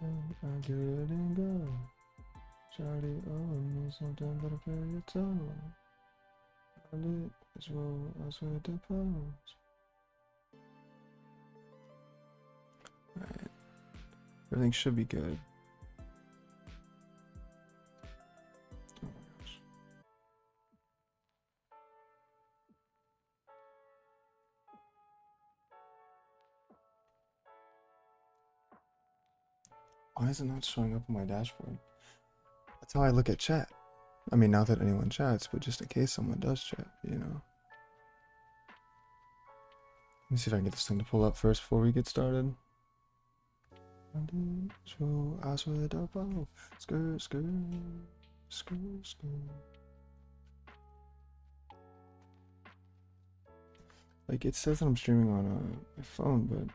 I get it and go. Shawty owing me something, better pay your toll. I lit as well, I swear to pose. Alright, everything should be good. Oh my gosh. Why is it not showing up on my dashboard? That's how I look at chat. I mean, not that anyone chats, but just in case someone does chat, you know. Let me see if I can get this thing to pull up first before we get started. I swear to pose. Skirt, skirt, skirt, skirt. Like, it says that I'm streaming on my phone, but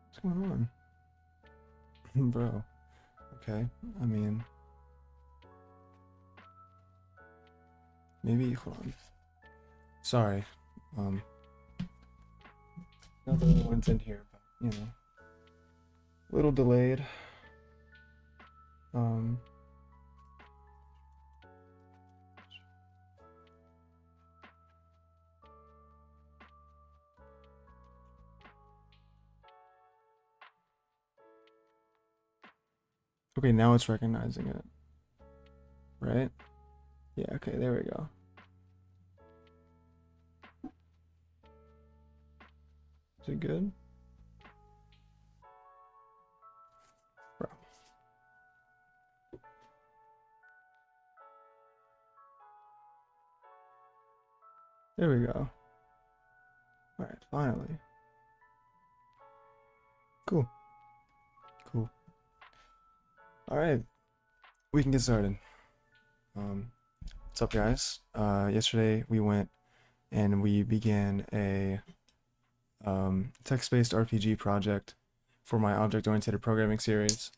what's going on? Bro. Okay, I mean, maybe, hold on. Sorry, not the only one's in here, but, you know, a little delayed. Okay, now it's recognizing it, right? Yeah, okay, there we go. Is it good? Bro. There we go. Alright, finally. Cool. Cool. Alright, we can get started. What's up, guys? Yesterday we went and we began a text-based RPG project for my object-oriented programming series,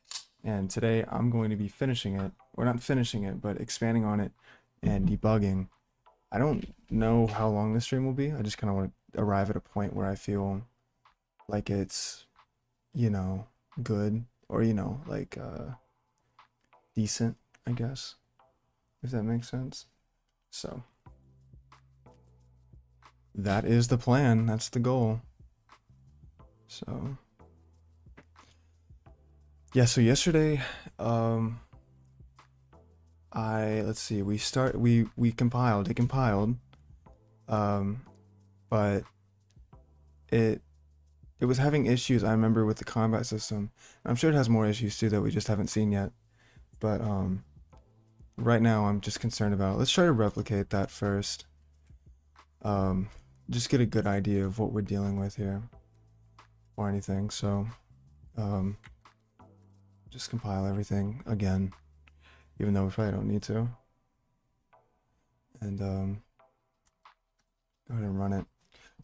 and today I'm going to be finishing it, or not finishing it, but expanding on it and debugging. I don't know how long this stream will be. I just kind of want to arrive at a point where I feel like it's, you know, good, or, you know, like decent, I guess, if that makes sense. So that is the plan. That's the goal. So yeah, so yesterday, let's see, we compiled, but it was having issues, I remember, with the combat system. I'm sure it has more issues too that we just haven't seen yet. But right now I'm just concerned about, let's try to replicate that first. Just get a good idea of what we're dealing with here or anything. So just compile everything again, even though we probably don't need to. And go ahead and run it.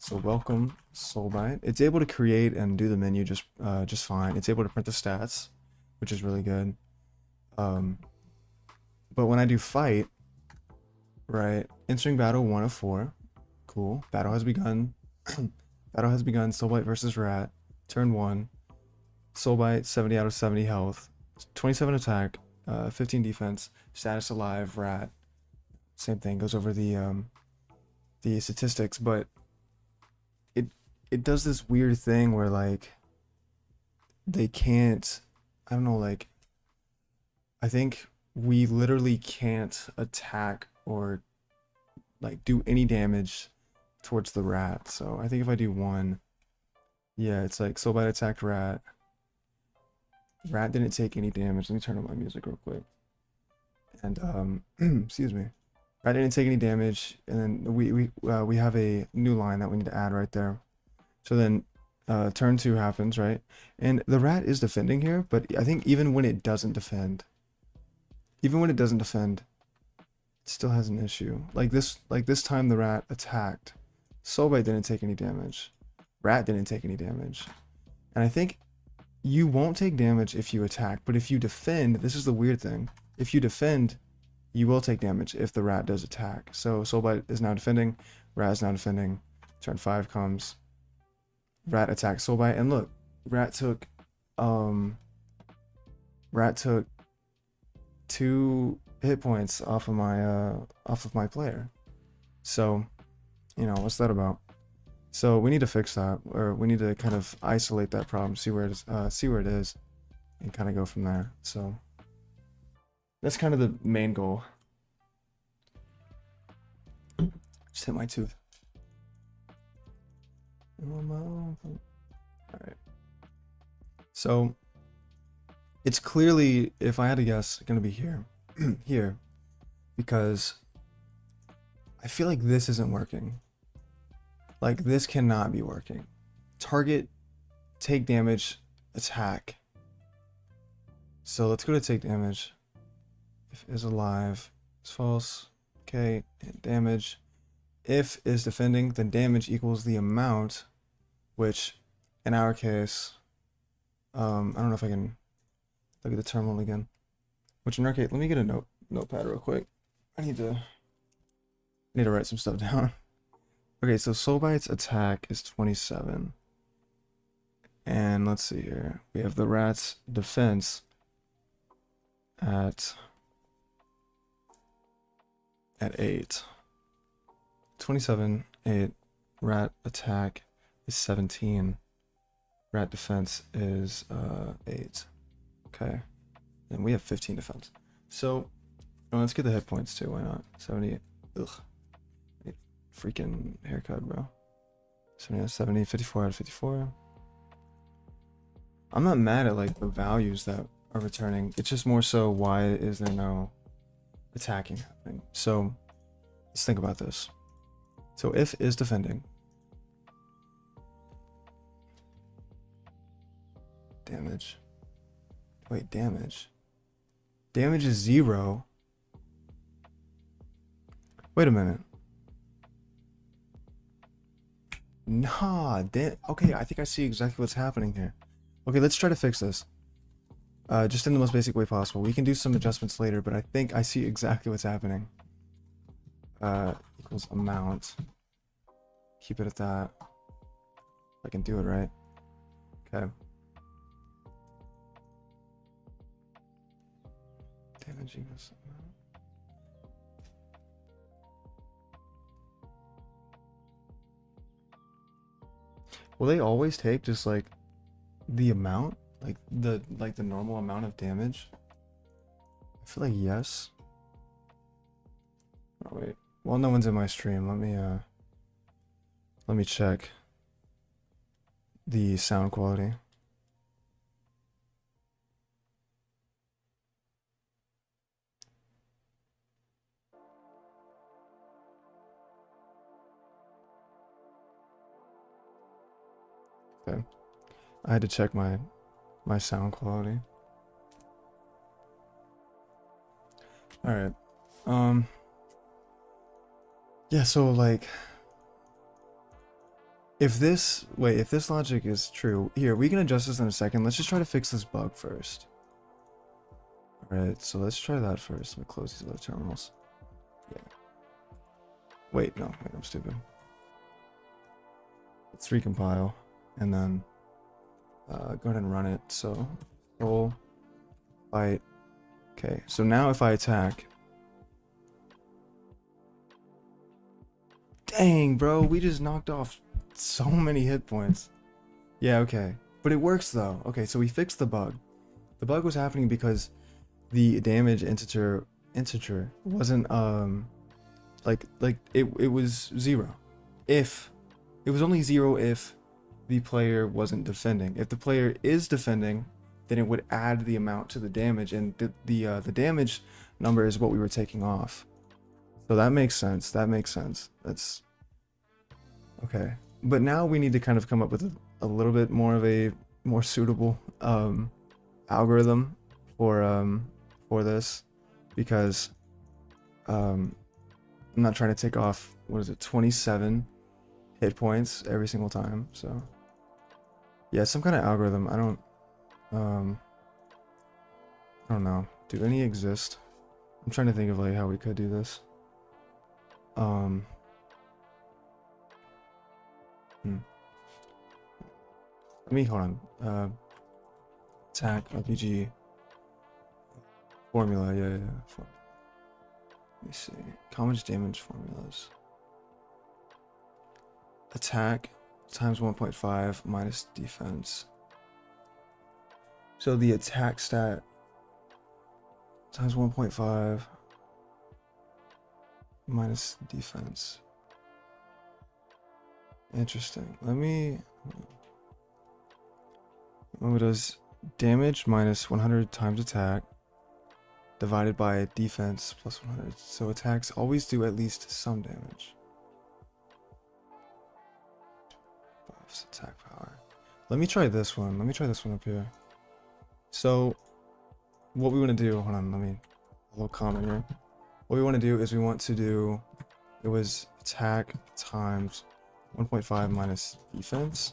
So welcome Soulbite. It's able to create and do the menu just fine. It's able to print the stats, which is really good. But when I do fight, right, entering battle 1 of 4, cool. Battle has begun. Battle has begun. Soulbite versus Rat. Turn 1. Soulbite 70 out of 70 health, 27 attack, 15 defense. Status alive. Rat. Same thing. Goes over the statistics, but it does this weird thing where, like, they can't, I don't know, like, I think we literally can't attack or like do any damage towards the rat. So I think if I do 1, yeah, it's like Soulbite attacked rat. Rat didn't take any damage. Let me turn on my music real quick. And excuse me. Rat didn't take any damage, and then we have a new line that we need to add right there. So then turn 2 happens, right? And the rat is defending here, but I think even when it doesn't defend, it still has an issue. Like this time the rat attacked. Soulbite didn't take any damage. Rat didn't take any damage. And I think you won't take damage if you attack, but if you defend, this is the weird thing. If you defend, you will take damage if the rat does attack. So Soulbite is now defending, rat is now defending. Turn 5 comes. Rat attacked Soulbite, and look, Rat took um Rat took 2 hit points off of my player. So, you know, what's that about? So we need to fix that, or we need to kind of isolate that problem, see where it is, and kind of go from there. So that's kind of the main goal. Just hit my tooth. All right. So it's clearly, if I had to guess, gonna be here, here, because I feel like this isn't working. Like, this cannot be working. Target, take damage, attack. So let's go to take damage. If is alive, is false. Okay, and damage. If is defending, then damage equals the amount, which in our case, I don't know if I can look at the terminal again. Which in our case, let me get a notepad real quick. I need to write some stuff down. Okay, so Soulbite's attack is 27. And let's see here. We have the rat's defense at 8. 27, 8. Rat attack is 17. Rat defense is 8. Okay. And we have 15 defense. So, let's get the hit points too. Why not? 78. Ugh. Freaking haircut, bro. 70 out of 70, 54 out of 54. I'm not mad at like the values that are returning. It's just more so why is there no attacking happening? So let's think about this. So if is defending. Damage. Wait, damage. Damage is 0. Wait a minute. Nah, okay, I think I see exactly what's happening here. Okay, let's try to fix this. Just in the most basic way possible. We can do some adjustments later, but I think I see exactly what's happening. Equals amount. Keep it at that. If I can do it right. Okay. Damage equals amount. Will they always take just like the amount, like the normal amount of damage? I feel like yes. Oh wait, well, no one's in my stream. Let me check the sound quality. Okay, I had to check my sound quality. All right. Yeah, so like if this logic is true, here, we can adjust this in a second. Let's just try to fix this bug first. All right, so let's try that first. Let me close these other terminals. Yeah. Wait, I'm stupid. Let's recompile and then go ahead and run it. So roll, fight. Okay, so now if I attack, dang, bro, we just knocked off so many hit points. Yeah, okay, but it works though. Okay, so we fixed the bug. The bug was happening because the damage integer wasn't like it was 0. If it was only 0 if the player wasn't defending. If the player is defending, then it would add the amount to the damage, and the damage number is what we were taking off. So that makes sense. That's okay. But now we need to kind of come up with a little bit more of a more suitable algorithm for this, because I'm not trying to take off, what is it, 27 hit points every single time. So yeah, some kind of algorithm. I don't know. Do any exist? I'm trying to think of like how we could do this. Let me, hold on. Attack, RPG, formula, yeah. Let me see. Common damage formulas. Attack times 1.5 minus defense. So the attack stat times 1.5 minus defense. Interesting. Let me... What does damage minus 100 times attack divided by defense plus 100. So attacks always do at least some damage. Buffs attack power. Let me try this one. Let me try this one up here. So what we want to do, hold on, let me, a little comment here. What we want to do is we want to do, it was attack times 1.5 minus defense.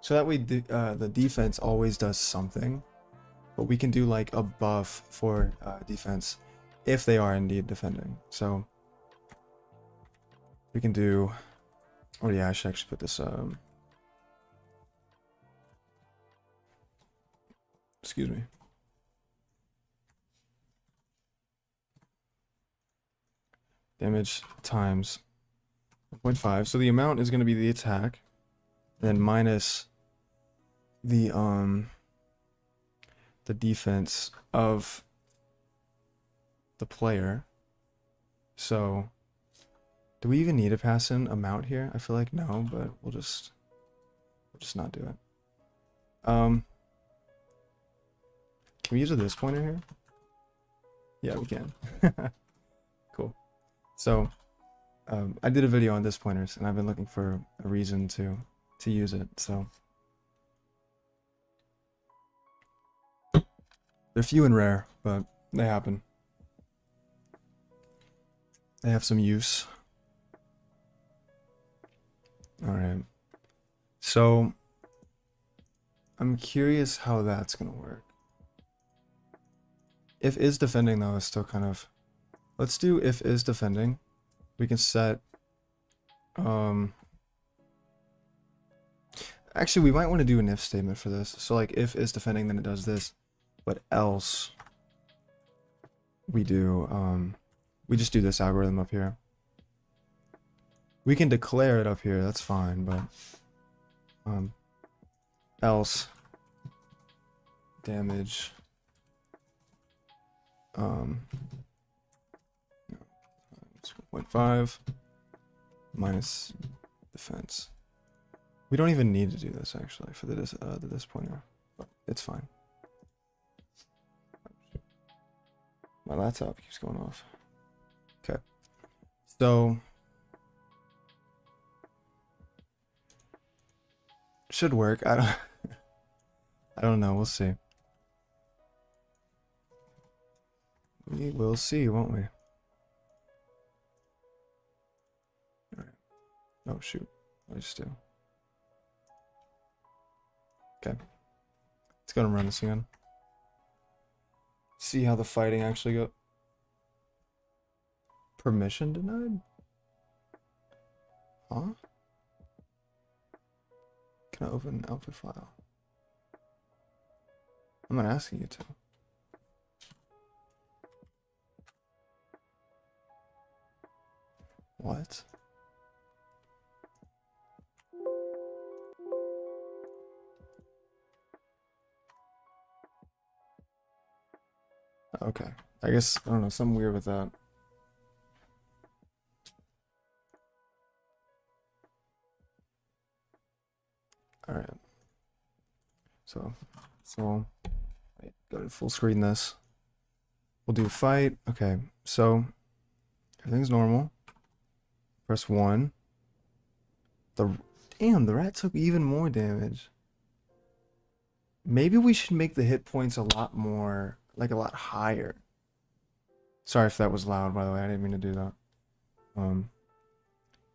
So that way the defense always does something, but we can do like a buff for defense if they are indeed defending. So we can do, oh yeah, I should actually put this, excuse me. Damage times 1.5. So the amount is going to be the attack, and then minus the defense of the player. So do we even need to pass in amount here? I feel like no, but we'll just not do it. Can we use this pointer here? Yeah, we can. Cool. So I did a video on this pointers, and I've been looking for a reason to use it. So they're few and rare, but they happen. They have some use. All right. So I'm curious how that's gonna work. If is defending though is still kind of, let's do if is defending. We can set actually we might want to do an if statement for this. So like if is defending, then it does this, but else we do we just do this algorithm up here. We can declare it up here, that's fine, but else damage 1.5 minus defense. We don't even need to do this actually for this pointer, but it's fine. My laptop keeps going off. Okay, so should work. I don't know. We'll see. We will see, won't we? Alright. Oh, shoot. What did I just do? Okay. Let's go and run this again. See how the fighting actually go. Permission denied? Huh? Can I open an output file? I'm not asking you to. What? Okay. I guess, I don't know, something weird with that. Alright. So, wait, go to full screen this. We'll do fight. Okay, so everything's normal. Press 1. Damn, the rat took even more damage. Maybe we should make the hit points a lot more, like a lot higher. Sorry if that was loud, by the way. I didn't mean to do that.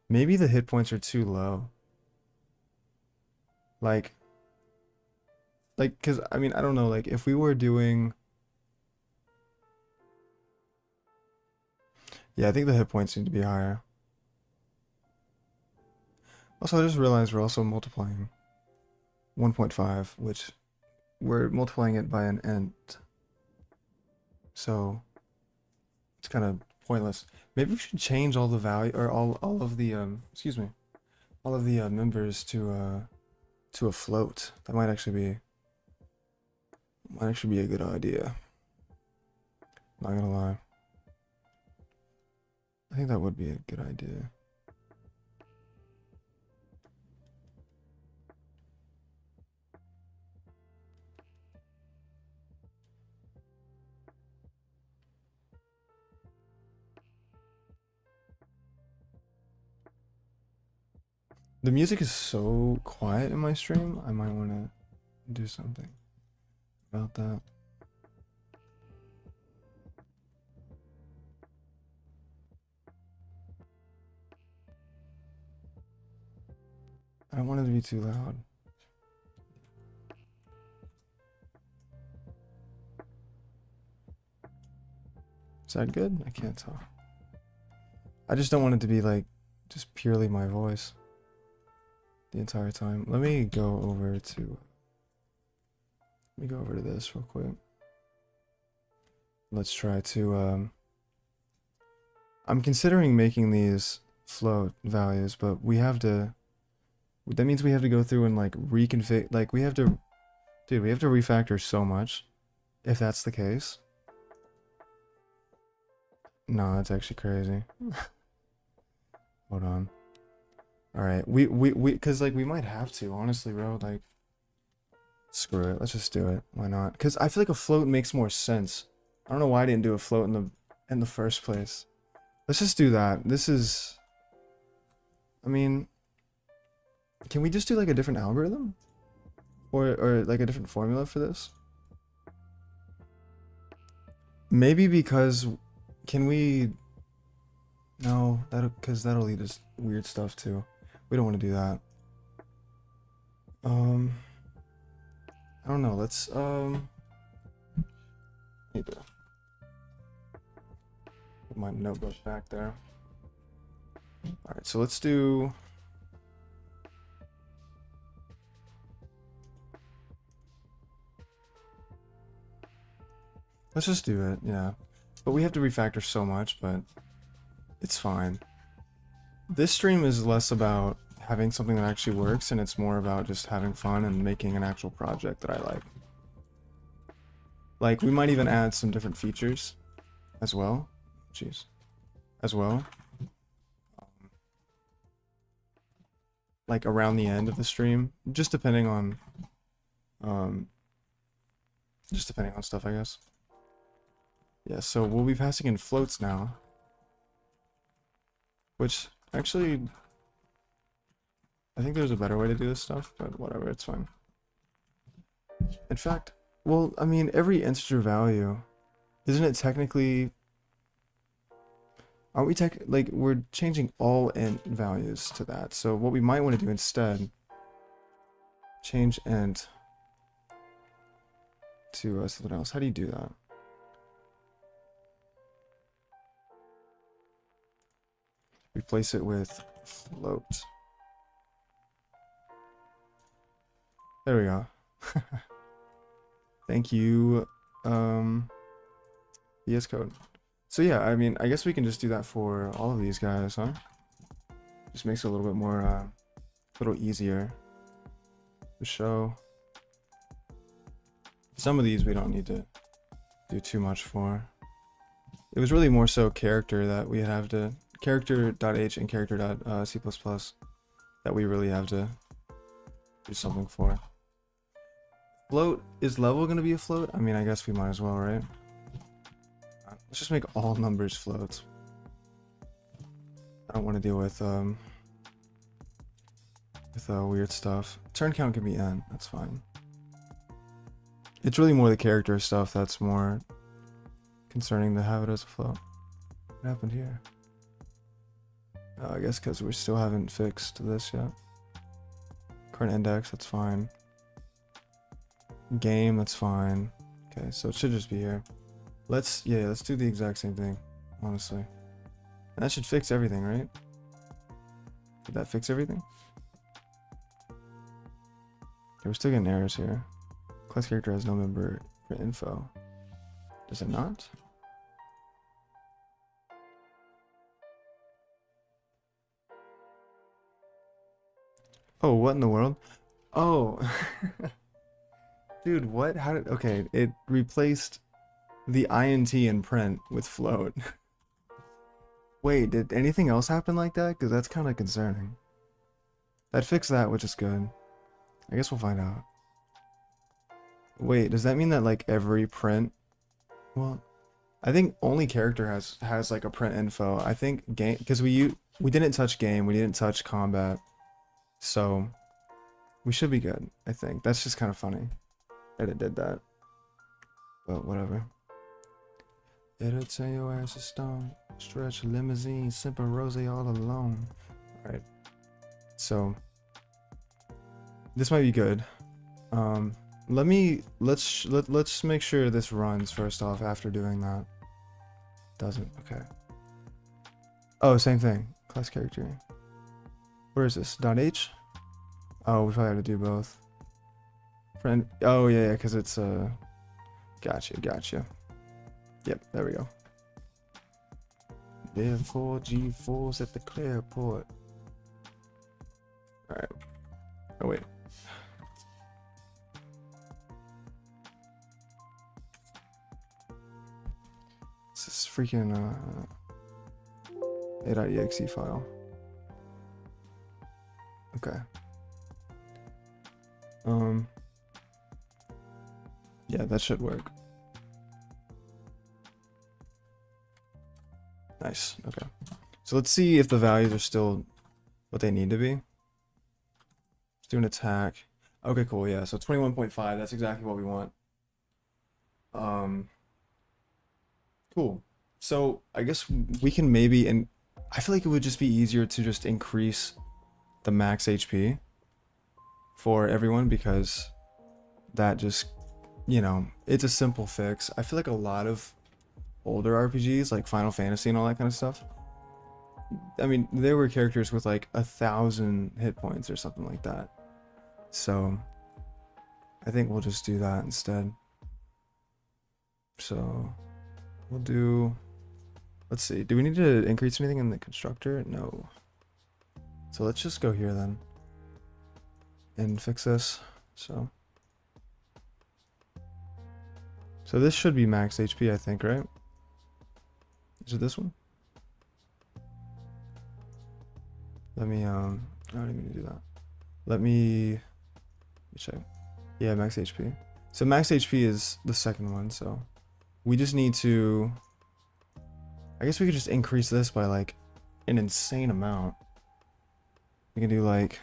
Maybe the hit points are too low. Like, cause I mean, I don't know, like if we were doing, yeah, I think the hit points need to be higher. Also, I just realized we're also multiplying. 1.5, which we're multiplying it by an int. So it's kind of pointless. Maybe we should change all the value or all of the excuse me, all of the members to a float. That might actually be a good idea. Not gonna lie. I think that would be a good idea. The music is so quiet in my stream, I might want to do something about that. I don't want it to be too loud. Is that good? I can't tell. I just don't want it to be like just purely my voice the entire time. Let me go over to this real quick. Let's try to I'm considering making these float values, but we have to, that means we have to go through and like reconfigure, like we have to refactor so much if that's the case. No, that's actually crazy. Hold on. All right, cause like we might have to, honestly, bro. Like, screw it. Let's just do it. Why not? Cause I feel like a float makes more sense. I don't know why I didn't do a float in the first place. Let's just do that. This is, I mean, can we just do like a different algorithm, or like a different formula for this? Maybe because, can we? No, that'll lead us weird stuff too. We don't want to do that. I don't know. Let's need to put my notebook back there. All right, so let's do. Let's just do it, yeah. But we have to refactor so much, but it's fine. This stream is less about having something that actually works, and it's more about just having fun and making an actual project that I like. Like, we might even add some different features as well. Jeez. As well. Like, around the end of the stream. Just depending on stuff, I guess. Yeah, so we'll be passing in floats now. Which, actually, I think there's a better way to do this stuff, but whatever, it's fine. In fact, well, I mean, every integer value, isn't it technically, aren't we like, we're changing all int values to that. So what we might want to do instead, change int to something else. How do you do that? Replace it with float. There we go. Thank you, VS Code. So yeah, I mean, I guess we can just do that for all of these guys, huh? Just makes it a little bit more, a little easier to show. Some of these we don't need to do too much for. It was really more so character that we have to, character.h and character.c++ that we really have to do something for. Float, is level going to be a float? I mean, I guess we might as well, right? Let's just make all numbers floats. I don't want to deal with weird stuff. Turn count can be n, that's fine. It's really more the character stuff that's more concerning to have it as a float. What happened here? I guess because we still haven't fixed this yet. Current index, that's fine. Game, that's fine. Okay, so it should just be here. Let's do the exact same thing, honestly. And that should fix everything, right? Did that fix everything? we're still getting errors here. Class character has no member for info. Does it not? Oh, what in the world? Oh, dude, what? How did? Okay, it replaced the int in print with float. Wait, did anything else happen like that? Because that's kind of concerning. That fixed that, which is good. I guess we'll find out. Wait, does that mean that like every print? Well, I think only character has like a print info. I think game because we didn't touch game, we didn't touch combat, so we should be good. I think that's just kind of funny that it did that, but whatever. It'll tell your ass a stone. Stretch limousine, sipping rose all alone. All right, so this might be good. Let's make sure this runs first off after doing that. Doesn't, okay. Oh, same thing. Class character. Where is this? .h? Oh, we probably have to do both. Friend. Oh yeah, because it's gotcha. Yep, there we go. Therefore, G4's at the Clearport. All right. Oh wait. This freaking a.exe file. Okay. Yeah, that should work. Nice. Okay. So let's see if the values are still what they need to be. Let's do an attack. Okay, cool. Yeah, so 21.5. That's exactly what we want. Cool. So I guess we can maybe, and I feel like it would just be easier to just increase the max HP for everyone because that just, you know, it's a simple fix. I feel like a lot of older RPGs like Final Fantasy and all that kind of stuff, I mean, there were characters with like 1,000 hit points or something like that. So I think we'll just do that instead. So we'll do, let's see, do we need to increase anything in the constructor? No. So let's just go here then and fix this. So this should be max HP, I think, right? Is it this one? Let me, I don't even do that. Let me check. Yeah, max HP. So max HP is the second one, so we just need to, I guess we could just increase this by like an insane amount. We can do like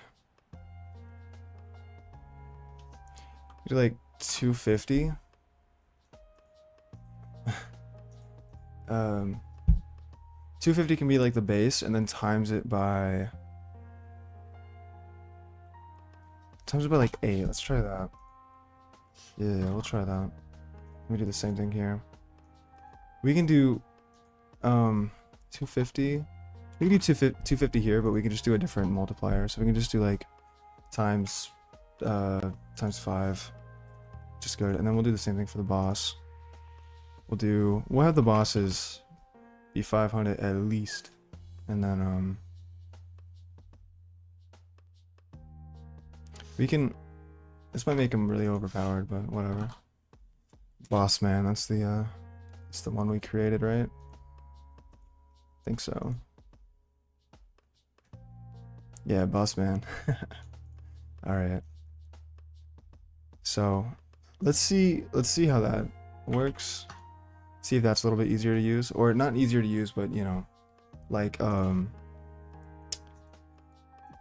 250. 250 can be like the base, and then times it by like 8. Let's try that. Yeah, we'll try that. Let me do the same thing here. We can do 250. We can do 250 here, but we can just do a different multiplier. So we can just do like times 5. Just good. And then we'll do the same thing for the boss. We'll have the bosses be 500 at least. And then we can, this might make him really overpowered, but whatever. Boss man, that's the one we created, right? I think so. Yeah, boss man. All right. So let's see how that works. See if that's a little bit easier to use, or not easier to use, but you know, like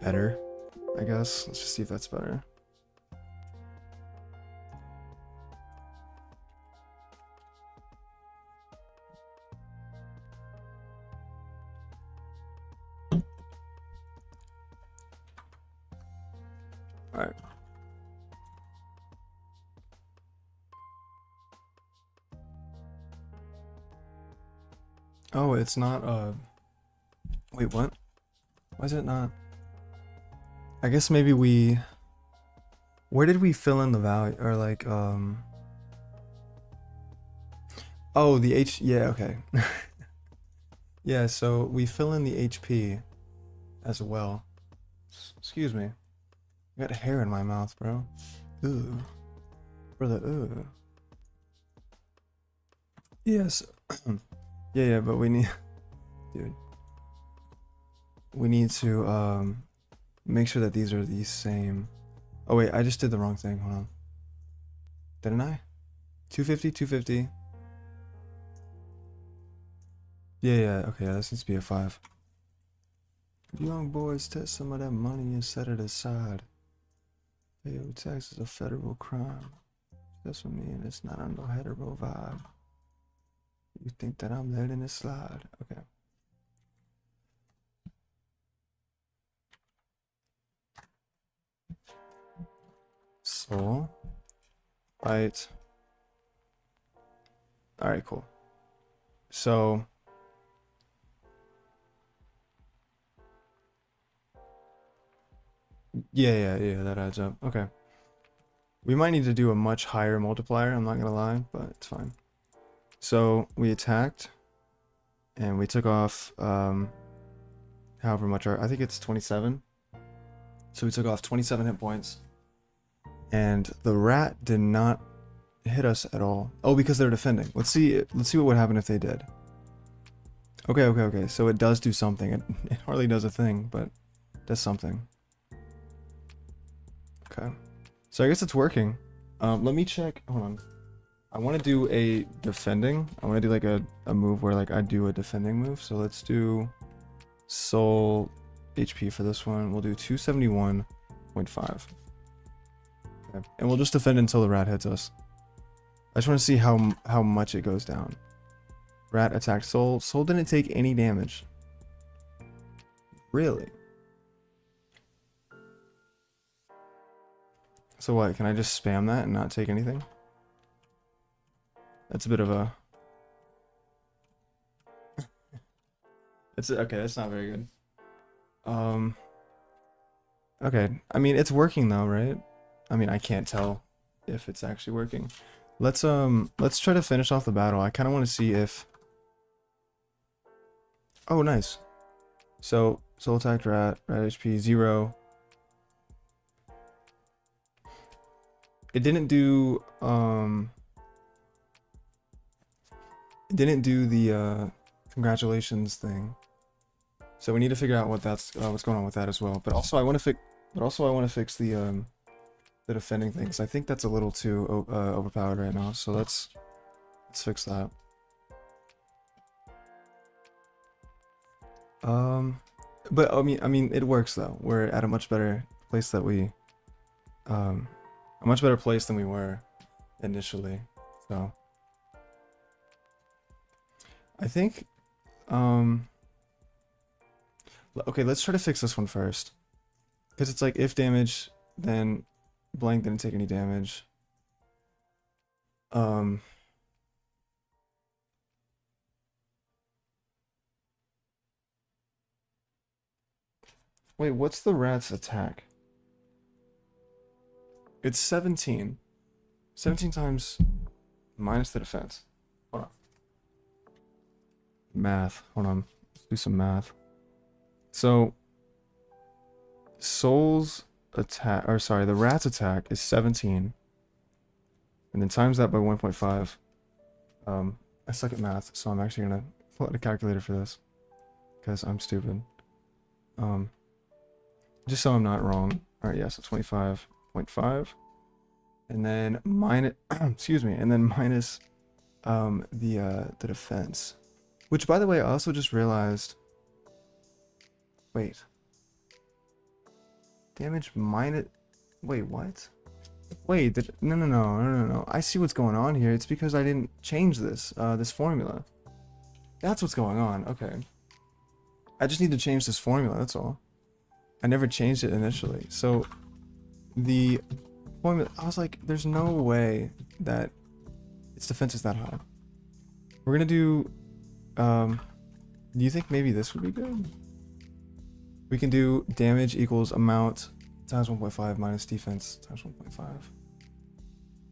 better, I guess. Let's just see if that's better. All right. Oh, it's not, wait, what? Why is it not? I guess maybe we Where did we fill in the value or like oh, the H, yeah, okay. Yeah, so we fill in the HP as well. Excuse me. I got hair in my mouth, bro. Ooh. Brother, ooh. Yes. Yeah, but we need dude. We need to make sure that these are the same. Oh wait, I just did the wrong thing. Hold on. Didn't I? 250, 250. Yeah, okay, yeah, this needs to be a 5. Young boys, test some of that money and set it aside. Pay your taxes a federal crime. That's what I mean, it's not on no hetero vibe. You think that I'm letting it slide. Okay. So, right. Alright, cool. So, yeah, that adds up. Okay. We might need to do a much higher multiplier, I'm not gonna lie, but it's fine. So, we attacked, and we took off, however much I think it's 27. So we took off 27 hit points. And the rat did not hit us at all. Oh, because they're defending. Let's see what would happen if they did. Okay. So it does do something. It hardly does a thing, but it does something. Okay. So I guess it's working. Let me check. Hold on. I want to do a defending. I want to do like a move where like I do a defending move. So let's do soul HP for this one. We'll do 271.5. Okay. And we'll just defend until the rat hits us. I just want to see how much it goes down. Rat attacked soul. Soul didn't take any damage. Really? So what? Can I just spam that and not take anything? That's a bit of a... It's okay, that's not very good. Okay. I mean, it's working though, right? I mean, I can't tell if it's actually working. Let's try to finish off the battle. I kind of want to see if... Oh, nice. So, soul attacked rat HP 0. It didn't do the congratulations thing. So we need to figure out what's going on with that as well. But also I want to fix the defending thing, 'cause I think that's a little too overpowered right now. So let's fix that. But I mean it works though. We're at a much better place that we a much better place than we were initially. So I think okay, let's try to fix this one first. Because it's like if damage, then blank didn't take any damage. Wait, what's the rat's attack? It's 17. 17 times minus the defense. Hold on. Math. Hold on. Let's do some math. So, Soul's attack, or sorry, the rat's attack is 17. And then times that by 1.5. I suck at math, so I'm actually gonna pull out a calculator for this. Because I'm stupid. Just so I'm not wrong. Alright, yeah, so 25.5. And then minus, excuse me, and then minus the defense. Which, by the way, I also just realized... Wait. Damage minus... Wait, what? Wait, no. I see what's going on here. It's because I didn't change this, this formula. That's what's going on. Okay. I just need to change this formula, that's all. I never changed it initially. So, the formula... I was like, there's no way that its defense is that high. We're gonna do... do you think maybe this would be good? We can do damage equals amount times 1.5 minus defense times 1.5.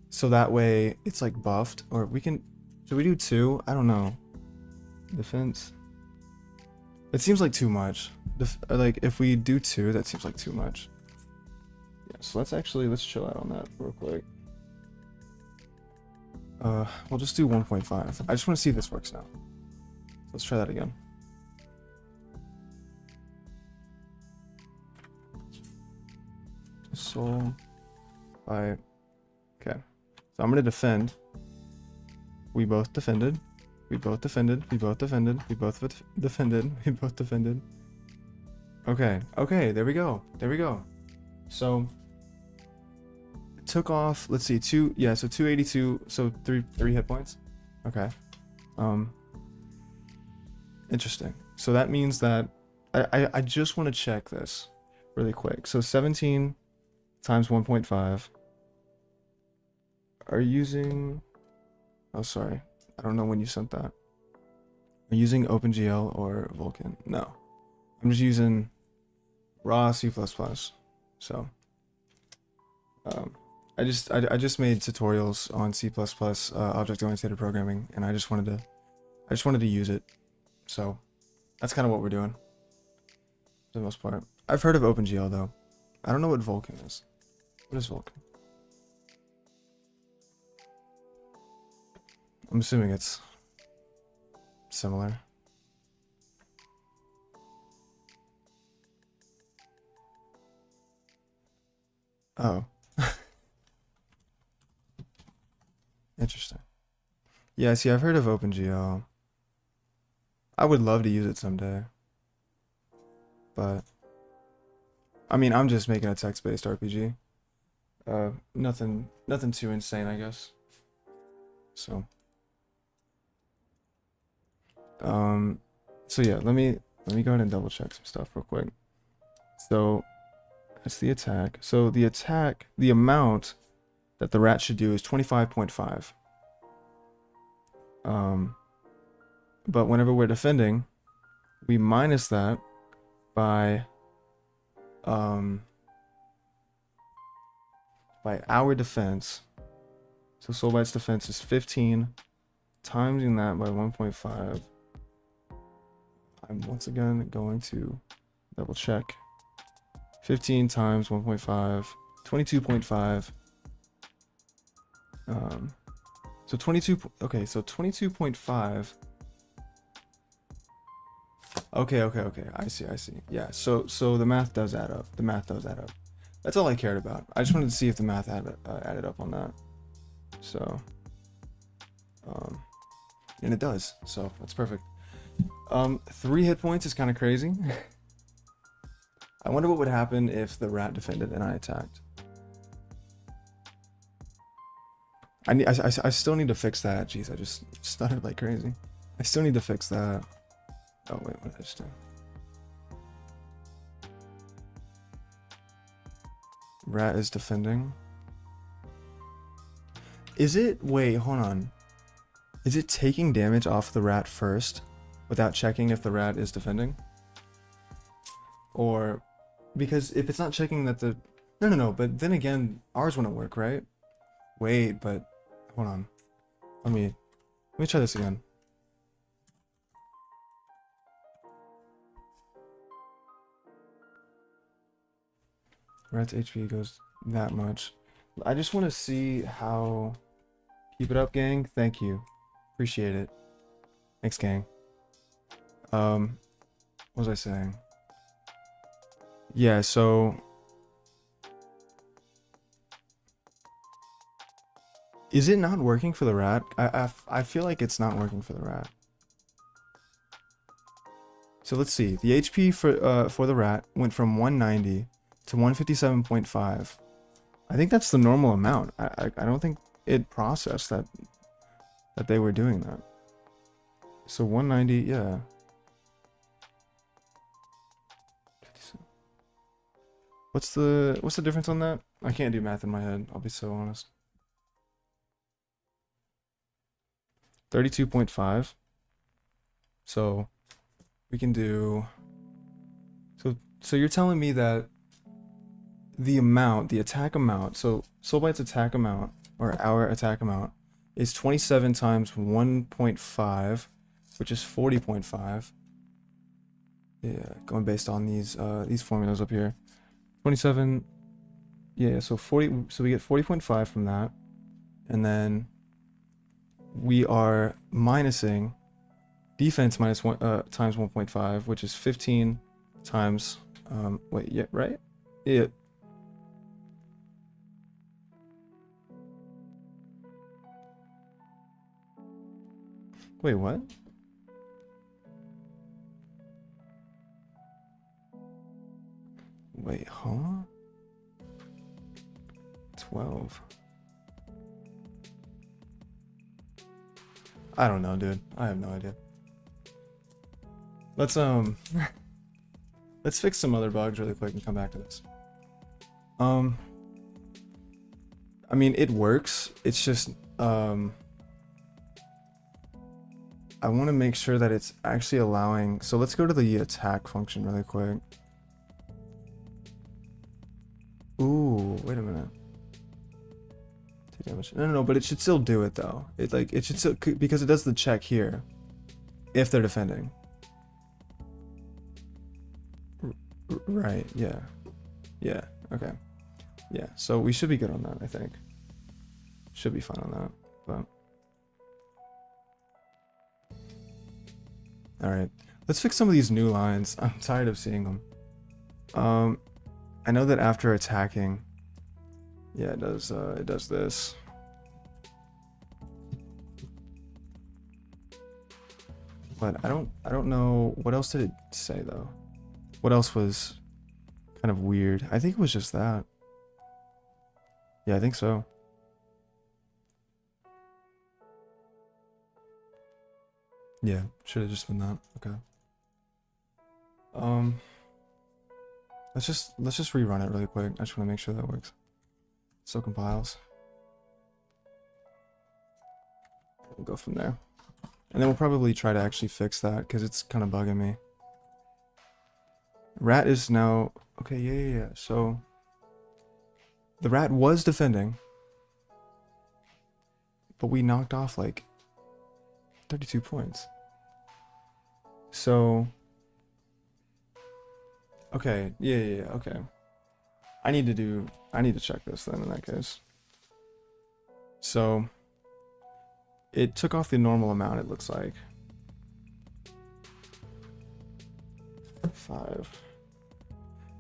So that way it's like buffed, or we can, should we do 2? I don't know. Defense. It seems like too much. Like if we do 2, that seems like too much. Yeah, so let's chill out on that real quick. We'll just do 1.5. I just want to see if this works now. Let's try that again. Soul by, okay. So I'm gonna defend. We both defended. We both defended. We both defended. We both defended. We both defended. Okay. Okay. There we go. There we go. So it took off. Let's see. Yeah. So 282. So three hit points. Okay. Interesting. So that means that I just want to check this really quick. So 17 times 1.5 are using. Oh, sorry. I don't know when you sent that. Are you using OpenGL or Vulkan? No. I'm just using raw C++. So I just made tutorials on C++, object-oriented programming, and I just wanted to use it. So that's kind of what we're doing for the most part. I've heard of OpenGL though. I don't know what Vulkan is. What is Vulkan? I'm assuming it's similar. Oh. Interesting. Yeah, see, I've heard of OpenGL. I would love to use it someday. But I mean, I'm just making a text-based RPG. Nothing too insane, I guess. So so yeah, let me go ahead and double check some stuff real quick. So that's the attack. So the attack, the amount that the rat should do is 25.5. But whenever we're defending, we minus that by our defense. So Soulbite's defense is 15, timesing that by 1.5. I'm once again going to double check. 15 times 1.5, 22.5. So 22. Okay, so 22.5. Okay. I see. Yeah. So the math does add up. The math does add up. That's all I cared about. I just wanted to see if the math added up on that. So, and it does. So that's perfect. 3 hit points is kind of crazy. I wonder what would happen if the rat defended and I attacked. I still need to fix that. Jeez, I just stuttered like crazy. I still need to fix that. Oh wait, what did I just do? Rat is defending. Is it? Wait, hold on. Is it taking damage off the rat first without checking if the rat is defending? Or because if it's not checking that the no, but then again, ours wouldn't work, right? Wait, but hold on. Let me try this again. Rat's HP goes that much. I just want to see how. Keep it up, gang. Thank you. Appreciate it. Thanks, gang. What was I saying? Yeah, so is it not working for the rat? I feel like it's not working for the rat. So let's see. The HP for the rat went from 190 to 157.5. I think that's the normal amount. I don't think it processed that they were doing that. So 190, yeah. What's the difference on that? I can't do math in my head, I'll be so honest. 32.5. So we can do so you're telling me that the amount, the attack amount, so Soulbite's attack amount, or our attack amount, is 27 times 1.5, which is 40.5. Yeah, going based on these formulas up here. 27, yeah, so 40, so we get 40.5 from that. And then we are minusing defense minus one times 1.5, which is 15 times wait, yeah, right? Yeah. Wait, what? Wait, huh? 12. I don't know, dude. I have no idea. Let's let's fix some other bugs really quick and come back to this. I mean, it works. It's just I want to make sure that it's actually allowing. So let's go to the attack function really quick. Ooh, wait a minute. 2 damage. No, but it should still do it though. It should still, because it does the check here if they're defending. Right, yeah. Yeah, okay. Yeah, so we should be good on that, I think. Should be fine on that, but... Alright, let's fix some of these new lines. I'm tired of seeing them. I know that after attacking... Yeah, it does this. But I don't know... What else did it say, though? What else was kind of weird? I think it was just that. Yeah, I think so. Yeah, should have just been that. Okay. Let's just rerun it really quick. I just want to make sure that works. So compiles. We'll go from there. And then we'll probably try to actually fix that because it's kind of bugging me. Rat is now... Okay, yeah. So... The rat was defending. But we knocked off like 32 points. So... Okay, yeah, okay. I need to check this then in that case. So... It took off the normal amount, it looks like. 5.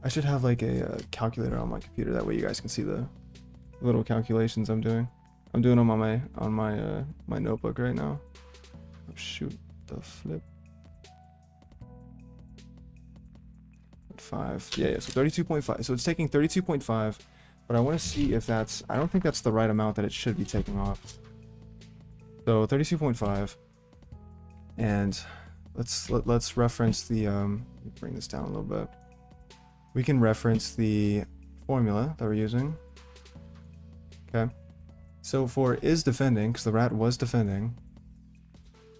I should have like a calculator on my computer, that way you guys can see the little calculations I'm doing. I'm doing them on my notebook right now. Oh shoot, the flip. 5. Yeah, so 32.5. So it's taking 32.5, but I want to see if that's... I don't think that's the right amount that it should be taking off. So 32.5, and let's reference the bring this down a little bit. We can reference the formula that we're using. Okay, so for is defending, because the rat was defending,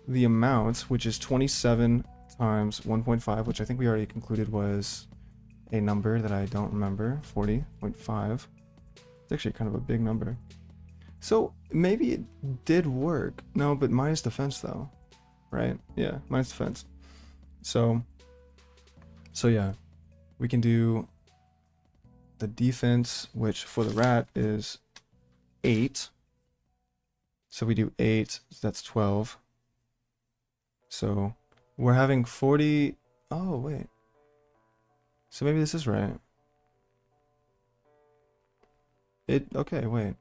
the amount, which is 27 times 1.5, which I think we already concluded was a number that I don't remember, 40.5. It's actually kind of a big number. So maybe it did work. No, but minus defense though, right? Yeah, minus defense. So yeah, we can do the defense, which for the rat is 8. So we do 8, so that's 12. So we're having 40. Oh, wait. So maybe this is right. Okay, wait.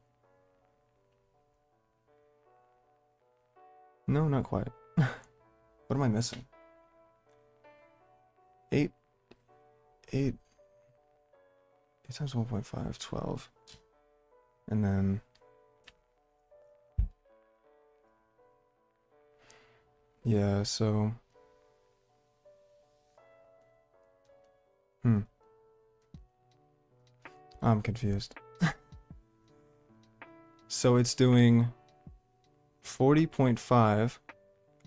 No, not quite. What am I missing? 8 times 1.5, 12. And then... Yeah, so... I'm confused. So it's doing 40.5,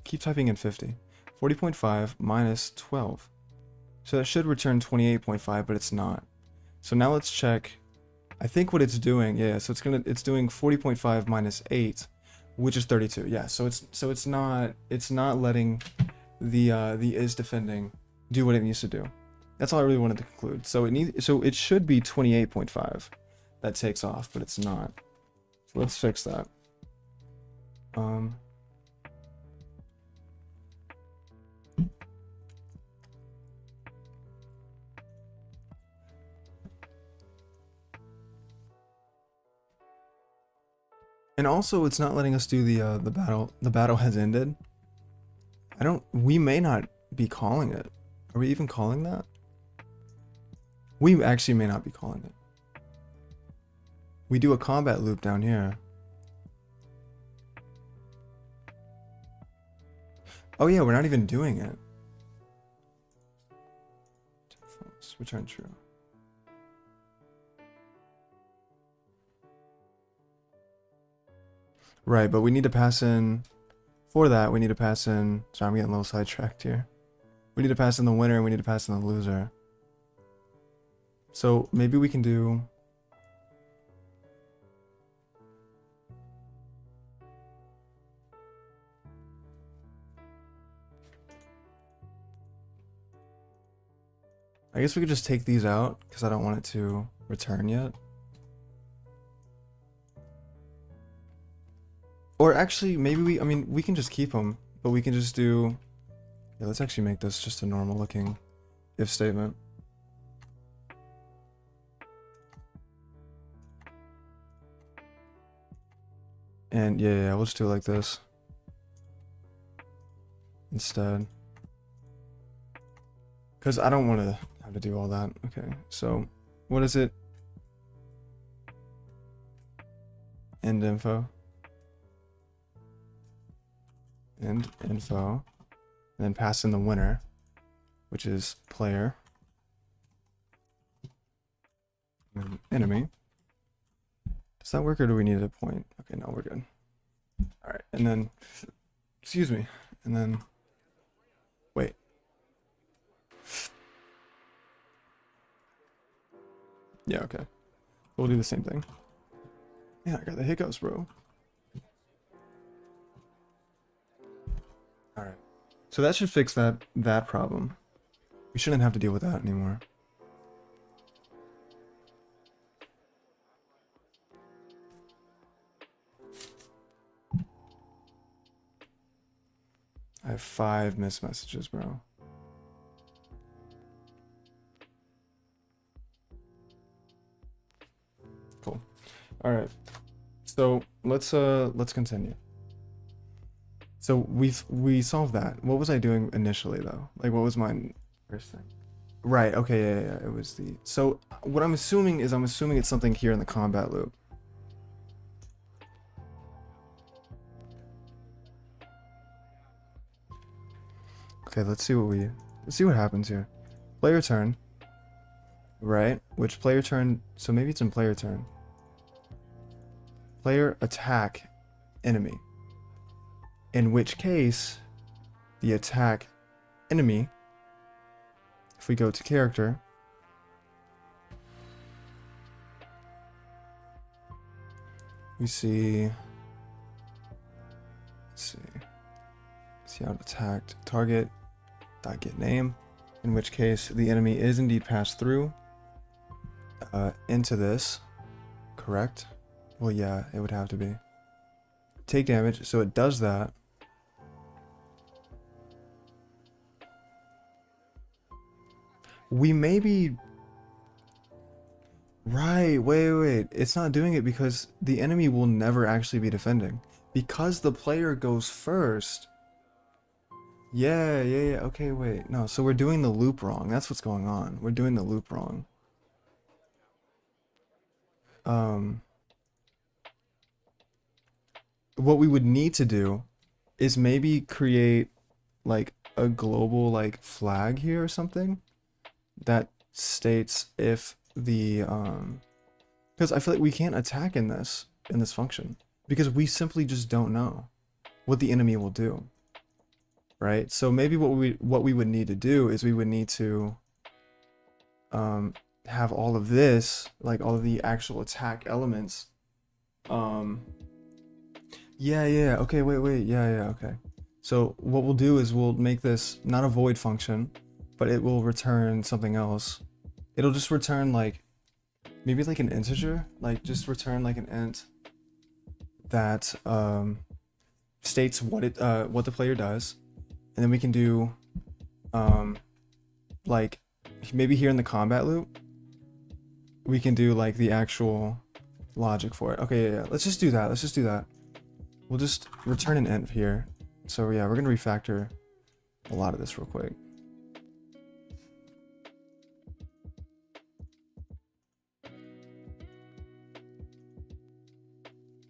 keep typing in 50, 40.5 minus 12. So that should return 28.5, but it's not. So now let's check I think what it's doing, yeah, so it's doing 40.5 minus 8, which is 32. Yeah, so it's not letting the is defending do what it needs to do. That's all I really wanted to conclude. So it should be 28.5 that takes off, but it's not. So let's fix that. And also, it's not letting us do the battle. The battle has ended. We may not be calling it. Are we even calling that? We actually may not be calling it. We do a combat loop down here. Oh yeah, we're not even doing it. Return true. Right, but we need to pass in, for that, we need to pass in, sorry, I'm getting a little sidetracked here. We need to pass in the winner and we need to pass in the loser. So maybe we can do, I guess we could just take these out because I don't want it to return yet. Or actually, maybe I mean, we can just keep them, but we can just do, yeah, let's actually make this just a normal looking if statement. And yeah, we'll just do it like this instead. Because I don't want to have to do all that. Okay, so what is it? End info. End info. And then pass in the winner, which is player. And enemy. Does that work or do we need a point? Okay, no, we're good. All right, and then, excuse me, and then, wait. Yeah, okay. We'll do the same thing. Yeah, I got the hiccups, bro. All right. So that should fix that problem. We shouldn't have to deal with that anymore. I have 5 missed messages, bro. Cool. All right. So let's continue. So we solved that. What was I doing initially though? Like what was my first thing? Right. Okay. Yeah. It was the. So what I'm assuming it's something here in the combat loop. Okay. Let's see what happens here. Player turn. Right. Which player turn? So maybe it's in player turn. Player attack enemy. In which case, the attack enemy, if we go to character, we see, let's see how it attacked target dot get name, in which case the enemy is indeed passed through into this, correct? Well, yeah, it would have to be. Take damage, so it does that. We may be... Right, wait. It's not doing it because the enemy will never actually be defending. Because the player goes first. Yeah. Okay, wait. No, so we're doing the loop wrong. That's what's going on. We're doing the loop wrong. What we would need to do is maybe create like a global like flag here or something that states if the because I feel like we can't attack in this function because we simply just don't know what the enemy will do, right? So maybe what we would need to do is we would need to have all of this, like all of the actual attack elements. Yeah, okay, wait, yeah, okay. So what we'll do is we'll make this not a void function, but it will return something else. It'll just return like, maybe like an integer, like just return like an int that states what the player does, and then we can do like maybe here in the combat loop we can do like the actual logic for it. Okay, yeah, let's just do that. We'll just return an int here. So yeah, we're gonna refactor a lot of this real quick.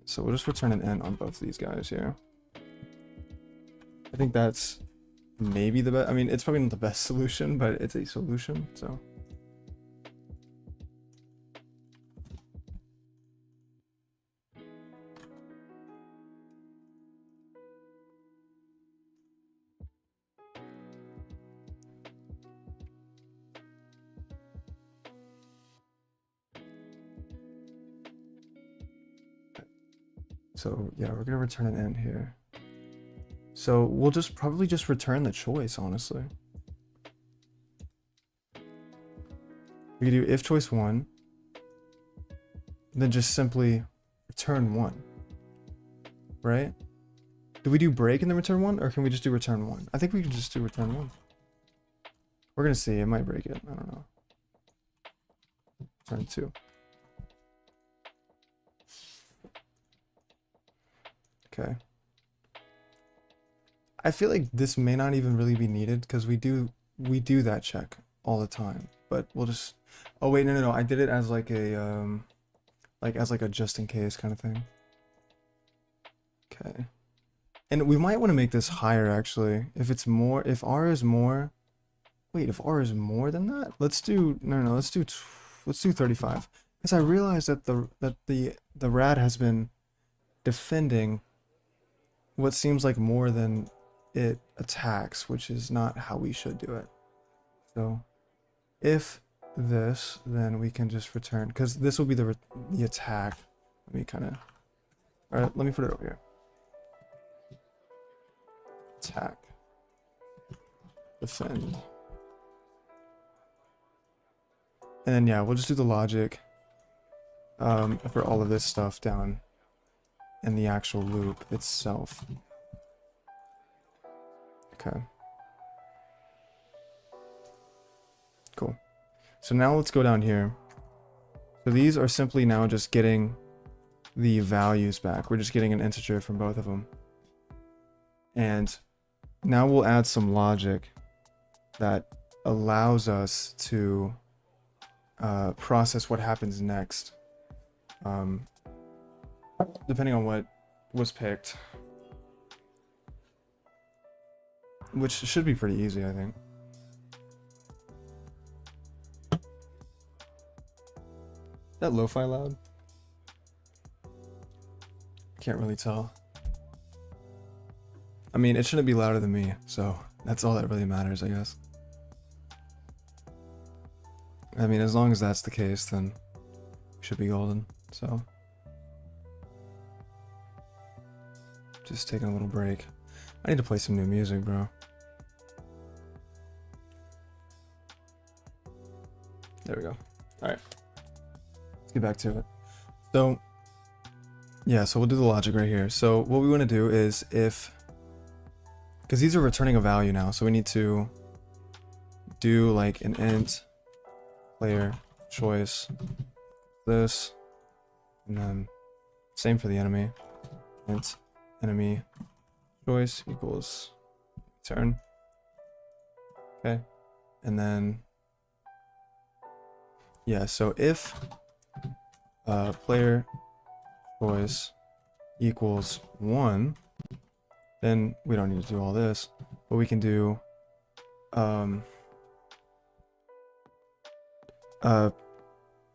So we'll just return an int on both of these guys here. I think that's maybe the best. I mean, it's probably not the best solution, but it's a solution. So yeah, we're gonna return an int here. So we'll just probably just return the choice, honestly. We can do if choice 1, then just simply return 1, right? Do we do break and then return 1, or can we just do return 1? I think we can just do return 1. We're gonna see, it might break it, I don't know. Return 2. Okay. I feel like this may not even really be needed because we do that check all the time. But we'll just, oh wait, no, I did it as like a as like a just in case kind of thing. Okay. And we might want to make this higher actually. If it's more, if R is more, wait, if R is more than that, let's do let's do 35. Because I realized that the rat has been defending what seems like more than it attacks, which is not how we should do it. So if this, then we can just return, because this will be the attack. Let me kind of, all right, let me put it over here. Attack, defend, and then yeah, we'll just do the logic for all of this stuff down in the actual loop itself. Okay. Cool. So now let's go down here. So these are simply now just getting the values back. We're just getting an integer from both of them. And now we'll add some logic that allows us to process what happens next. Depending on what was picked. Which should be pretty easy, I think. That lo-fi loud? Can't really tell. I mean, it shouldn't be louder than me, so that's all that really matters, I guess. I mean, as long as that's the case, then we should be golden, so. Just taking a little break. I need to play some new music, bro. There we go. Alright. Let's get back to it. So, yeah, so we'll do the logic right here. So what we want to do is if, because these are returning a value now, so we need to do like an int player choice this, and then same for the enemy. Int enemy choice equals return. Okay, and then yeah, so if player choice equals 1, then we don't need to do all this, but we can do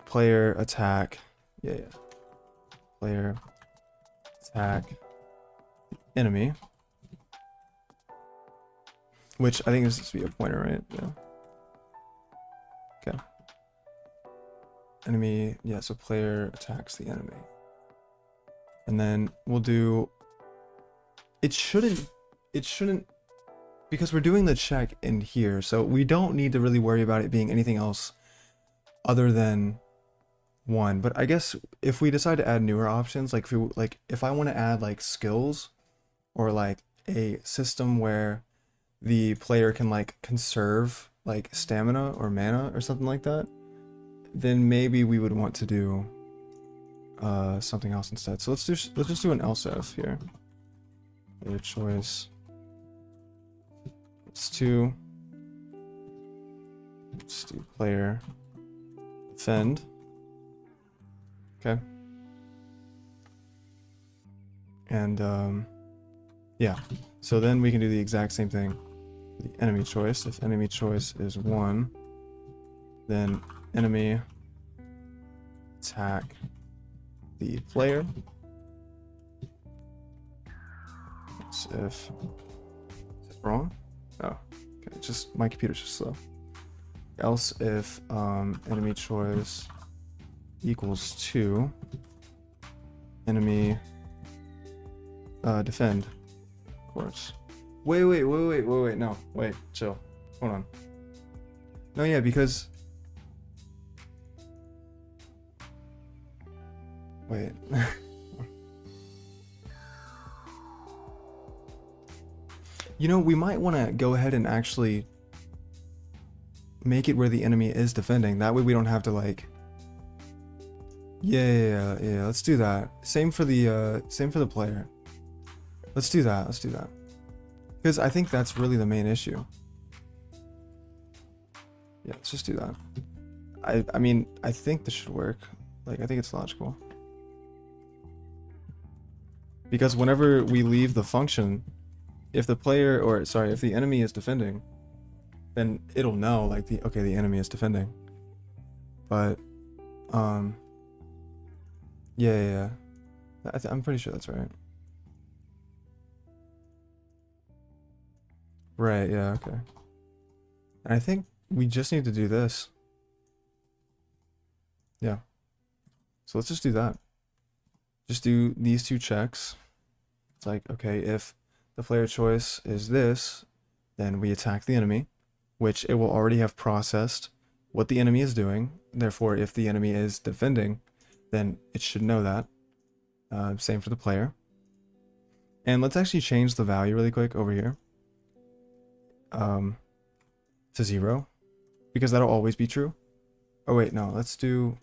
player attack, player attack enemy, which I think this is to be a pointer, right? Yeah. Okay. enemy, yeah, so player attacks the enemy. And then we'll do, it shouldn't, because we're doing the check in here, so we don't need to really worry about it being anything else other than 1. But I guess if we decide to add newer options, like if I want to add like skills or like a system where the player can like conserve like stamina or mana or something like that, then maybe we would want to do something else instead. So let's just do an else if here. Player choice. Let's do player defend. Okay. And yeah. So then we can do the exact same thing. The enemy choice. If enemy choice is 1, then enemy attack the player. Is it wrong? Oh, okay. Just my computer's just slow. Else if enemy choice equals 2, enemy defend, of course. Wait, no, wait, chill. Hold on. No, yeah, because... Wait. You know, we might want to go ahead and actually make it where the enemy is defending. That way we don't have to like... Yeah, let's do that. Same for the player. Let's do that. Because I think that's really the main issue. Yeah, let's just do that. I mean, I think this should work. Like, I think it's logical. Because whenever we leave the function, if the enemy is defending, then it'll know, like, the enemy is defending. But, yeah. I'm pretty sure that's right. Right, yeah, okay. And I think we just need to do this. Yeah. So let's just do that. Just do these 2 checks. It's like, okay, if the player choice is this, then we attack the enemy, which it will already have processed what the enemy is doing. Therefore, if the enemy is defending, then it should know that. Same for the player. And let's actually change the value really quick over here. To 0, because that'll always be true. Oh wait, no, let's do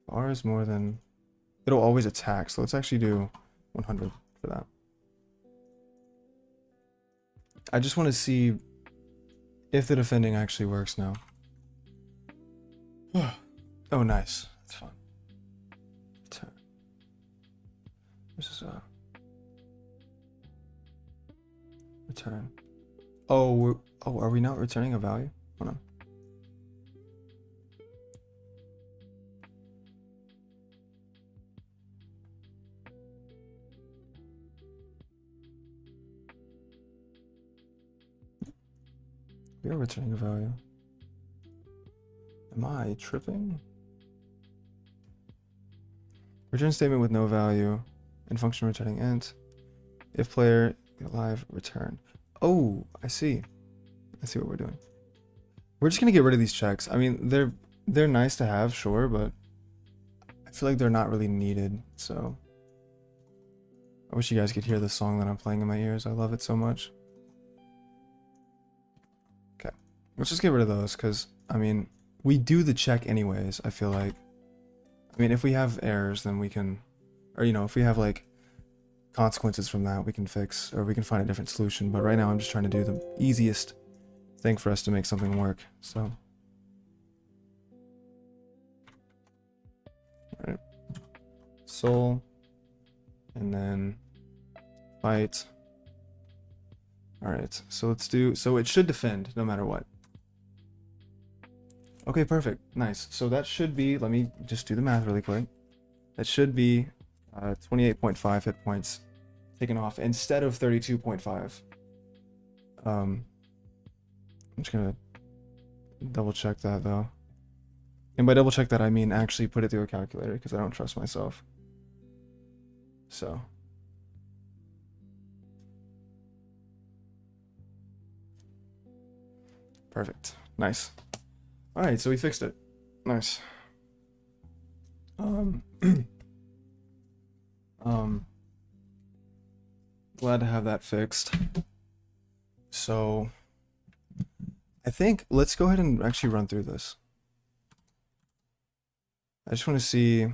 R is more than, it'll always attack, so let's actually do 100 for that. I just want to see if the defending actually works now. Oh, nice. That's fun. This is return. Oh, are we not returning a value? Hold on. We are returning a value. Am I tripping? Return statement with no value and function returning int. If player live return. Oh, I see what we're doing. We're just gonna get rid of these checks. I mean, they're nice to have, sure, but I feel like they're not really needed. So I wish you guys could hear the song that I'm playing in my ears. I love it so much. Okay, let's just get rid of those, because I mean, we do the check anyways. I feel like, I mean, if we have errors, then we can, or if we have like consequences from that, we can fix, or we can find a different solution. But right now I'm just trying to do the easiest thing for us to make something work. So all right, soul, and then fight. All right, so let's do, so it should defend no matter what. Okay, perfect, nice. So that should be, let me just do the math really quick. That should be 28.5 hit points taken off instead of 32.5. I'm just gonna double check that though. And by double check that, I mean actually put it through a calculator because I don't trust myself. So. Perfect. Nice. Alright, so we fixed it. Nice. Glad to have that fixed. So I think let's go ahead and actually run through this. I just want to see.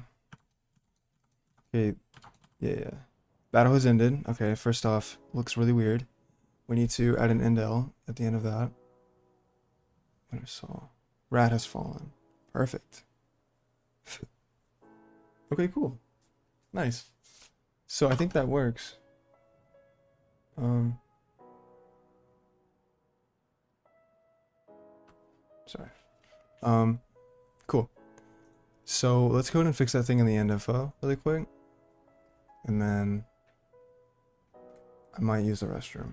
Okay, yeah. Battle has ended. Okay, first off, looks really weird. We need to add an indel at the end of that. Winter Soul. Rat has fallen. Perfect. Okay, cool. Nice. So I think that works. Sorry. Cool. So let's go ahead and fix that thing in the end info really quick. And then I might use the restroom.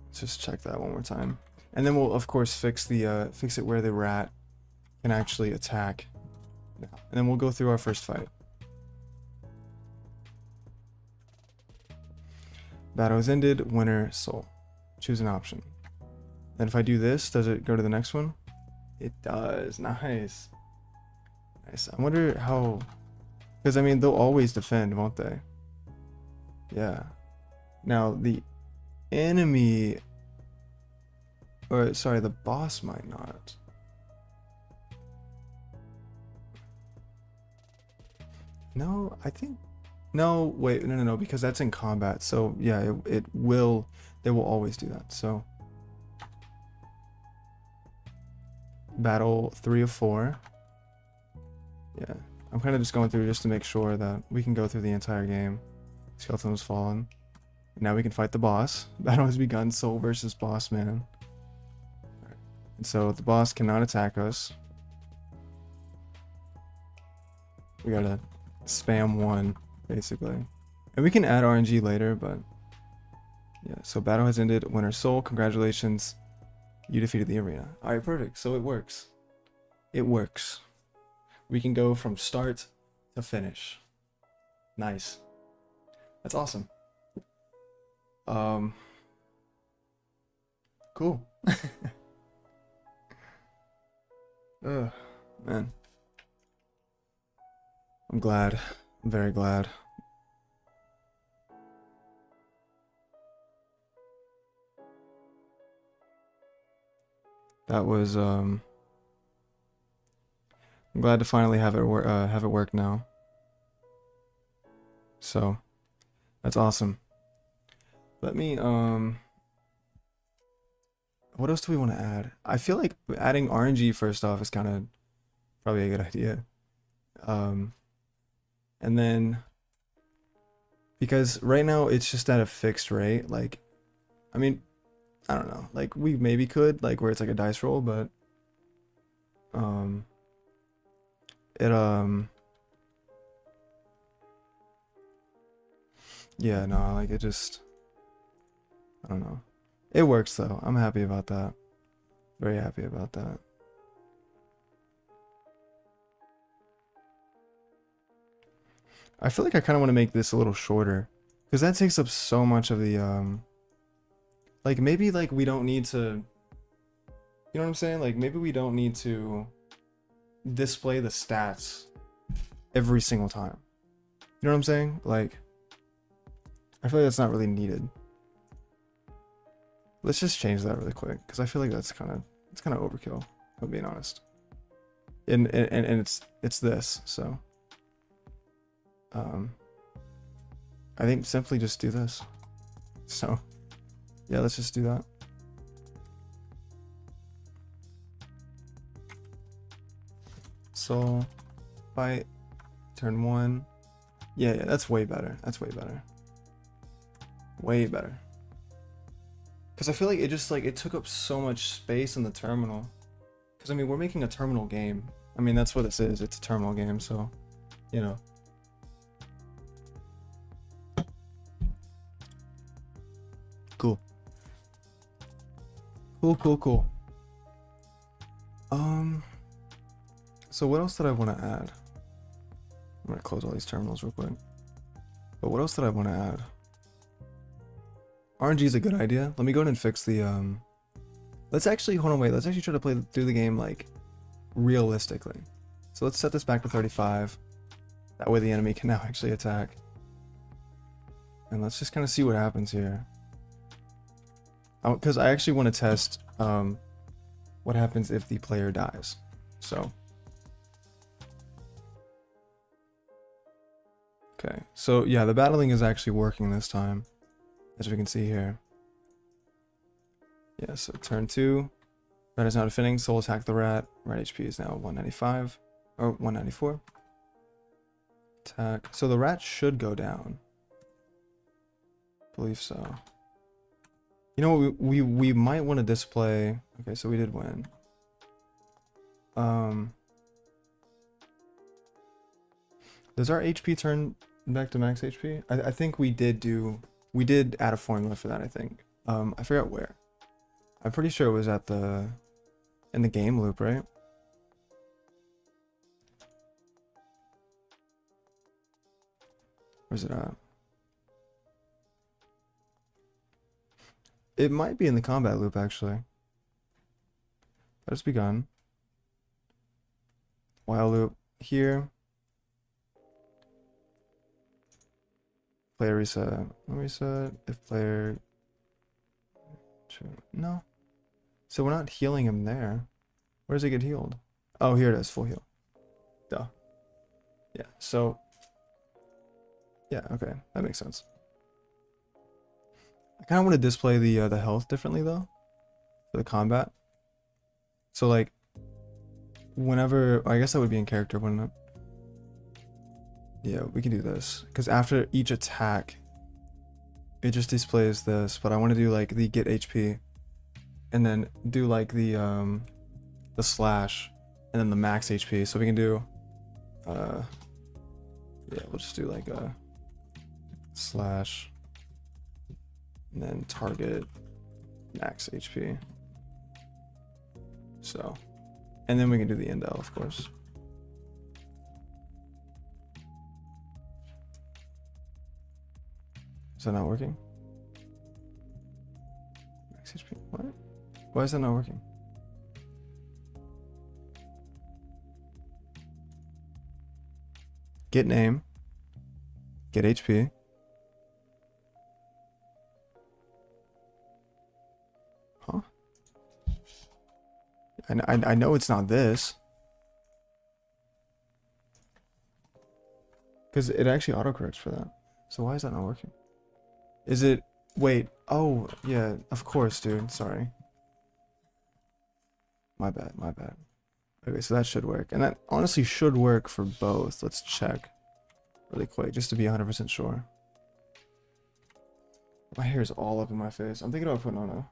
Let's just check that one more time. And then we'll of course fix it where the rat can actually attack. And then we'll go through our first fight. Battle has ended, Winter Soul. Choose an option. Then if I do this, does it go to the next one? It does. Nice. Nice. I wonder how... Because, I mean, they'll always defend, won't they? Yeah. Now, the enemy... Or, sorry, the boss might not. No, I think... No, wait, no, because that's in combat. So, yeah, it will... They will always do that, so... Battle 3 of 4. Yeah, I'm kind of just going through just to make sure that we can go through the entire game. Skeleton has fallen. Now we can fight the boss. Battle has begun, Soul versus Boss Man. And so the boss cannot attack us. We gotta spam 1, basically. And we can add RNG later, but... Yeah, so battle has ended. Winter Soul, congratulations. You defeated the arena. Alright, perfect. So it works. It works. We can go from start to finish. Nice. That's awesome. Cool. Ugh, man. I'm glad. I'm very glad. That was I'm glad to finally have it work now. So that's awesome. Let me what else do we want to add? I feel like adding RNG first off is kind of probably a good idea. And then because right now it's just at a fixed rate, like I mean I don't know, like we maybe could like where it's like a dice roll, but yeah, no, like it just I don't know. It works though. I'm happy about that. Very happy about that. I feel like I kind of want to make this a little shorter because that takes up so much of the like maybe like we don't need to, you know what I'm saying? Like maybe we don't need to display the stats every single time. You know what I'm saying? Like I feel like that's not really needed. Let's just change that really quick because I feel like it's kind of overkill, if I'm being honest. And it's this, so I think simply just do this. So yeah, let's just do that. So fight turn 1. Yeah, that's way better. That's way better. Way better. Because I feel like it just like it took up so much space in the terminal. Because I mean we're making a terminal game. I mean that's what this is. It's a terminal game, so you know. Cool, cool, cool. So what else did I want to add? I'm gonna close all these terminals real quick. But what else did I want to add? RNG is a good idea. Let me go ahead and fix the let's actually hold on, wait. Let's actually try to play through the game like realistically. So let's set this back to 35. That way the enemy can now actually attack. And let's just kind of see what happens here. Because I actually want to test what happens if the player dies. So. Okay, so yeah, the battling is actually working this time, as we can see here. Yeah, so turn 2, rat is now defending, soul attack the rat, rat HP is now 195, or 194. Attack, so the rat should go down. Believe so. You know what, we might want to display, okay, so we did win. Does our HP turn back to max HP? I think we did add a formula for that, I think. I forgot where. I'm pretty sure it was at in the game loop, right? Where's it at? It might be in the combat loop, actually. Let us begun. While loop here. Player reset. Reset. If player. No. So we're not healing him there. Where does it get healed? Oh, here it is. Full heal. Duh. Yeah. So. Yeah. Okay. That makes sense. I kind of want to display the health differently though, for the combat. So like, whenever I guess that would be in character, wouldn't it? Yeah, we can do this because after each attack, it just displays this. But I want to do like the get HP, and then do like the slash, and then the max HP. So we can do, yeah, we'll just do like a slash, and then target max HP. So, and then we can do the indel, of course. Is that not working? Max HP. What? Why is that not working? Get name. Get HP. Huh? I know it's not this. Because it actually autocorrects for that. So why is that not working? Is it... Wait. Oh, yeah. Of course, dude. Sorry. My bad. My bad. Okay, so that should work. And that honestly should work for both. Let's check really quick just to be 100% sure. My hair is all up in my face. I'm thinking about putting on a...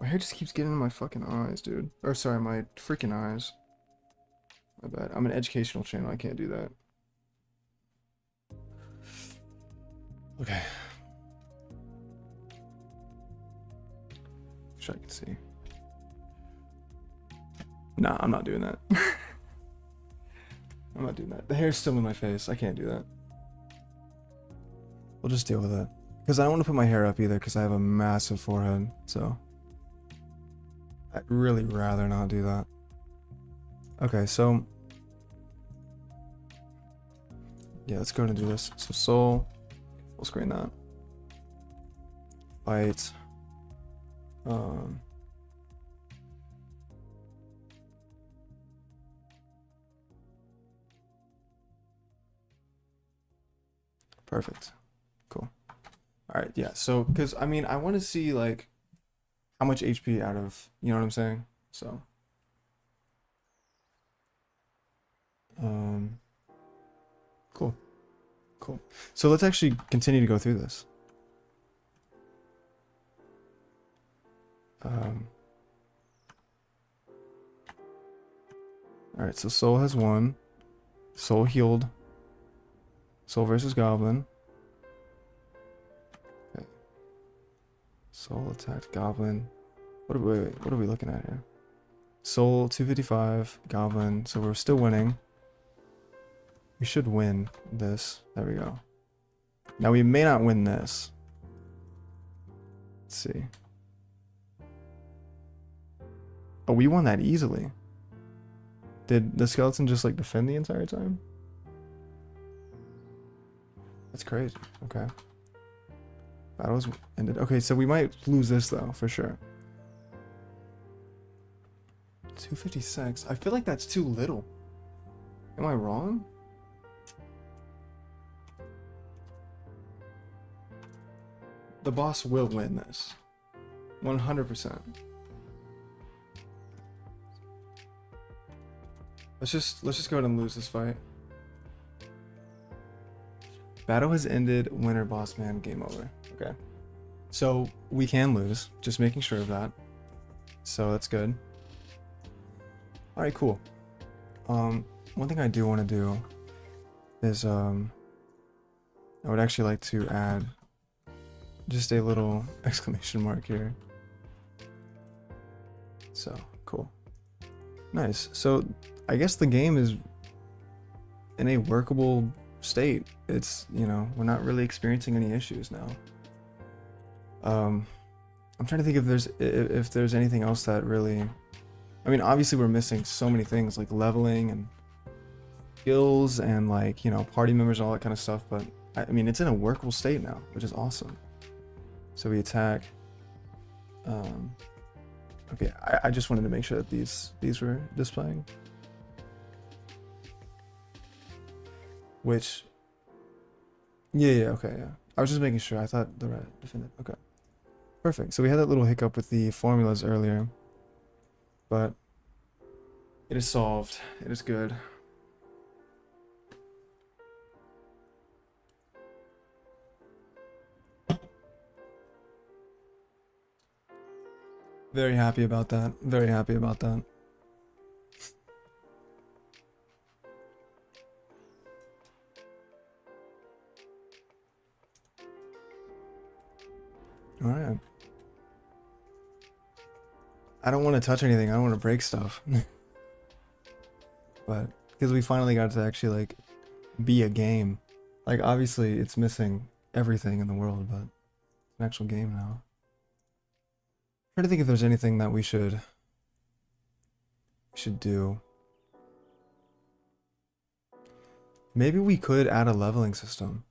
My hair just keeps getting in my fucking eyes, dude. Or sorry, my freaking eyes. My bad. I'm an educational channel. I can't do that. Okay. Wish I could see. Nah, I'm not doing that. I'm not doing that. The hair's still in my face. I can't do that. We'll just deal with it. Because I don't want to put my hair up either because I have a massive forehead. So I'd really rather not do that. Okay, so yeah, let's go ahead and do this. So soul, full screen that. Byte. Perfect. Cool. All right, yeah. So, because I mean, I want to see like how much HP out of, you know what I'm saying? So, cool, cool. So let's actually continue to go through this. All right. So soul has 1. Soul healed. Soul versus Goblin. Okay. Soul attacked Goblin. What are we looking at here? Soul 255, Goblin. So we're still winning. We should win this. There we go. Now we may not win this. Let's see. Oh, we won that easily. Did the skeleton just like defend the entire time? That's crazy. Okay. Battle's ended. Okay, so we might lose this though, for sure. 256. I feel like that's too little. Am I wrong? The boss will win this. 100%. Let's just go ahead and lose this fight. Battle has ended. Winner, boss man, game over. Okay. So we can lose. Just making sure of that. So that's good. Alright, cool. One thing I do want to do is I would actually like to add just a little exclamation mark here. So cool. Nice. So I guess the game is in a workable state. It's, you know, we're not really experiencing any issues now. I'm trying to think if there's anything else that really, I mean, obviously we're missing so many things like leveling and skills and like, you know, party members, all that kind of stuff, but I mean, it's in a workable state now, which is awesome. So we attack. Okay, I just wanted to make sure that these were displaying. Which, yeah, okay, yeah. I was just making sure. I thought the red defended. Okay, perfect. So we had that little hiccup with the formulas earlier, but it is solved. It is good. Very happy about that. Very happy about that. All right. I don't want to touch anything. I don't want to break stuff. But because we finally got to actually like be a game. Like obviously it's missing everything in the world, but it's an actual game now. Trying to think if there's anything that we should do. Maybe we could add a leveling system.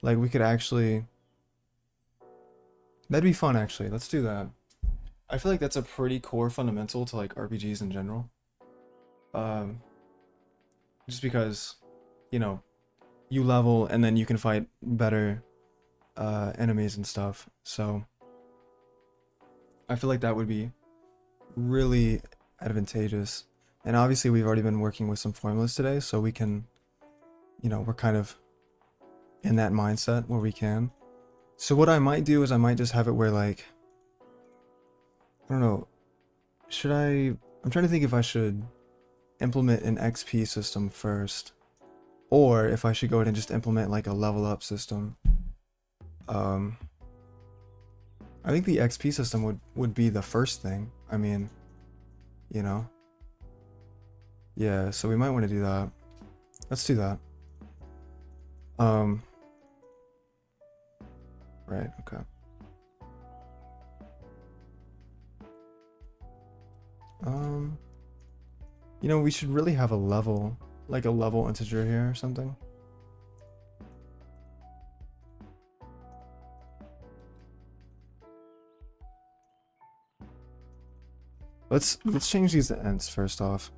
Like we could actually, that'd be fun actually. Let's do that. I feel like that's a pretty core fundamental to like RPGs in general. Just because, you know, you level and then you can fight better enemies and stuff. So I feel like that would be really advantageous. And obviously we've already been working with some formulas today, so we can, you know, we're kind of in that mindset where we can. So what I might do is I might just have it where like, I don't know, I'm trying to think if I should implement an XP system first, or if I should go ahead and just implement like a level up system. I think the XP system would be the first thing. I mean, you know. Yeah, so we might want to do that. Let's do that. Right, okay. You know, we should really have a level, like a level integer here or something. Let's change these to ends first off.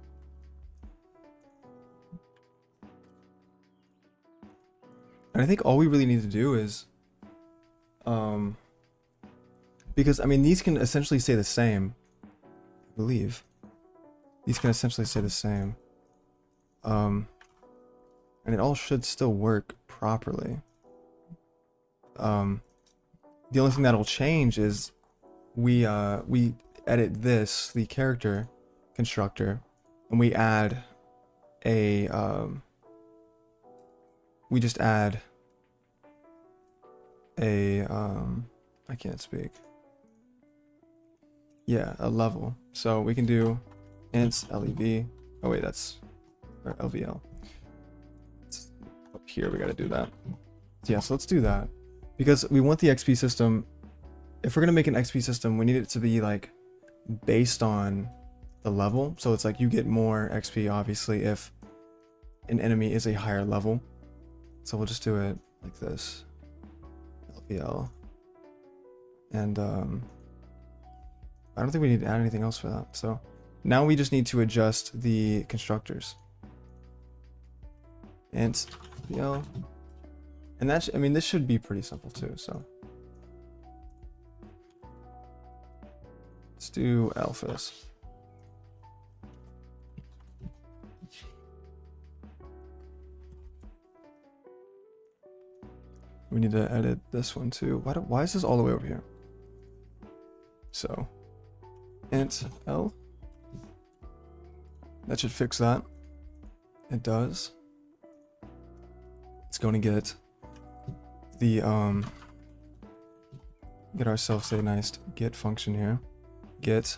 And I think all we really need to do is, because I mean these can essentially stay the same, I believe. These can essentially stay the same. And it all should still work properly. The only thing that'll change is we edit this, the character constructor, and we add a we just add a I can't speak. Yeah, a level. So we can do int lev. Oh wait, that's or lvl. It's up here, we gotta do that. Yeah, so let's do that. Because we want the XP system, if we're gonna make an XP system, we need it to be like based on the level. So it's like you get more XP obviously if an enemy is a higher level. So we'll just do it like this. LVL. And I don't think we need to add anything else for that. So now we just need to adjust the constructors. Int LVL. And that's, I mean, this should be pretty simple too, so. Let's do alphas. We need to edit this one too. Why is this all the way over here? So, int L. That should fix that. It does. It's going to get the, get ourselves a nice get function here. Get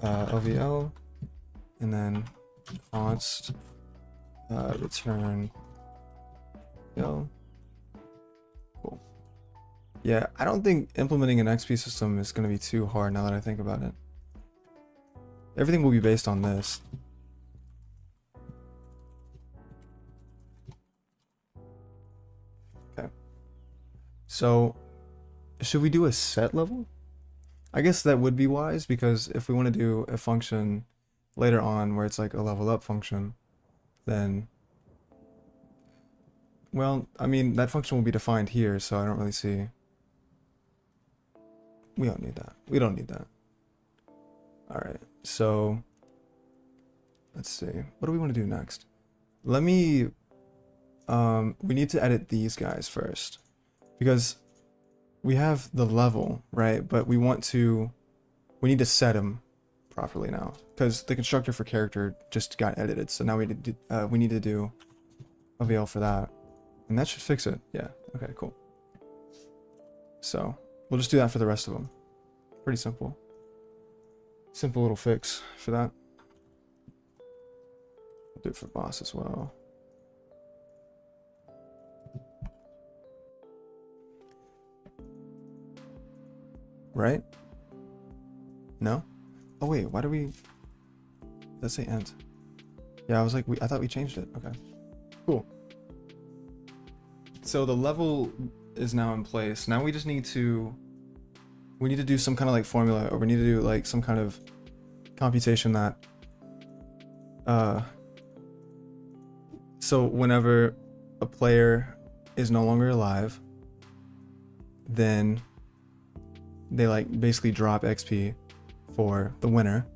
LVL, and then const return L. Cool. Yeah, I don't think implementing an XP system is going to be too hard now that I think about it. Everything will be based on this. Okay. So, should we do a set level? I guess that would be wise, because if we want to do a function later on where it's like a level up function, then, well, I mean, that function will be defined here, so I don't really see. We don't need that. We don't need that. Alright, so let's see. What do we want to do next? Let me, we need to edit these guys first, because we have the level, right? But we need to set them properly now, because the constructor for character just got edited. So now we need to do a VL for that, and that should fix it. Yeah. Okay. Cool. So we'll just do that for the rest of them. Pretty simple. Simple little fix for that. We'll do it for boss as well. Right? No? Oh wait, why do we... Let's say end. Yeah, I was like, I thought we changed it. Okay. Cool. So the level is now in place. Now we just need to... We need to do some kind of like formula, or we need to do like some kind of computation that... So whenever a player is no longer alive, then they like basically drop XP for the winner,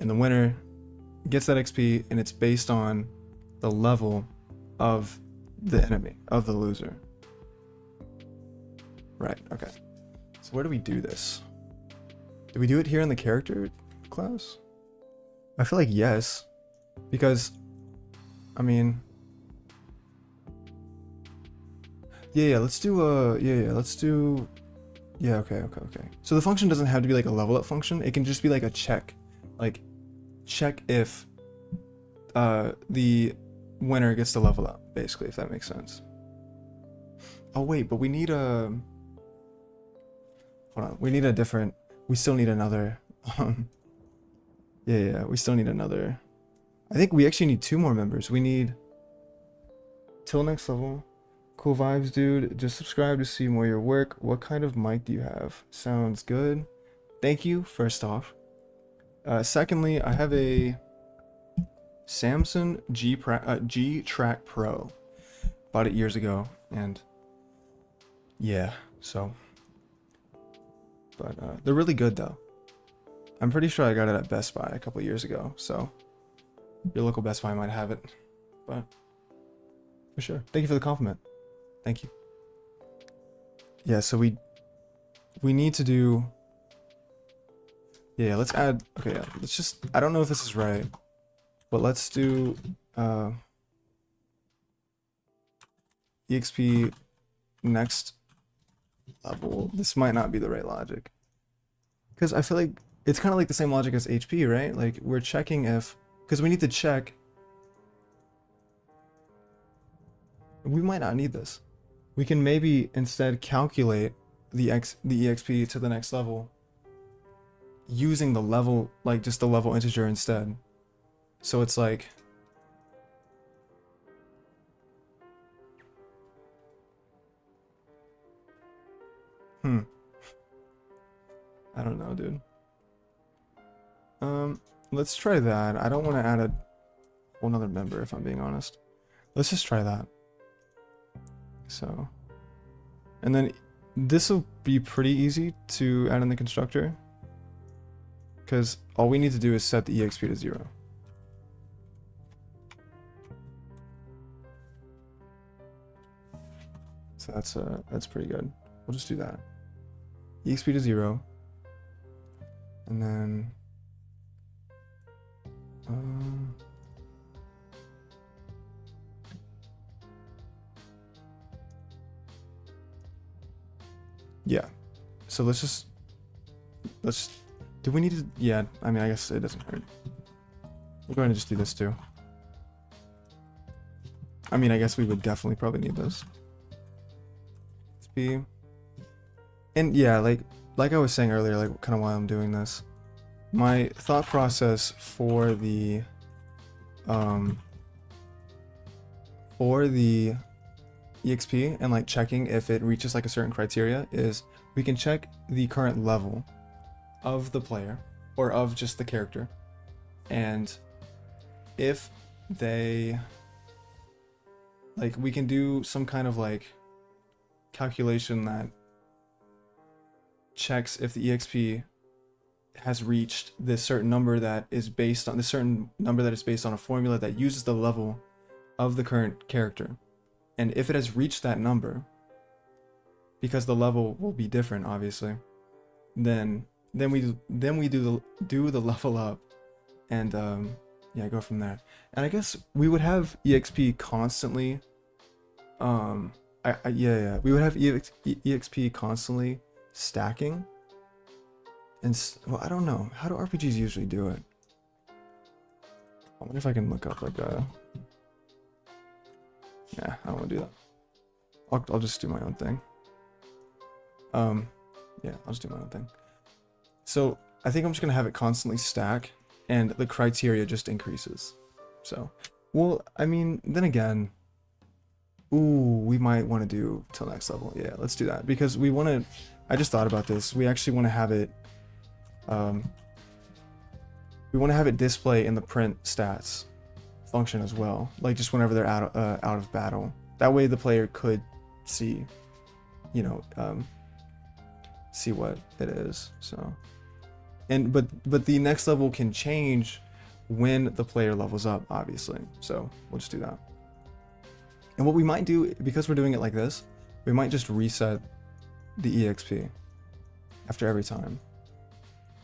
and the winner gets that XP, and it's based on the level of the enemy, of the loser. Right, okay. So where do we do this? Do we do it here in the character class? I feel like yes, because, I mean, yeah, let's do yeah, okay. So the function doesn't have to be like a level up function. It can just be like a check. Like, check if the winner gets to level up, basically, if that makes sense. Oh wait, but we need a... Hold on, we need a different... We still need another... yeah, we still need another... I think we actually need 2 more members. We need... Till next level... Cool vibes, dude. Just subscribe to see more of your work. What kind of mic do you have? Sounds good. Thank you, first off. Secondly, I have a Samsung G-Track Pro. Bought it years ago, and yeah, so. But they're really good, though. I'm pretty sure I got it at Best Buy a couple years ago, so your local Best Buy might have it, but for sure. Thank you for the compliment. Thank you. Yeah, so we need to do... Yeah, let's add... Okay, yeah, let's just... I don't know if this is right, but let's do... EXP next level. This might not be the right logic. Because I feel like it's kind of like the same logic as HP, right? Like we're checking if, because we need to check. We might not need this. We can maybe instead calculate the EXP to the next level using the level, like just the level integer instead. So it's like, I don't know, dude. Let's try that. I don't want to add a whole nother member if I'm being honest. Let's just try that. So, and then this will be pretty easy to add in the constructor because all we need to do is set the EXP to 0. So that's pretty good. We'll just do that. EXP to 0. And then yeah. So let's do we need to, yeah, I mean I guess it doesn't hurt. We'll go ahead and just do this too. I mean I guess we would definitely probably need this. XP. And yeah, like I was saying earlier, like kind of why I'm doing this. My thought process for the EXP and like checking if it reaches like a certain criteria is we can check the current level of the player or of just the character, and if they like we can do some kind of like calculation that checks if the EXP has reached this certain number that is based on a formula that uses the level of the current character. And if it has reached that number, because the level will be different obviously, then we do the level up and yeah, go from there. And I guess we would have EXP constantly we would have EXP constantly stacking. And well, I don't know, how do RPGs usually do it? I wonder if I can look up like a, yeah, I don't want to do that. I'll just do my own thing. Yeah, I'll just do my own thing. So I think I'm just gonna have it constantly stack and the criteria just increases. So, well, I mean, then again, ooh, we might want to do till next level. Yeah, let's do that because we want to, I just thought about this. We actually want to have it, we want to have it display in the print stats function as well. Like just whenever they're out of battle. That way the player could see, you know, see what it is. So, and but the next level can change when the player levels up, obviously. So we'll just do that. And what we might do, because we're doing it like this, we might just reset the EXP after every time.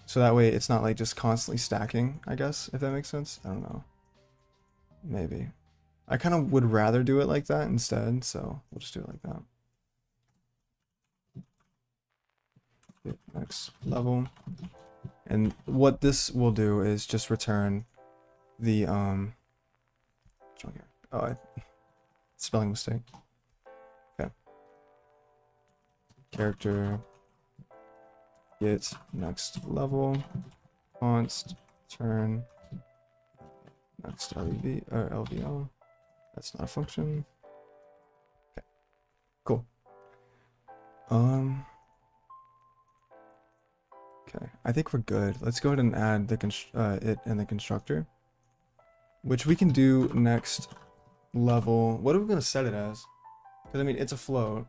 So that way it's not like just constantly stacking, I guess, if that makes sense. I don't know. Maybe. I kind of would rather do it like that instead, so we'll just do it like that. Next level. And what this will do is just return the spelling mistake. Okay. Character get next level const turn next LEV or LVL. That's not a function. Okay. Cool. Okay, I think we're good. Let's go ahead and add the it in the constructor, which we can do next level. What are we gonna set it as? Because I mean, it's a float.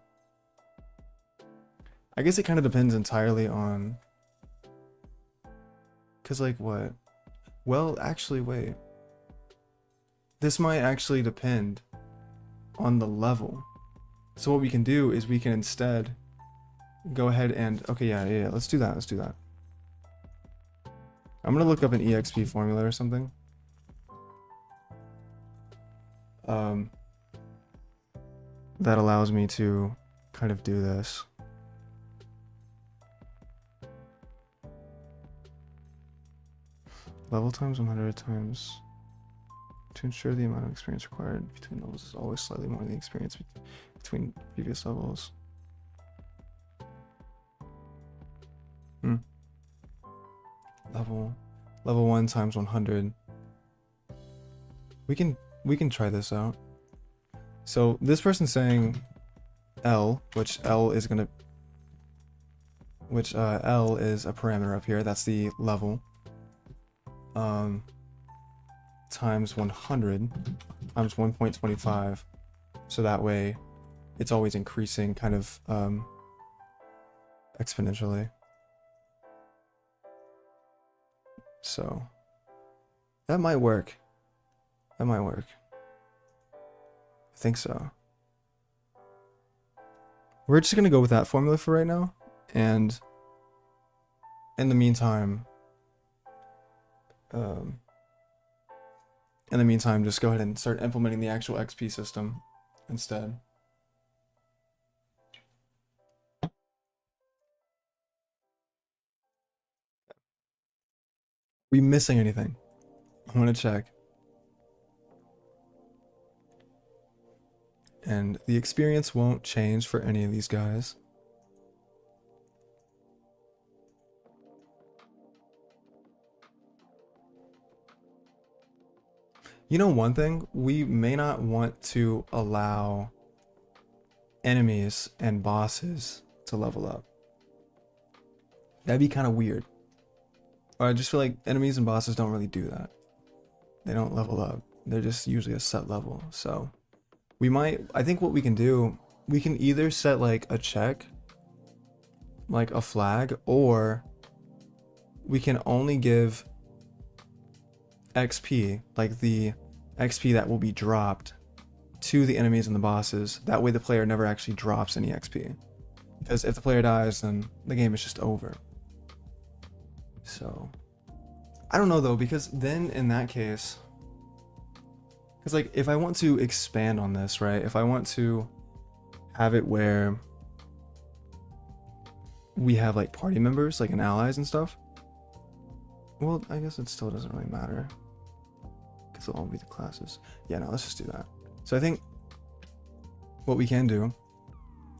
I guess it kind of depends entirely on. Cause like what? Well, actually, wait. This might actually depend on the level. So what we can do is we can instead go ahead and okay, yeah. Let's do that. Let's do that. I'm gonna look up an EXP formula or something. that allows me to kind of do this. Level times 100 times to ensure the amount of experience required between levels is always slightly more than the experience between previous levels. Level 1 times 100. We can try this out. So this person's saying L, which L is a parameter up here. That's the level. Times 100 times 1.25. So that way it's always increasing kind of exponentially. So that might work. That might work. I think so. We're just gonna go with that formula for right now, and in the meantime, just go ahead and start implementing the actual XP system instead. We missing anything? I want to check. And the experience won't change for any of these guys. You know one thing? We may not want to allow enemies and bosses to level up. That'd be kind of weird. Or I just feel like enemies and bosses don't really do that. They don't level up. They're just usually a set level. So I think what we can do, we can either set like a check, like a flag, or we can only give XP, like the XP that will be dropped to the enemies and the bosses. That way the player never actually drops any XP. Because if the player dies, then the game is just over. So I don't know though, because then in that case, because like if I want to expand on this, right? If I want to have it where we have like party members, like and allies and stuff, well, I guess it still doesn't really matter because they'll all be the classes. Yeah, no, let's just do that. So I think what we can do,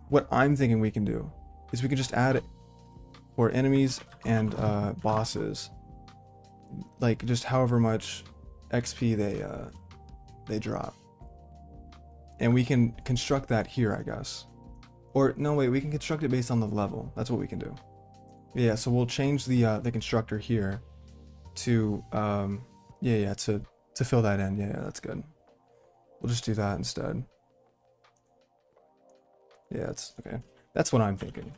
what I'm thinking we can do, is we can just add for enemies and bosses, like just however much XP they drop, and we can construct that here, I guess. Or no, wait, we can construct it based on the level. That's what we can do. Yeah, so we'll change the constructor here to to fill that in. Yeah, that's good. We'll just do that instead. Yeah, it's okay. That's what I'm thinking.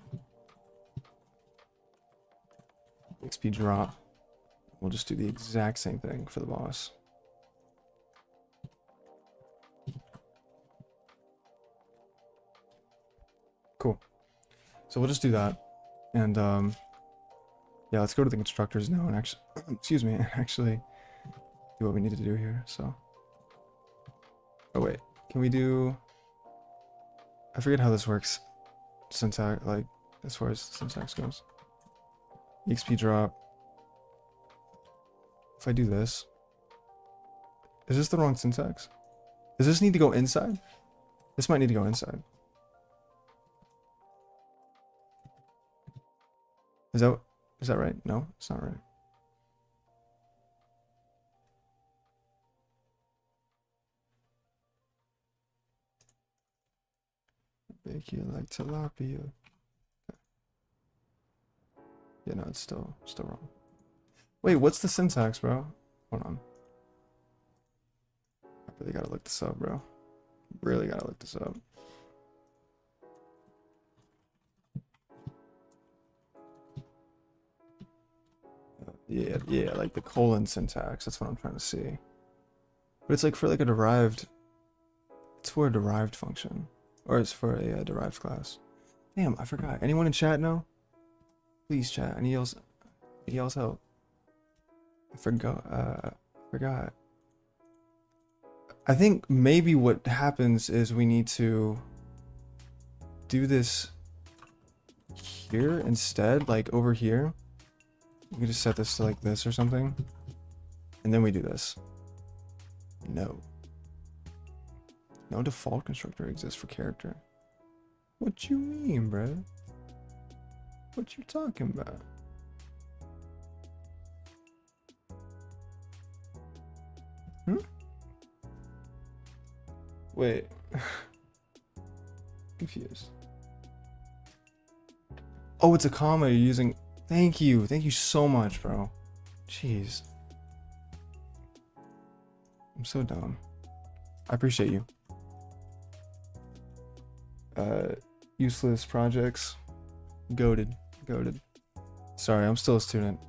XP drop. We'll just do the exact same thing for the boss. Cool. So we'll just do that. And yeah, let's go to the constructors now and actually excuse me, actually do what we need to do here. So oh wait, can we do, I forget how this works, syntax, like as far as syntax goes. XP drop. If I do this, is this the wrong syntax? Does this need to go inside? This might need to go inside. Is that right? No, it's not right. Bake you like tilapia. Yeah, no, it's still wrong. Wait, what's the syntax, bro? Hold on. I really gotta look this up, bro. Really gotta look this up. Yeah, like the colon syntax. That's what I'm trying to see. But it's like for like a derived. It's for a derived function, or it's for a derived class. Damn, I forgot. Anyone in chat know? Please chat. Any else help? I forgot. I think maybe what happens is we need to do this here instead, like over here. We can just set this to like this or something. And then we do this. No. No default constructor exists for character. What you mean, bro? What you talking about? Hmm? Wait. Confused. Oh, it's a comma you're using. Thank you. Thank you so much, bro. Jeez. I'm so dumb. I appreciate you. Useless projects. Goated. Sorry, I'm still a student.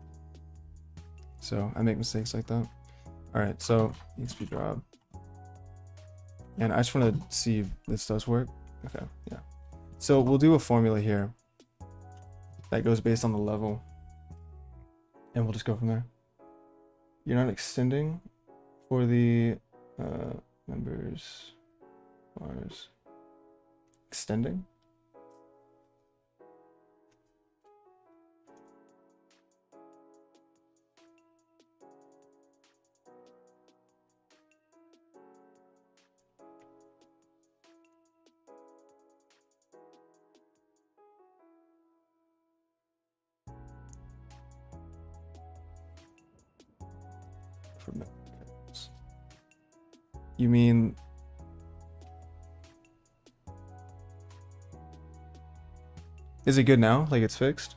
So I make mistakes like that. Alright, so EXP drop. And I just want to see if this does work. Okay, yeah. So we'll do a formula here that goes based on the level. And we'll just go from there. You're not extending for the members bars. Extending? For members. You mean is it good now? Like it's fixed?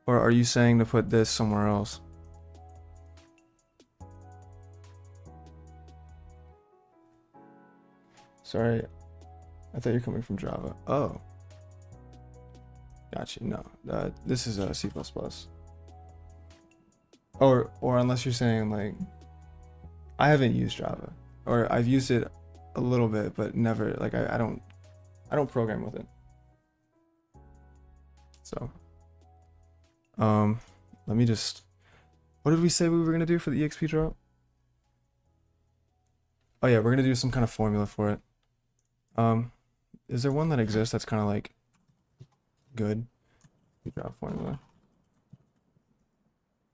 Or are you saying to put this somewhere else? Sorry, I thought you're coming from Java. Oh. Gotcha. No, this is C++. Or unless you're saying like, I haven't used Java, or I've used it a little bit, but never like I don't program with it. So, let me just. What did we say we were gonna do for the EXP drop? Oh yeah, we're gonna do some kind of formula for it. Is there one that exists that's kind of like good? Drop formula.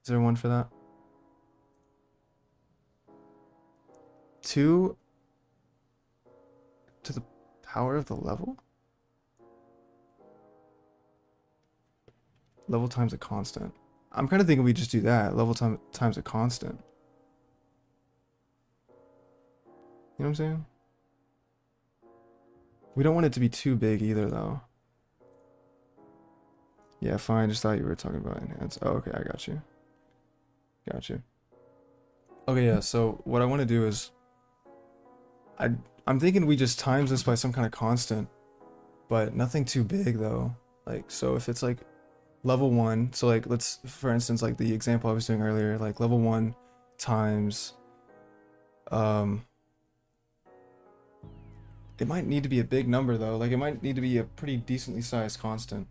Is there one for that? 2 to the power of the level? Level times a constant. I'm kind of thinking we just do that. Level times a constant. You know what I'm saying? We don't want it to be too big either, though. Yeah, fine. Just thought you were talking about enhance. Oh, okay. I got you. Got you. Okay, yeah. So what I want to do is, I'm thinking we just times this by some kind of constant, but nothing too big though. Like, so if it's like level 1, so like let's, for instance, like the example I was doing earlier, like level 1 times, it might need to be a big number though. Like it might need to be a pretty decently sized constant.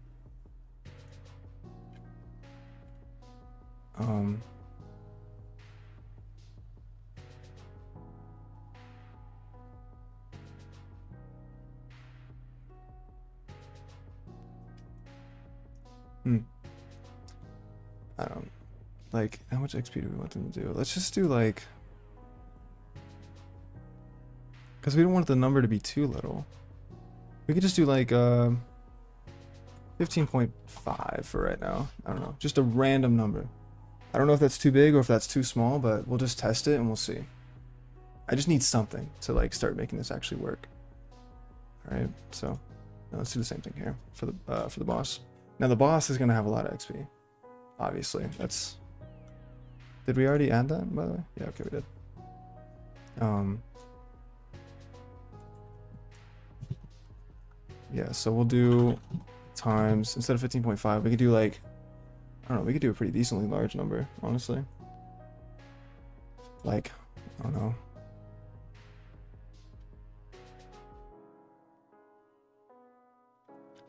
I don't like how much XP do we want them to do? Let's just do like, because we don't want the number to be too little. We could just do like 15.5 for right now. I don't know, just a random number. I don't know if that's too big or if that's too small, but we'll just test it and we'll see. I just need something to like start making this actually work. All right, so now let's do the same thing here for the boss. Now the boss is gonna have a lot of XP. Obviously, that's. Did we already add that, by the way? Yeah, okay, we did. Yeah, so we'll do times, instead of 15.5, we could do like, I don't know, we could do a pretty decently large number, honestly. Like, I don't know.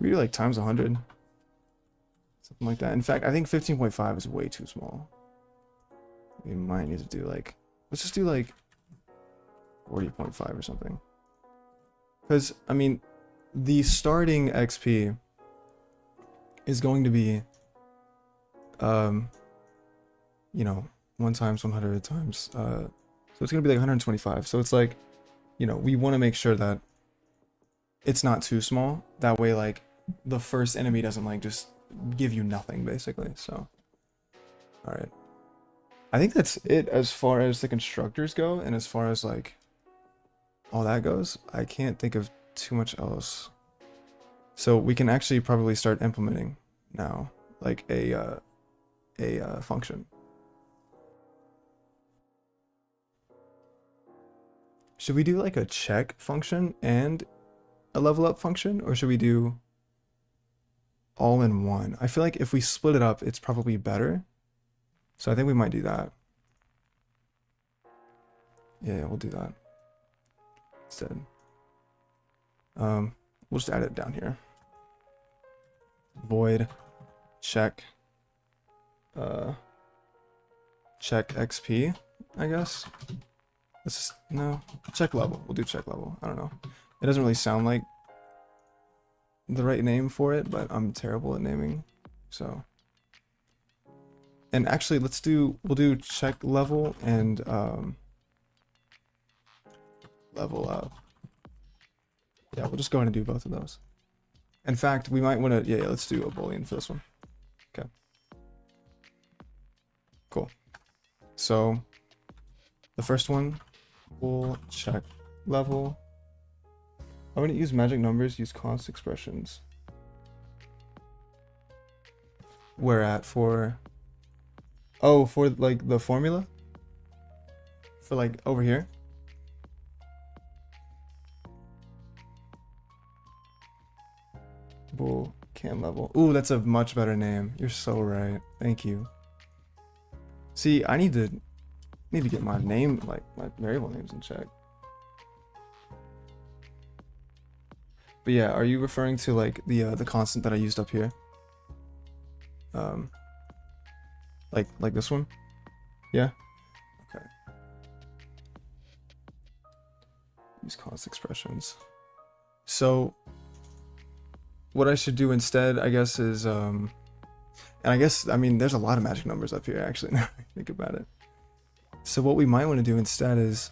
We do like times 100. Something like that. In fact, I think 15.5 is way too small. We might need to do like, let's just do like 40.5 or something. Because, I mean, the starting XP is going to be, you know, 1 times 100 times, so it's going to be like 125. So it's like, you know, we want to make sure that it's not too small. That way, like, the first enemy doesn't, like, just give you nothing, basically. So, alright. I think that's it as far as the constructors go, and as far as, like, all that goes. I can't think of too much else. So we can actually probably start implementing now, like a function. Should we do like a check function and a level up function, or should we do all in one? I feel like if we split it up, it's probably better. So I think we might do that. Yeah, we'll do that instead. We'll just add it down here. Void check check XP, I guess. Let's just, no, check level. We'll do check level. I don't know. It doesn't really sound like the right name for it, but I'm terrible at naming. So, and actually we'll do check level and level up. Yeah, we'll just go ahead and do both of those. In fact, we might want to, yeah, let's do a Boolean for this one. Okay. Cool. So, the first one, we'll check level. I'm going to use magic numbers, use const expressions. Where at for, oh, for like the formula? For like over here? Bool cam level. Ooh, that's a much better name. You're so right. Thank you. See, I need to get my name, like my variable names in check. But yeah, are you referring to like the constant that I used up here? Like this one? Yeah? Okay. Use const expressions. So what I should do instead, I guess, is and I guess, I mean, there's a lot of magic numbers up here actually now I think about it. So what we might want to do instead is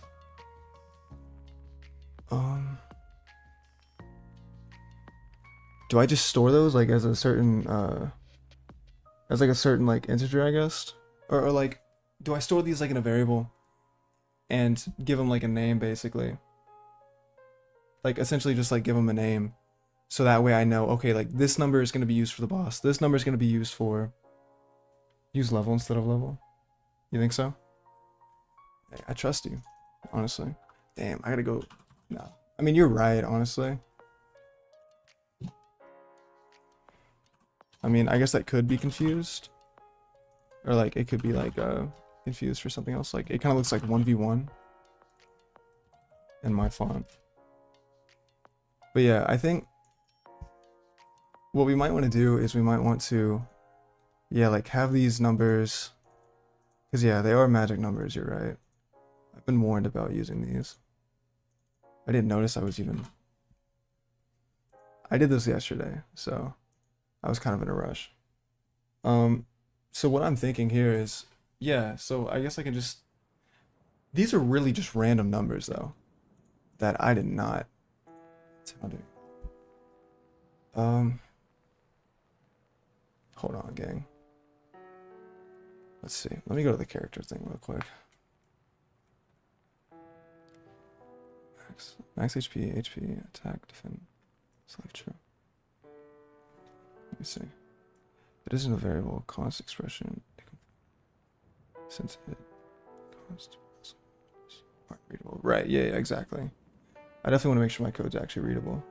do I just store those like as a certain like integer, I guess? Or like, do I store these like in a variable and give them like a name basically? Like essentially just like give them a name. So that way I know, okay, like this number is going to be used for the boss. This number is going to be used for, use level instead of level. You think so? I trust you, honestly. Damn, I gotta go. No. I mean, you're right, honestly. I mean, I guess that could be confused. Or like, it could be like confused for something else. Like, it kind of looks like 1v1 in my font. But yeah, I think what we might want to do is we might want to, yeah, like have these numbers. Because yeah, they are magic numbers, you're right. I've been warned about using these. I didn't notice I did this yesterday, so I was kind of in a rush. So what I'm thinking here is, yeah, so I guess I can just, these are really just random numbers though, that I did not tell you. Hold on, gang. Let's see. Let me go to the character thing real quick. Max HP, HP, attack, defend. Select true. Let me see. It isn't a variable, const expression. Since it const aren't readable. Right, yeah, exactly. I definitely want to make sure my code's actually readable.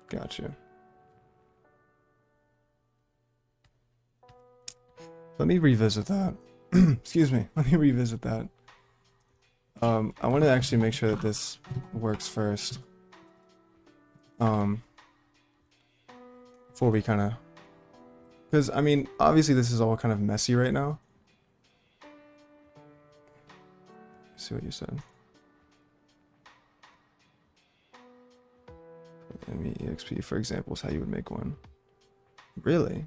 Gotcha. Let me revisit that. Excuse me. Let me revisit that. I want to actually make sure that this works first. before we kind of, because I mean, obviously this is all kind of messy right now. Let's see what you said. Enemy EXP, for example, is how you would make one. Really?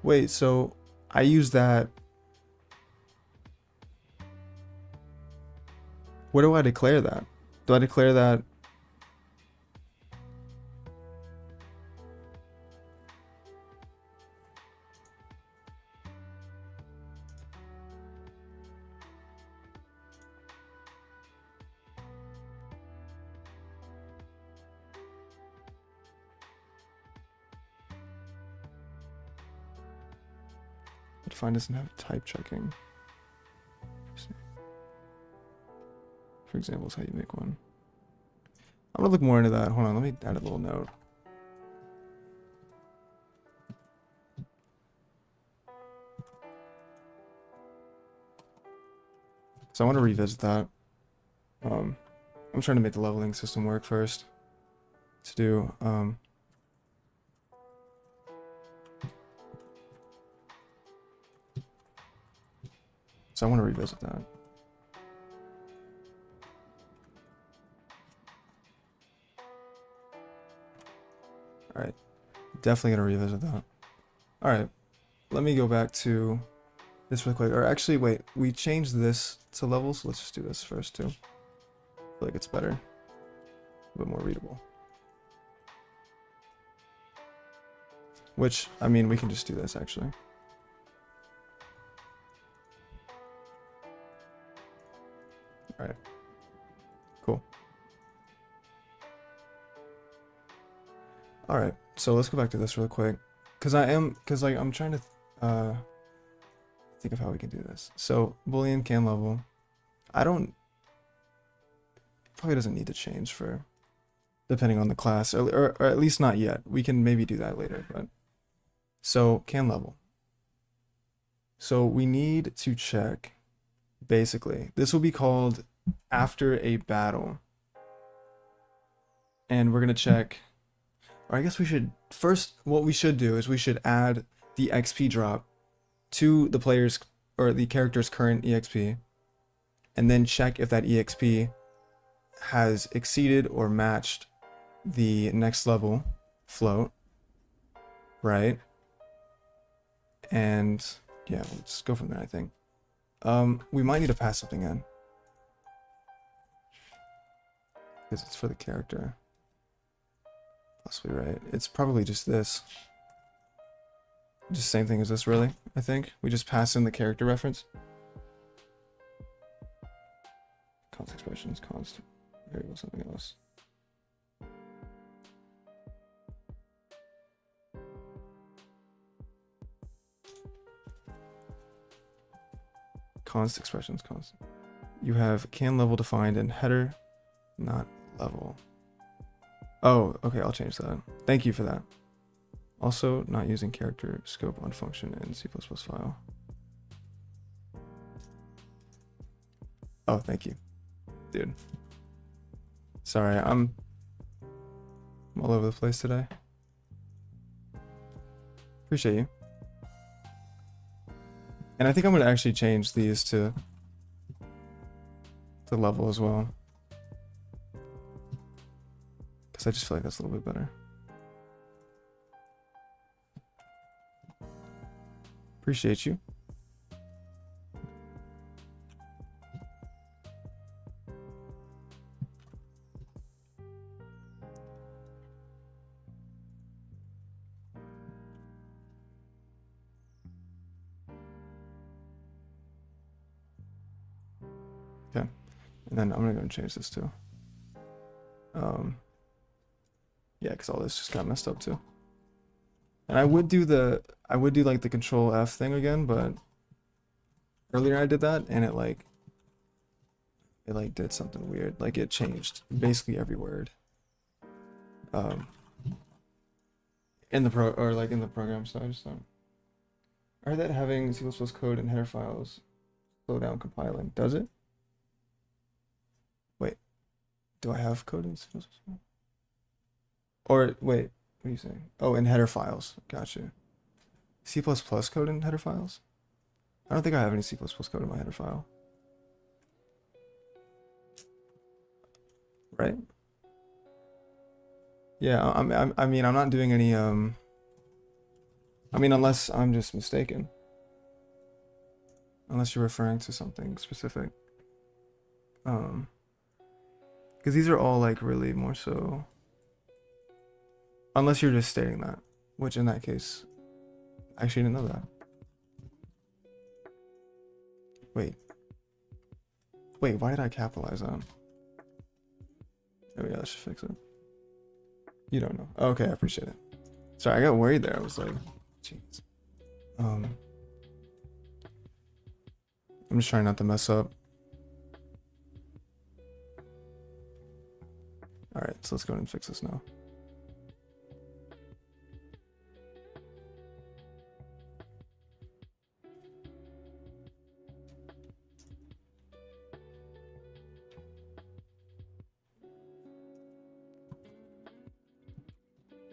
Wait, so I use that. Where do I declare that? Do I declare that? Define doesn't have type checking. For example, is how you make one. I'm gonna look more into that. Hold on, let me add a little note. So I want to revisit that. I'm trying to make the leveling system work first. To do so I want to revisit that. Alright. Definitely gonna revisit that. Alright. Let me go back to this real quick. Or actually, wait. We changed this to levels. Let's just do this first, too. I feel like it's better. A bit more readable. Which, I mean, we can just do this, actually. Alright. Cool. Alright, so let's go back to this real quick. Because I'm trying to think of how we can do this. So, Boolean can level. Probably doesn't need to change for, depending on the class, or at least not yet. We can maybe do that later, but. So, can level. So, we need to check, basically, this will be called after a battle. And we're going to check, or I guess we should, first, what we should do is we should add the XP drop to the player's, or the character's current EXP, and then check if that EXP has exceeded or matched the next level float, right? And yeah, let's go from there, I think. We might need to pass something in, because it's for the character. Possibly right. It's probably just this. Just same thing as this, really, I think. We just pass in the character reference. Const expressions, const variable, something else. Const expressions, const. You have can level defined in header, not level. Oh, okay, I'll change that. Thank you for that. Also, not using character scope on function in C++ file. Oh, thank you, dude. Sorry, I'm all over the place today. Appreciate you. And I think I'm gonna actually change these to level as well, because I just feel like that's a little bit better. Appreciate you. Okay, and then I'm gonna go and change this too. Yeah, because all this just got messed up too. And I would do like the control F thing again, but earlier I did that and it did something weird. Like it changed basically every word. In the program, so I just thought. I heard that having C++ code and header files slow down compiling. Does it? Do I have code in C++? Or wait, what are you saying? Oh, in header files. Gotcha. C++ code in header files? I don't think I have any C++ code in my header file. Right? Yeah, I mean, I'm not doing any, I mean, unless I'm just mistaken. Unless you're referring to something specific. Because these are all, like, really more so... Unless you're just stating that. Which, in that case... I actually didn't know that. Wait. Wait, why did I capitalize that? There we go, that should fix it. You don't know. Okay, I appreciate it. Sorry, I got worried there. I was like, jeez. I'm just trying not to mess up. Alright, so let's go ahead and fix this now.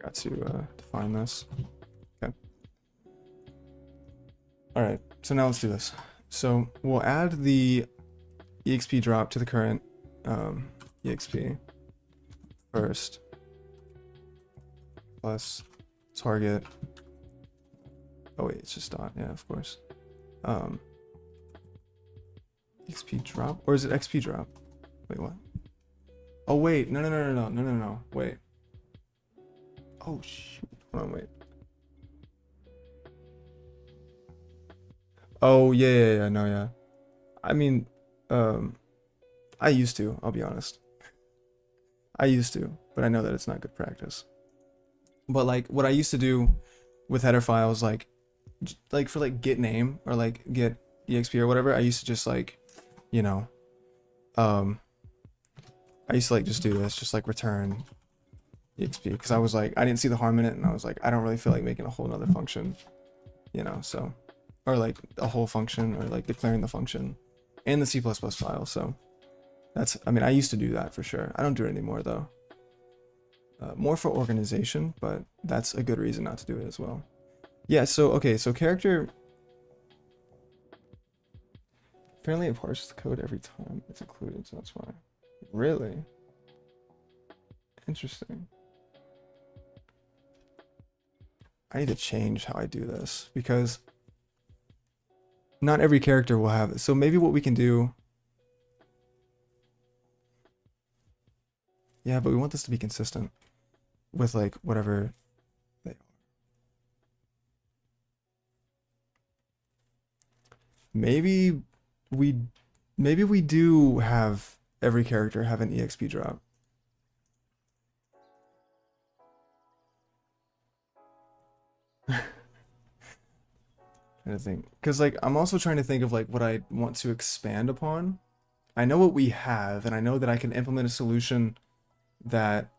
Got to define this. Okay. Alright, so now let's do this. So we'll add the EXP drop to the current EXP first. Plus target. Oh wait, it's just dot, yeah, of course. XP drop? Or is it XP drop? Wait, what? Oh wait, no, wait. Oh shoot, hold on, wait. Oh yeah, no, yeah. I mean, I used to, I'll be honest. I used to, but I know that it's not good practice. But like, what I used to do with header files, like for like get name or like get exp or whatever, I used to just like, you know, I used to like just do this, just like return exp, because I was like, I didn't see the harm in it, and I was like, I don't really feel like making a whole nother function, you know, so, or like a whole function, or like declaring the function in the C++ file. So that's, I mean, I used to do that for sure. I don't do it anymore though. More for organization, but that's a good reason not to do it as well. Yeah, so, okay, so character... Apparently it parses the code every time it's included, so that's why. Really? Interesting. I need to change how I do this, because not every character will have it. So maybe what we can do... Yeah, but we want this to be consistent with like whatever they are. Maybe we do have every character have an EXP drop. I think, because like I'm also trying to think of like what I want to expand upon. I know what we have, and I know that I can implement a solution that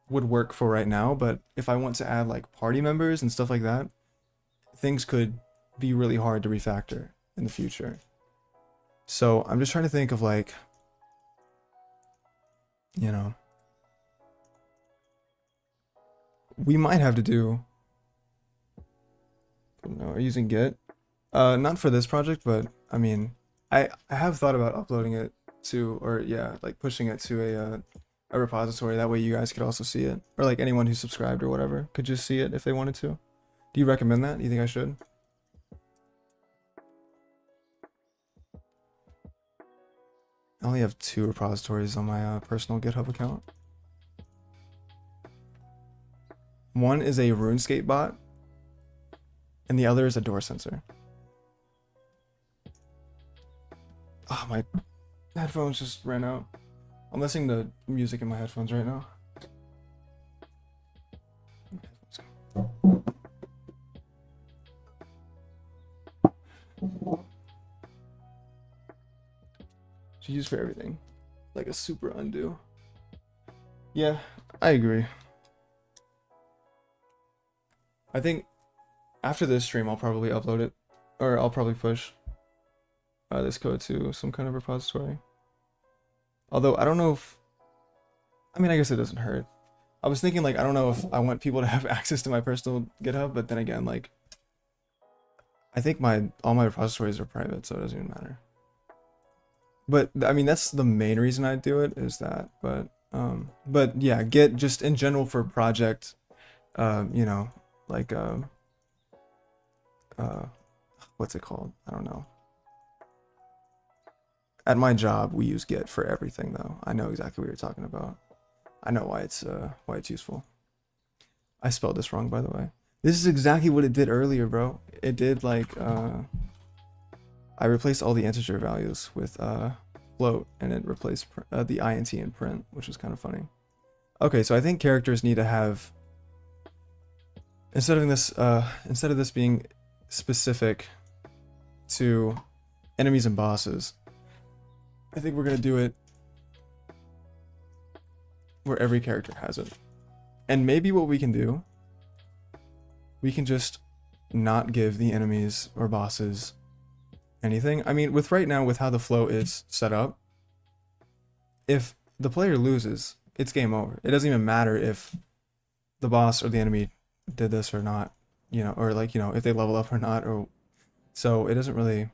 would work for right now, but if I want to add like party members and stuff like that, things could be really hard to refactor in the future. So I'm just trying to think of like, you know, we might have to do, no, are you using Git? Not for this project, but I mean, I have thought about uploading it to, or yeah, like pushing it to a repository. That way you guys could also see it, or like anyone who's subscribed or whatever could just see it if they wanted to. Do you recommend that? Do you think I should? I only have 2 repositories on my personal GitHub account. One is a RuneScape bot, and the other is a door sensor. Oh, my headphones just ran out. I'm listening to music in my headphones right now. She's used for everything. Like a super undo. Yeah, I agree. I think after this stream I'll probably upload it. Or I'll probably push this code to some kind of repository. Although I don't know if I mean, I guess it doesn't hurt. I was thinking like I don't know if I want people to have access to my personal GitHub, but then again, like I think all my repositories are private, so it doesn't even matter. But I mean, that's the main reason I do it is that. But yeah, Git just in general for project, you know, like what's it called? I don't know. At my job, we use Git for everything, though. I know exactly what you're talking about. I know why it's useful. I spelled this wrong, by the way. This is exactly what it did earlier, bro. It did like I replaced all the integer values with float, and it replaced the int in print, which was kind of funny. Okay, so I think characters need to have instead of this being specific to enemies and bosses, I think we're gonna do it where every character has it. And maybe what we can do, we can just not give the enemies or bosses anything. I mean, with right now, with how the flow is set up, if the player loses, it's game over. It doesn't even matter if the boss or the enemy did this or not, you know, or like, you know, if they level up or not, or so it doesn't really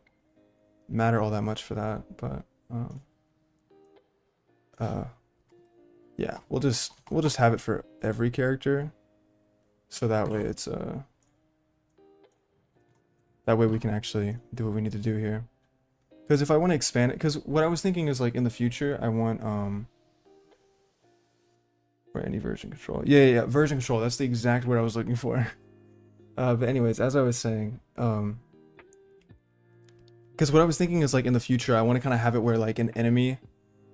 matter all that much for that. But yeah, we'll just have it for every character, so that way it's that way we can actually do what we need to do here. Because if I want to expand it, because what I was thinking is like in the future I want for any version control. Yeah, version control. That's the exact word I was looking for. But anyways, as I was saying, because what I was thinking is like in the future I want to kind of have it where like an enemy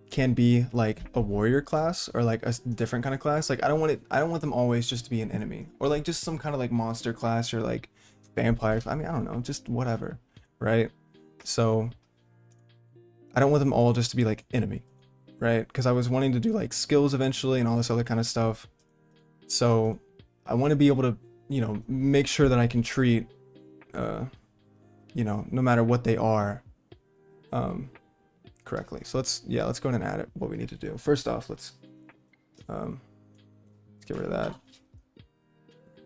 can be like a warrior class or like a different kind of class. Like I don't want them always just to be an enemy, or like just some kind of like monster class or like vampire. I mean, I don't know, just whatever, right? So I don't want them all just to be like enemy, right? Because I was wanting to do like skills eventually and all this other kind of stuff. So I want to be able to, you know, make sure that I can treat you know, no matter what they are, correctly. So let's go ahead and add it, what we need to do. First off, let's get rid of that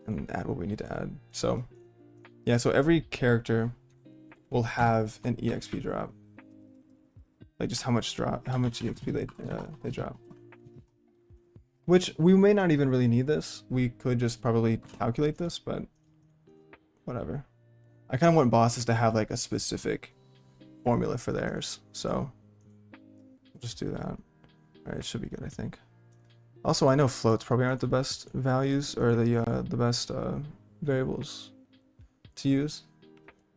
and add what we need to add. So yeah, so every character will have an EXP drop, like just how much EXP they drop. Which we may not even really need this. We could just probably calculate this, but whatever. I kind of want bosses to have like a specific formula for theirs, so we'll just do that. All right, it should be good, I think. Also, I know floats probably aren't the best values or the best variables to use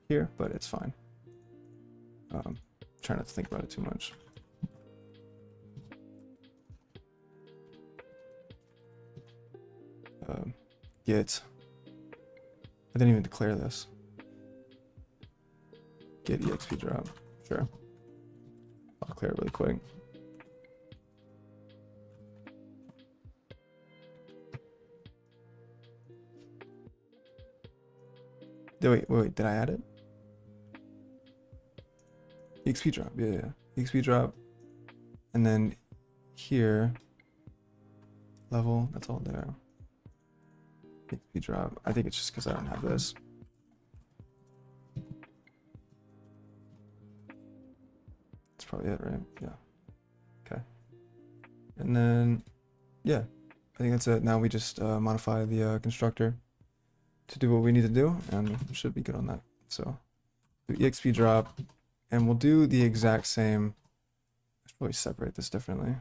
here, but it's fine. Try not to think about it too much. Git. I didn't even declare this. Get EXP drop. Sure. I'll declare it really quick. Wait, did I add it? EXP drop, yeah. EXP drop. And then here, level, that's all there. EXP drop. I think it's just because I don't have this. That's probably it, right? Yeah. Okay. And then, yeah, I think that's it. Now we just modify the constructor to do what we need to do, and we should be good on that. So, do EXP drop, and we'll do the exact same. I should probably separate this differently.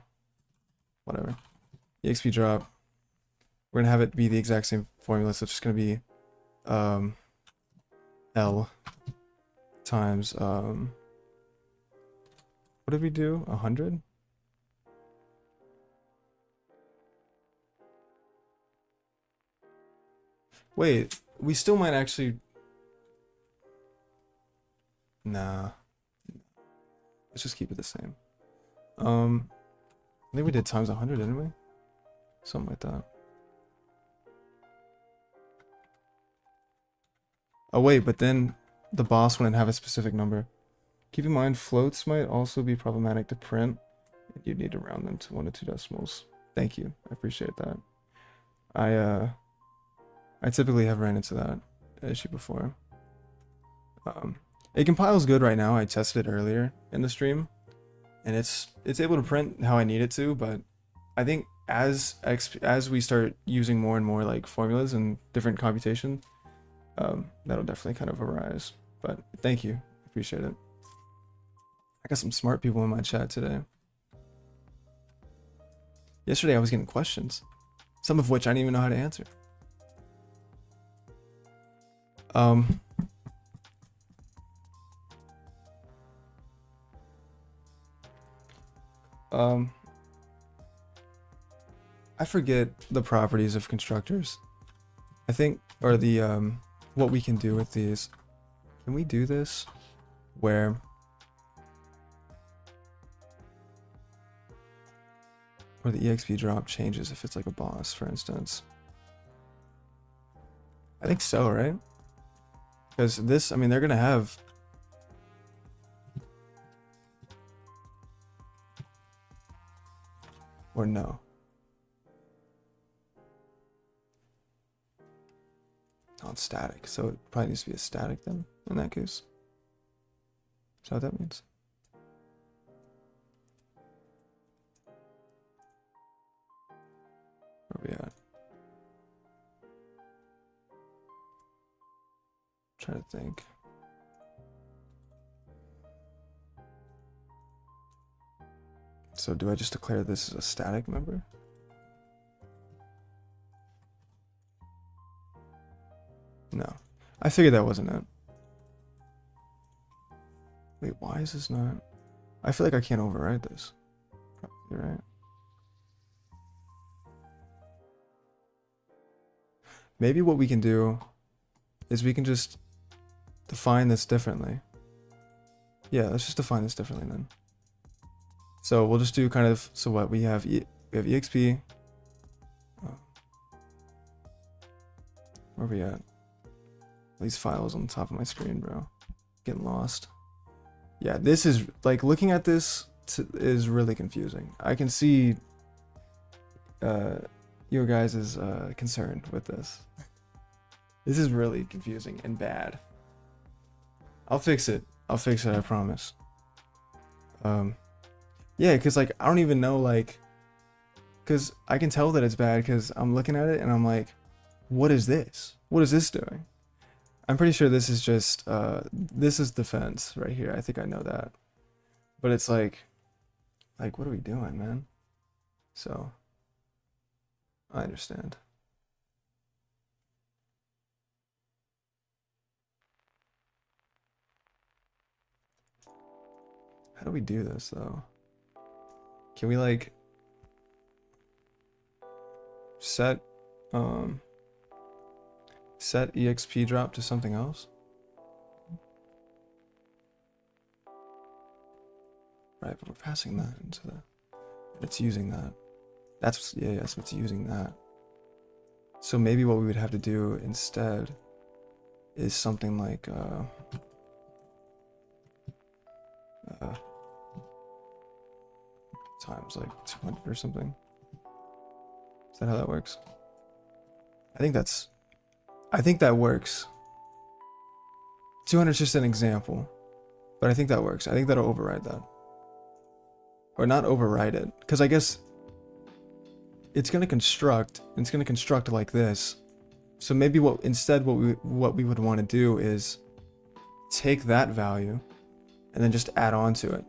Whatever. EXP drop. We're gonna have it be the exact same formula, so it's just gonna be L times what did we do? 100? Wait, we still might actually. Nah. Let's just keep it the same. I think we did times 100, didn't we? Something like that. Oh wait, but then the boss wouldn't have a specific number. Keep in mind, floats might also be problematic to print. You'd need to round them to 1 to 2 decimals. Thank you. I appreciate that. I typically have ran into that issue before. It compiles good right now. I tested it earlier in the stream, and it's able to print how I need it to. But I think as we start using more and more like formulas and different computation, that'll definitely kind of arise. But thank you, appreciate it. I got some smart people in my chat today. Yesterday I was getting questions, some of which I didn't even know how to answer. I forget the properties of constructors. I think, or the what we can do with these. Can we do this where the EXP drop changes if it's like a boss, for instance? I think so, right? Because this, I mean, they're gonna have or no. Oh, it's static, so it probably needs to be a static then, in that case. Is that what that means? Where are we at? I'm trying to think. So do I just declare this as a static member? No. I figured that wasn't it. Wait, why is this not? I feel like I can't override this. You're right. Maybe what we can do is we can just define this differently. Yeah, let's just define this differently then. So we'll just do kind of, so what we have, we have EXP. Where are we at? These files on the top of my screen, bro. Getting lost. Yeah, this is, like, looking at this is really confusing. I can see your guys' concern with this. This is really confusing and bad. I'll fix it. I promise. Yeah, because, like, I don't even know, like, because I can tell that it's bad because I'm looking at it and I'm like, what is this? What is this doing? I'm pretty sure this is just, this is defense right here. I think I know that. But it's like, what are we doing, man? So, I understand. How do we do this, though? Can we, like, set EXP drop to something else? Right, but we're passing that into the, it's using that. That's, yeah, so it's using that. So maybe what we would have to do instead is something like, times like 200 or something. Is that how that works? I think that works. 200 is just an example, but I think that works. I think that'll override that. Or not override it, because I guess it's gonna construct like this. So maybe what we would want to do is take that value and then just add on to it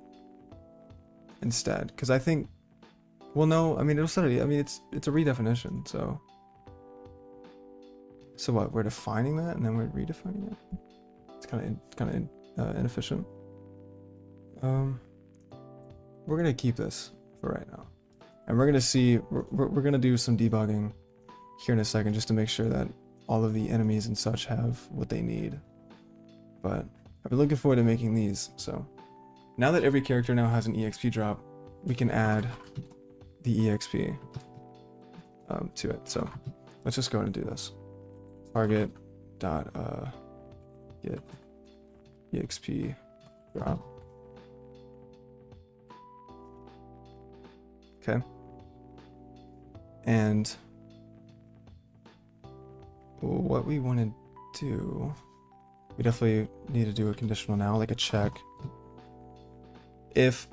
instead. Because I think, well, no, I mean, it'll set it. I mean, it's a redefinition. So what? We're defining that and then we're redefining it. It's kind of inefficient. We're gonna keep this for right now, and we're gonna see. We're gonna do some debugging here in a second just to make sure that all of the enemies and such have what they need. But I've been looking forward to making these. So now that every character now has an EXP drop, we can add the EXP to it. So let's just go ahead and do this. Target dot get EXP drop. Okay. And what we want to do, we definitely need to do a conditional now, like a check. If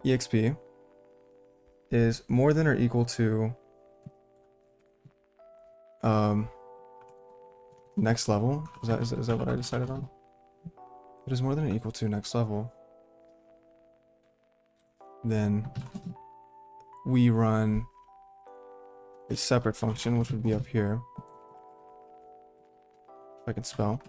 exp is more than or equal to next level, is that what I decided on? If it is more than or equal to next level, then we run a separate function, which would be up here. If I can spell.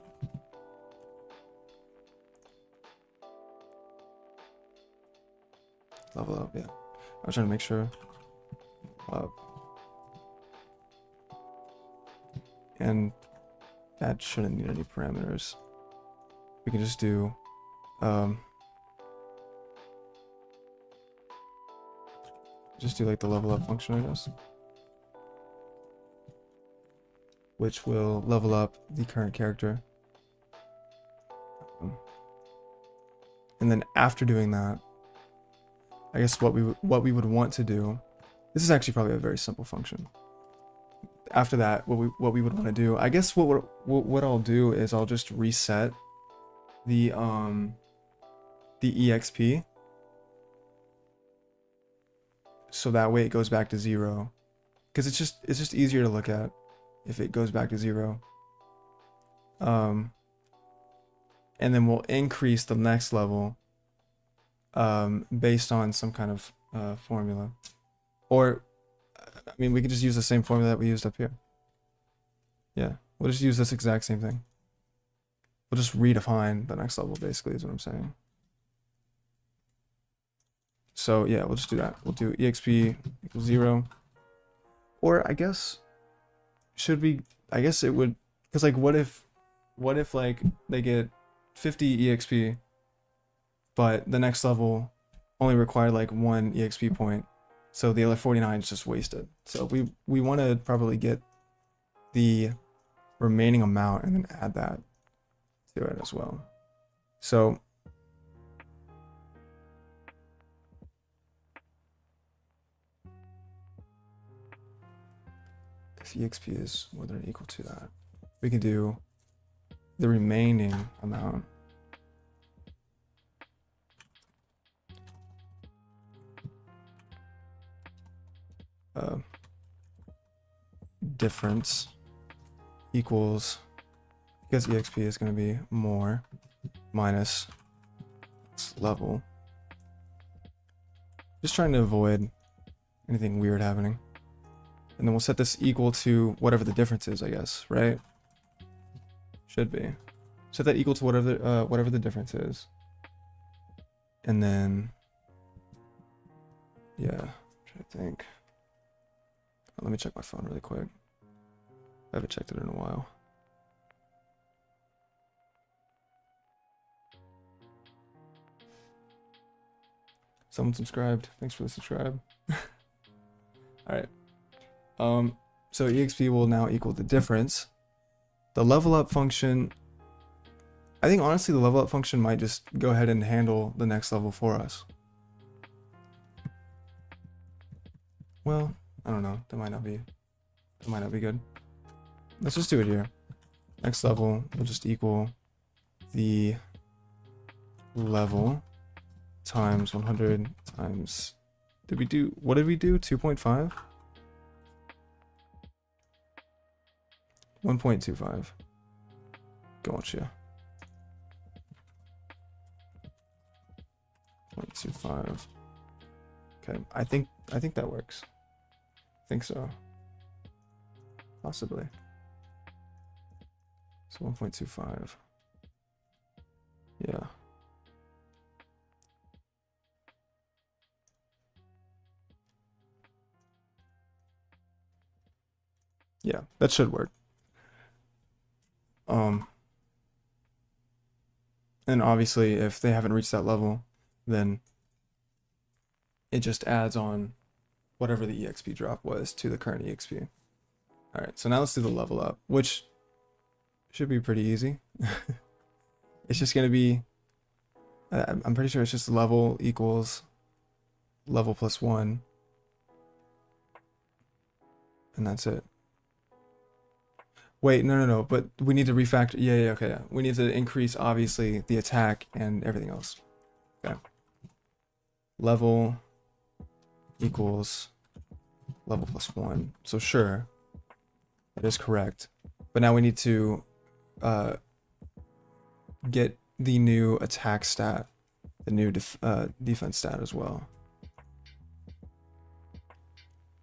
Level up, yeah. I was trying to make sure. And that shouldn't need any parameters. We can just do like the level up function, I guess, which will level up the current character. And then after doing that, I guess what we would want to do, this is actually probably a very simple function. After that, what we would want to do, I guess what I'll do is I'll just reset the exp, so that way it goes back to 0, because it's just easier to look at if it goes back to 0. And then we'll increase the next level based on some kind of formula, or I mean, we could just use the same formula that we used up here. Yeah, we'll just use this exact same thing. We'll just redefine the next level, basically, is what I'm saying. So yeah, we'll just do that. We'll do exp equals 0. Or I guess, I guess it would, because like what if like they get 50 exp, but the next level only required like 1 exp point, so the other 49 is just wasted. So we want to probably get the remaining amount and then add that to it as well. So if exp is more than or equal to that, we can do the remaining amount difference equals, because exp is going to be more, minus level. Just trying to avoid anything weird happening. And then we'll set this equal to whatever the difference is, I guess, right? Should be. Set that equal to whatever the difference is. And then, yeah, I'm trying to think. Let me check my phone really quick. I haven't checked it in a while. Someone subscribed. Thanks for the subscribe. Alright. So exp will now equal the difference. The level up function, I think honestly the level up function might just go ahead and handle the next level for us. Well, I don't know. That might not be good. Let's just do it here. Next level will just equal the level times 100 times, what did we do? 2.5? 1.25. Gotcha. 0.25. Okay, I think that works. I think so. Possibly. So 1.25. Yeah. Yeah, that should work. And obviously if they haven't reached that level, then it just adds on whatever the exp drop was to the current exp. All right, so now let's do the level up, which should be pretty easy. It's just going to be, I'm pretty sure it's just level equals level plus 1 and that's it. Wait, no. But we need to refactor. Yeah, okay. Yeah. We need to increase, obviously, the attack and everything else. Okay. Level equals level plus 1. So sure, that is correct. But now we need to get the new attack stat, the new defense stat as well.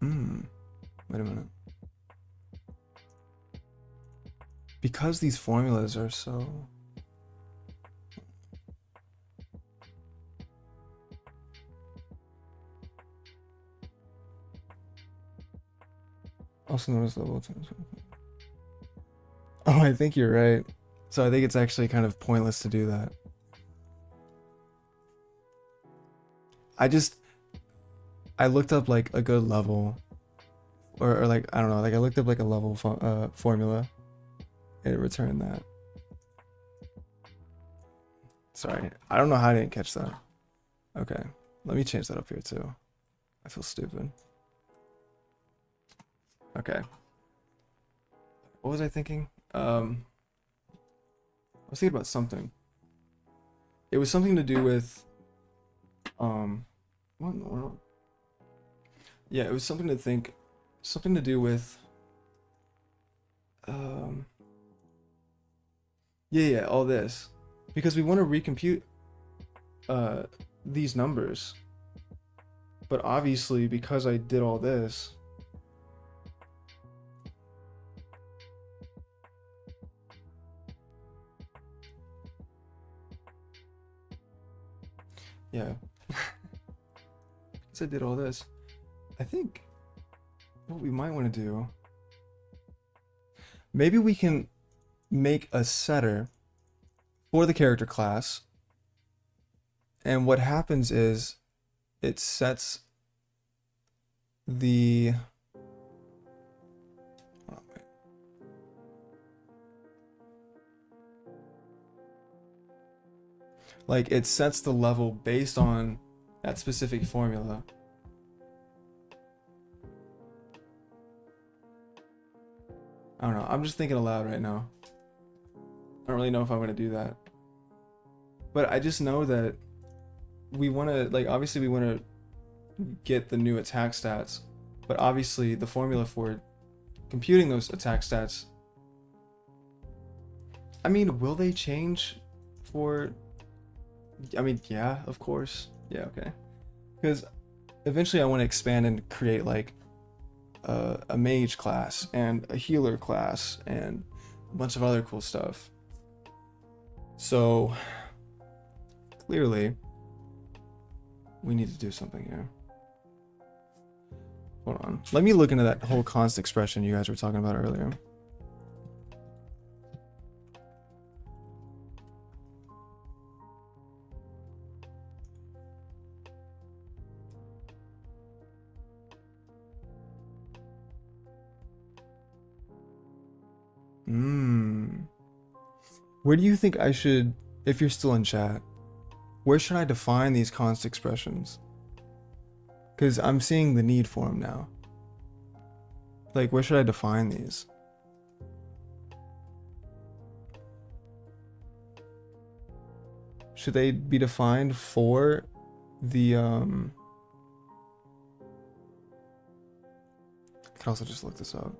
Wait a minute. Because these formulas are so... Also known as level 10. Oh, I think you're right. So I think it's actually kind of pointless to do that. I looked up like a good level, or like, I don't know, like I looked up like a level formula, and it returned that. Sorry, I don't know how I didn't catch that. Okay, let me change that up here too. I feel stupid. Okay. What was I thinking? I was thinking about something. It was something to do with, what in the world? Yeah, it was something to do with, yeah, all this. Because we want to recompute, these numbers. But obviously, because I did all this, yeah. Because I did all this, I think what we might want to do, maybe we can make a setter for the character class, and what happens is it sets the like it sets the level based on that specific formula. I don't know. I'm just thinking aloud right now. I don't really know if I'm gonna do that. But I just know that we want to, like, obviously we want to get the new attack stats, but obviously the formula for computing those attack stats, I mean, will they change for, I mean, yeah, of course. Yeah, okay. Because eventually I want to expand and create like a mage class and a healer class and a bunch of other cool stuff. So clearly we need to do something here. Hold on. Let me look into that whole const expression you guys were talking about earlier. Where do you think I should, if you're still in chat, where should I define these const expressions? Because I'm seeing the need for them now. Like, where should I define these? Should they be defined for the, I can also just look this up.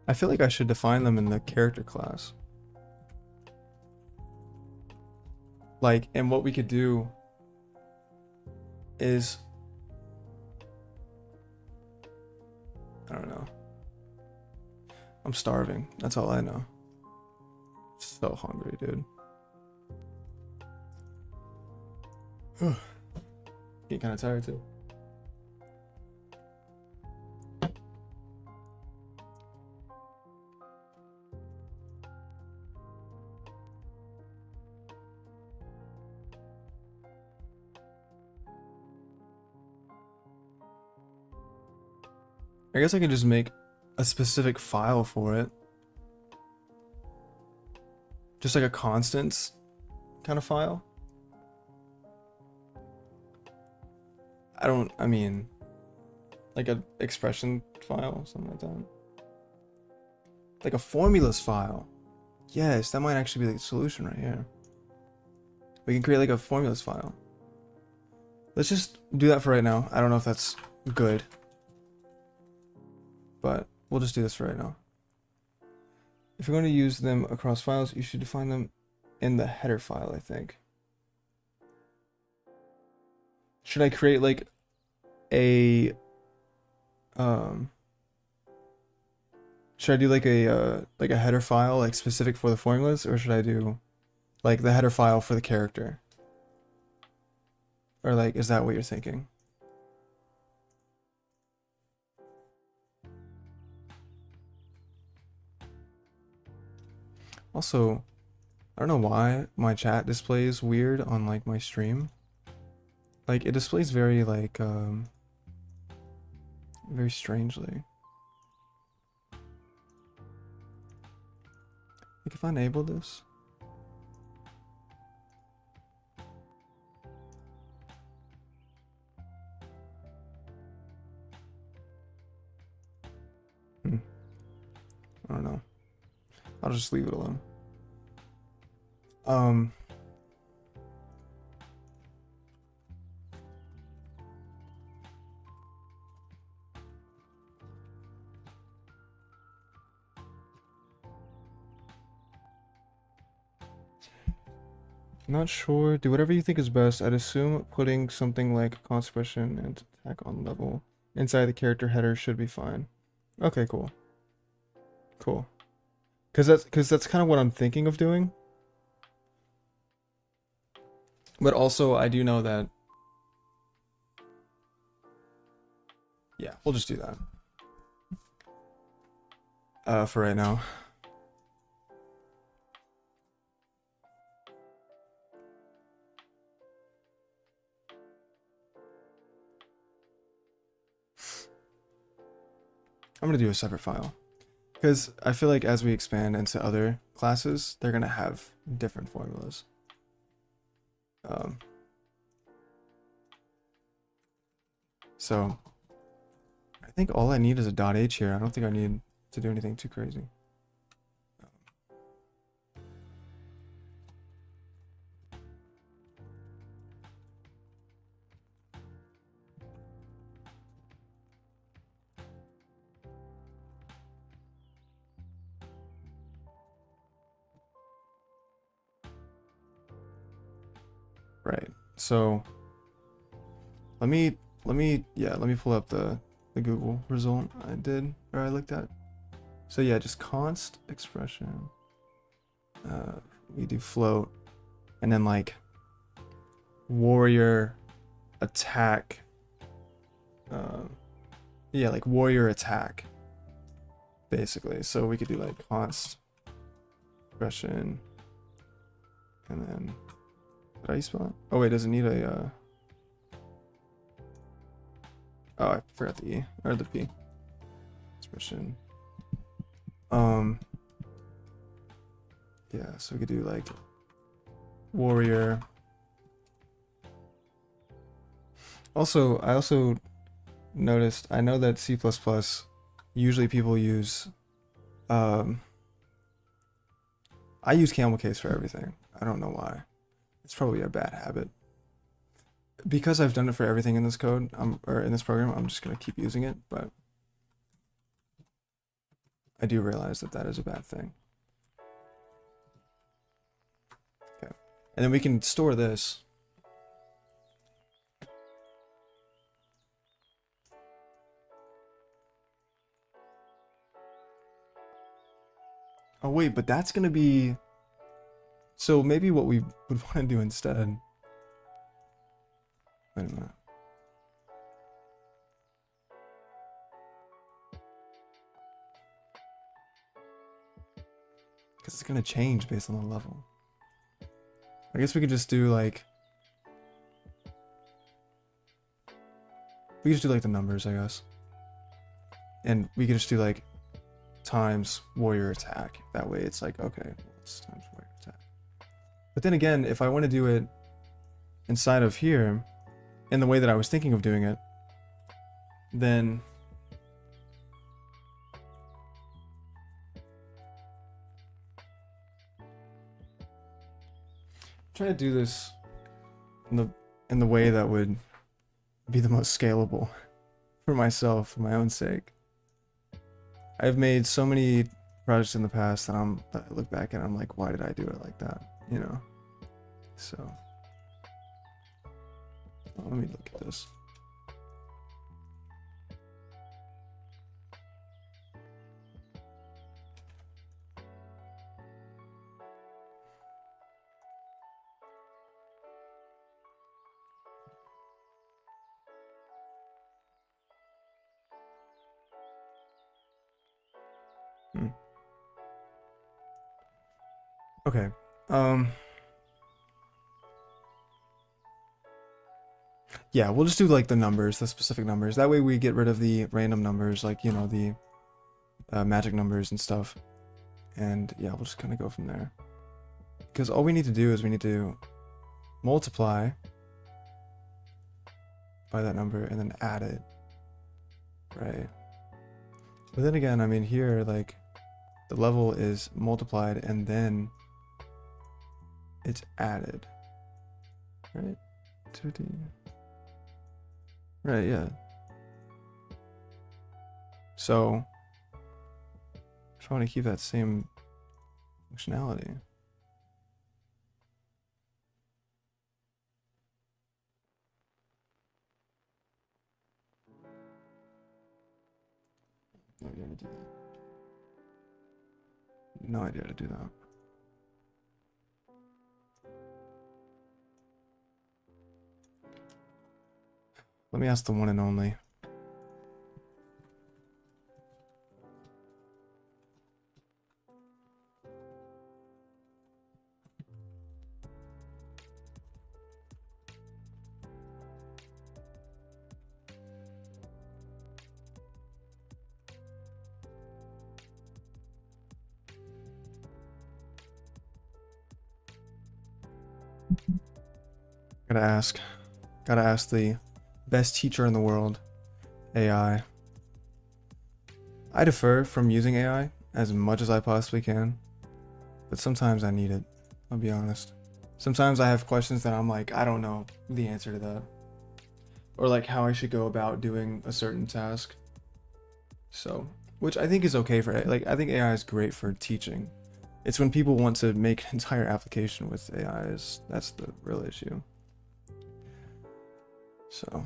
I feel like I should define them in the character class. Like, and what we could do is, I don't know. I'm starving. That's all I know. So hungry, dude. Getting kind of tired too. I guess I could just make a specific file for it. Just like a constants kind of file. I mean, like an expression file, something like that. Like a formulas file. Yes, that might actually be like the solution right here. We can create like a formulas file. Let's just do that for right now. I don't know if that's good, but we'll just do this for right now. If you're going to use them across files, you should define them in the header file, I think. Should I create like a should I do like a header file like specific for the formulas, or should I do like the header file for the character? Or like, is that what you're thinking? Also, I don't know why my chat displays weird on like my stream. Like it displays very like very strangely. Like if I enable this. I don't know. I'll just leave it alone. Not sure. Do whatever you think is best. I'd assume putting something like expression and attack on level inside the character header should be fine. Okay, cool. Cool. Cause that's kind of what I'm thinking of doing. But also I do know that, yeah, we'll just do that. For right now. I'm gonna do a separate file. Because I feel like as we expand into other classes, they're gonna have different formulas. So I think all I need is a .h here. I don't think I need to do anything too crazy. Right. So let me pull up the Google result I did, or I looked at. So yeah, just const expression. We do float, and then like warrior attack. Yeah, like warrior attack, basically. So we could do like const expression, and then did I spell it? Oh wait, does it need a oh, I forgot the E or the P. Expression. Yeah, so we could do like warrior. Also, I also noticed, I know that C++ usually people use I use camel case for everything. I don't know why. It's probably a bad habit. Because I've done it for everything in this code, or in this program, I'm just gonna keep using it, but I do realize that that is a bad thing. Okay, and then we can store this. Oh wait, but that's gonna be, so maybe what we would want to do instead. Wait a minute. Because it's gonna change based on the level. I guess we could just do like, we could just do like the numbers, I guess. and we could just do like times warrior attack. That way it's like, okay, it's times warrior attack. But then again, if I want to do it inside of here, in the way that I was thinking of doing it, then I'm trying to do this in the way that would be the most scalable for myself, for my own sake. I've made so many projects in the past that I look back and I'm like, why did I do it like that? You know? So let me look at this. Okay. Yeah, we'll just do like the numbers, the specific numbers. That way we get rid of the random numbers, like, you know, the magic numbers and stuff. And yeah, we'll just kind of go from there. Because all we need to do is we need to multiply by that number and then add it. Right. But then again, I mean, here, like, the level is multiplied and then it's added. Right? 2D. Right, yeah. So, if I want to keep that same functionality, no idea how to do that. No idea how to do that. Let me ask the one and only. Gotta ask the best teacher in the world, AI. I defer from using AI as much as I possibly can, but sometimes I need it, I'll be honest. Sometimes I have questions that I'm like, I don't know the answer to that. Or like how I should go about doing a certain task. So, which I think is okay for, like, I think AI is great for teaching. It's when people want to make an entire application with AI, that's the real issue. So.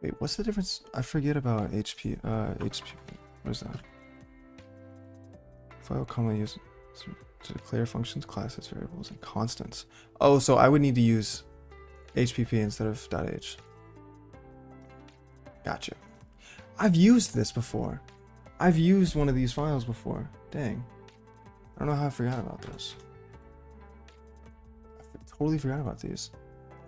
Wait, what's the difference? I forget about HP. What is that? File commonly used to declare functions, classes, variables, and constants. Oh, so I would need to use HPP instead of .h. Gotcha. I've used this before. I've used one of these files before. Dang. I don't know how I forgot about this. I totally forgot about these.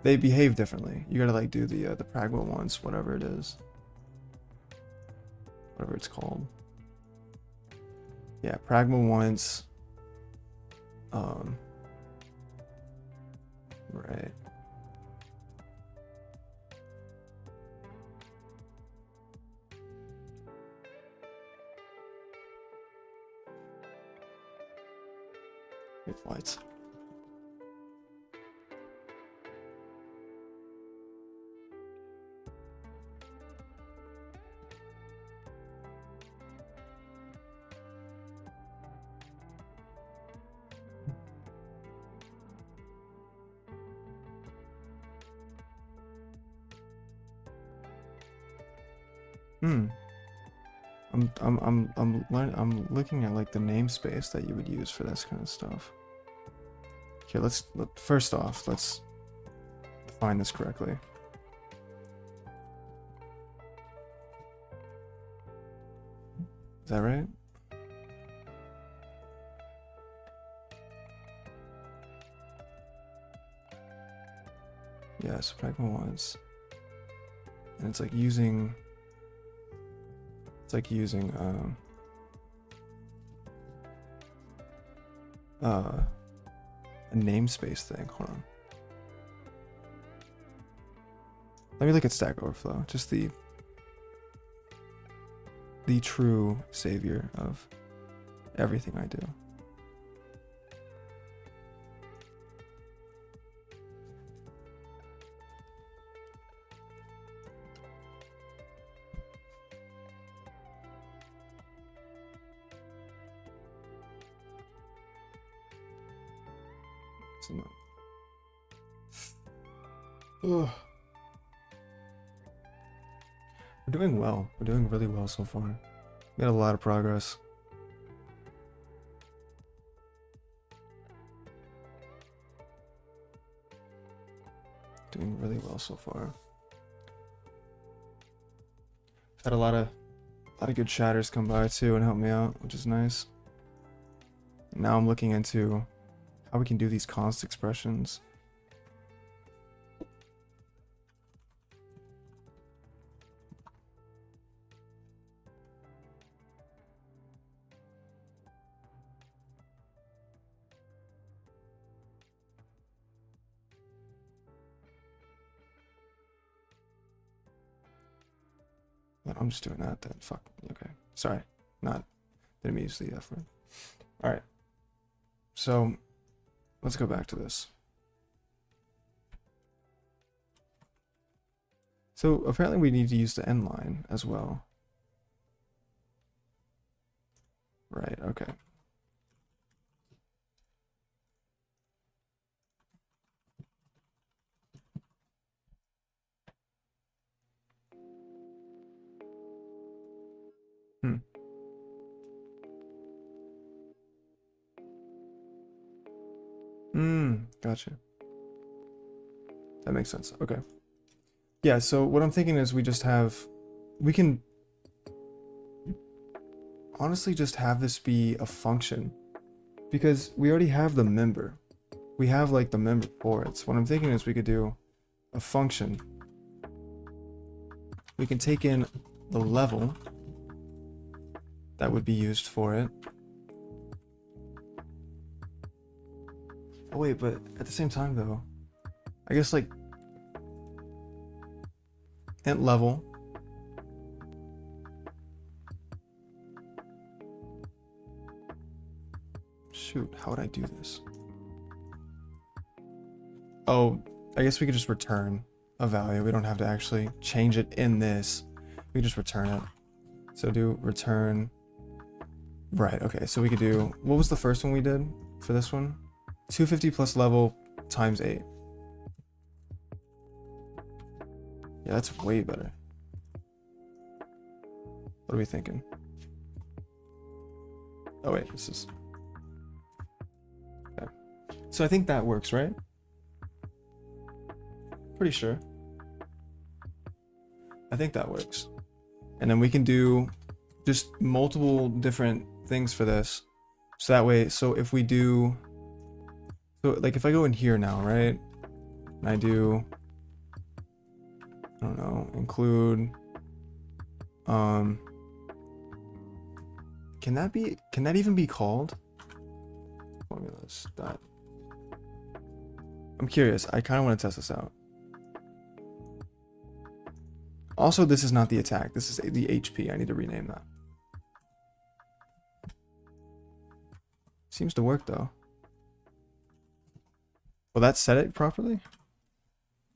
They behave differently. You gotta like do the pragma once, whatever it is. Whatever it's called. Yeah, pragma once. Right. Wait, what? I'm looking at like the namespace that you would use for this kind of stuff. Here, first off, let's define this correctly. Is that right? Yeah, so pragma once. And it's like using a namespace thing. Hold on. Let me look at Stack Overflow. Just the true savior of everything I do. Ugh. We're doing well. We're doing really well so far. Made a lot of progress. Doing really well so far. Had a lot of good chatters come by too and help me out, which is nice. Now I'm looking into how we can do these const expressions. I'm just doing that then. Fuck. Okay. Sorry. Didn't mean to use the F word. Alright. So, let's go back to this. So, apparently we need to use the end line as well. Right, okay. Gotcha. That makes sense. Okay. Yeah, so what I'm thinking is we can honestly just have this be a function because we already have the member. We have like the member for it. So what I'm thinking is we could do a function. We can take in the level that would be used for it. Oh wait, but at the same time though, I guess like int level shoot, how would I do this? Oh, I guess we could just return a value. We don't have to actually change it in this. We just return it. So do return. Right, okay, so we could do, what was the first one we did for this one? 250 plus level times 8. Yeah, that's way better. What are we thinking? Oh wait, this is... Okay. So I think that works, right? Pretty sure. I think that works. And then we can do just multiple different things for this. So that way, so if we do... So like if I go in here now, right? And I do... I don't know, include... Can that even be called? Formulas dot... I'm curious. I kind of want to test this out. Also, this is not the attack. This is the HP. I need to rename that. Seems to work though. Will that set it properly?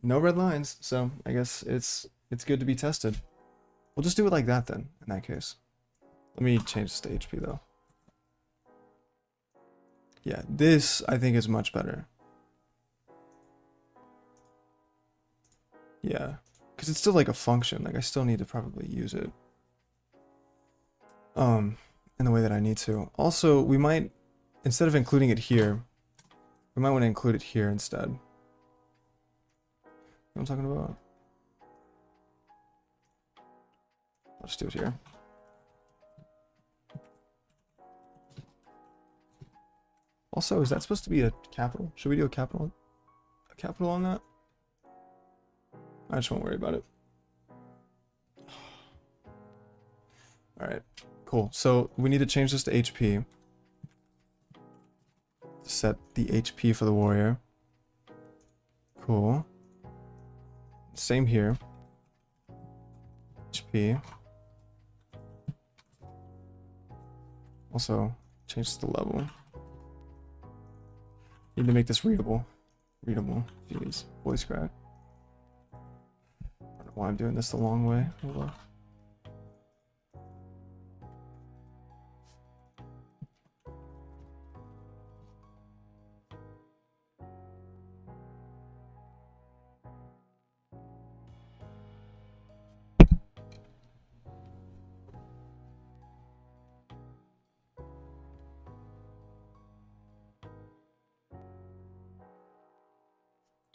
No red lines, so I guess it's good to be tested. We'll just do it like that then, in that case. Let me change this to HP though. Yeah, this I think is much better. Yeah, because it's still like a function. Like I still need to probably use it in the way that I need to. Also, we might, instead of including it here, We might want to include it here instead. You know what I'm talking about? I'll just do it here. Also, is that supposed to be a capital? Should we do a capital on that? I just won't worry about it. Alright, cool. So we need to change this to HP. Set the HP for the warrior. Cool. Same here. HP. Also, change the level. Need to make this readable. Readable. Jeez. Voice crack. I don't know why I'm doing this the long way. Hold on.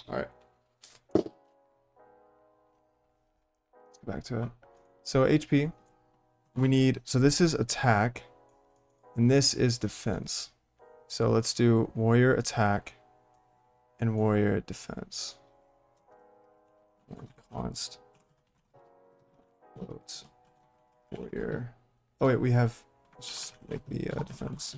Alright. Let's go back to it. So HP, we need, so this is attack, and this is defense. So let's do warrior attack and warrior defense. Const. Quote. Warrior. Oh wait, we have, let's just make the defense.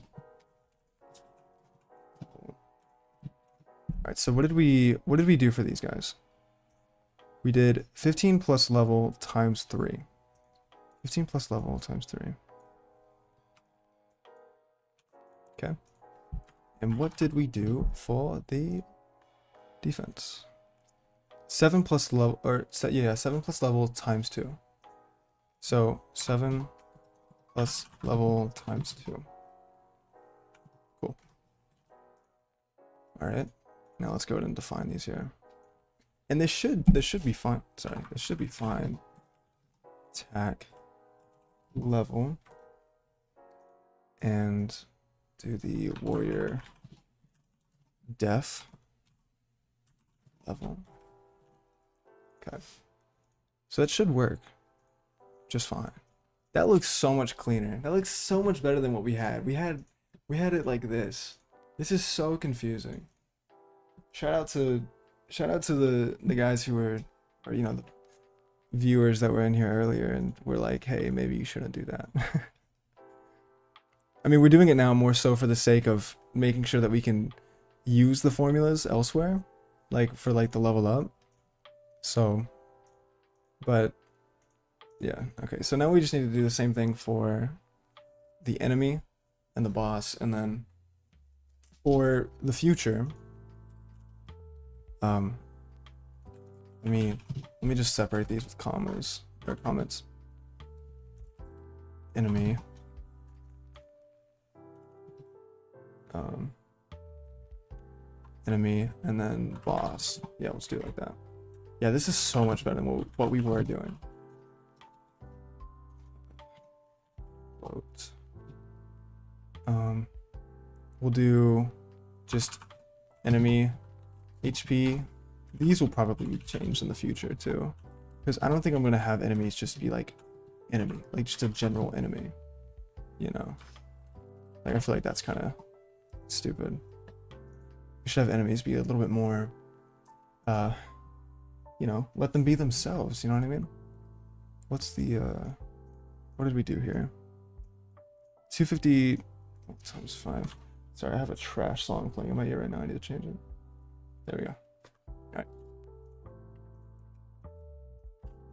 Alright, so what did we do for these guys? We did 15 plus level times 3. 15 plus level times 3. Okay. And what did we do for the defense? 7 plus level, or yeah, 7 plus level times 2. So 7 plus level times 2. Cool. Alright. Now let's go ahead and define these here. And this should be fine. Sorry, this should be fine. Attack level. And do the warrior def level. Okay. So that should work just fine. That looks so much cleaner. That looks so much better than what we had. We had it like this. This is so confusing. Shout out to the guys who were, or you know, the viewers that were in here earlier and were like, hey, maybe you shouldn't do that. I mean, we're doing it now more so for the sake of making sure that we can use the formulas elsewhere, like for like the level up. So, but yeah, okay. So now we just need to do the same thing for the enemy and the boss, and then for the future. Let me just separate these with commas or comments. Enemy. Enemy, and then boss. Yeah, let's do it like that. Yeah, this is so much better than what we were doing. Quote. We'll do just enemy HP. These will probably be changed in the future too, because I don't think I'm gonna have enemies just be like enemy, like just a general enemy, you know. Like I feel like that's kind of stupid. We should have enemies be a little bit more you know, let them be themselves, you know what I mean? What's the what did we do here? 250 times 5. Sorry, I have a trash song playing in my ear right now. I need to change it. There we go. Alright.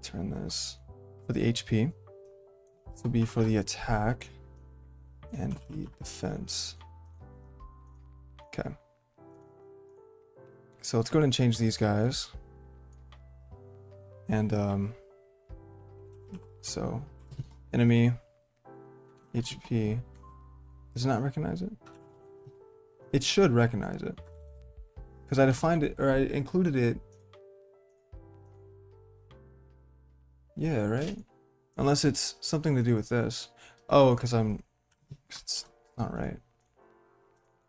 Turn this for the HP. This will be for the attack and the defense. Okay. So let's go ahead and change these guys. And so enemy HP does not recognize it. It should recognize it, because I defined it, or I included it. Yeah, right? Unless it's something to do with this. Oh, because it's not right.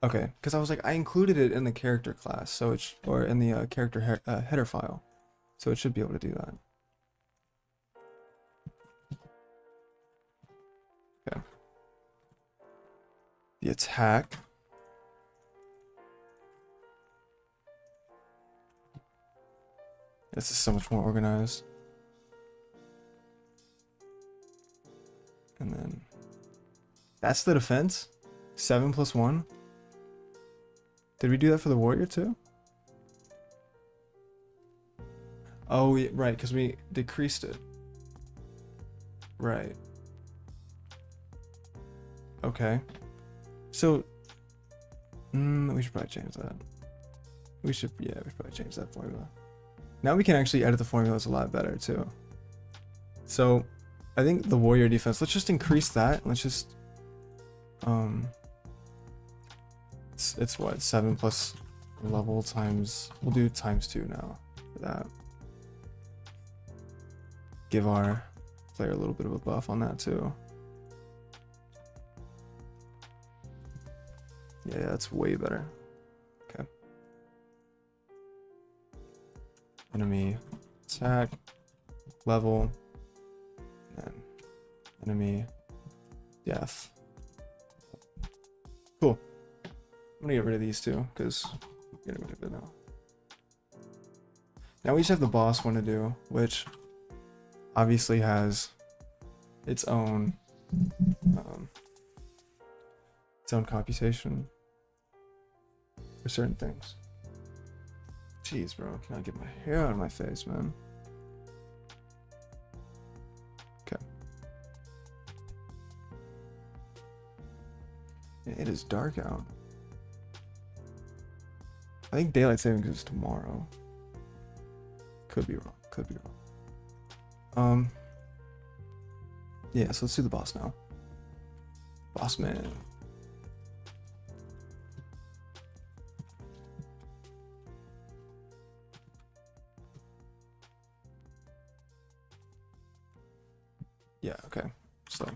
Okay, because I was like, I included it in the character class, so it's or in the character header file, so it should be able to do that. Okay. The attack. This is so much more organized. And then that's the defense. 7 plus 1. Did we do that for the warrior too? Oh, right, because we decreased it. Right. Okay. So, we should probably change that. We should probably change that formula. Now we can actually edit the formulas a lot better too. So, I think the warrior defense, let's just increase that. Let's just, it's what, 7 plus level times, we'll do times 2 now for that. Give our player a little bit of a buff on that too. Yeah, that's way better. Okay. Enemy attack, level, and then enemy death. Cool. I'm gonna get rid of these two because I'm getting rid of it now. Now we just have the boss one to do, which obviously has its own computation for certain things. Jeez, bro, can I get my hair out of my face, man? Okay. It is dark out. I think daylight savings is tomorrow. Could be wrong. Could be wrong. Yeah, so let's do the boss now. Boss man. Yeah, okay. So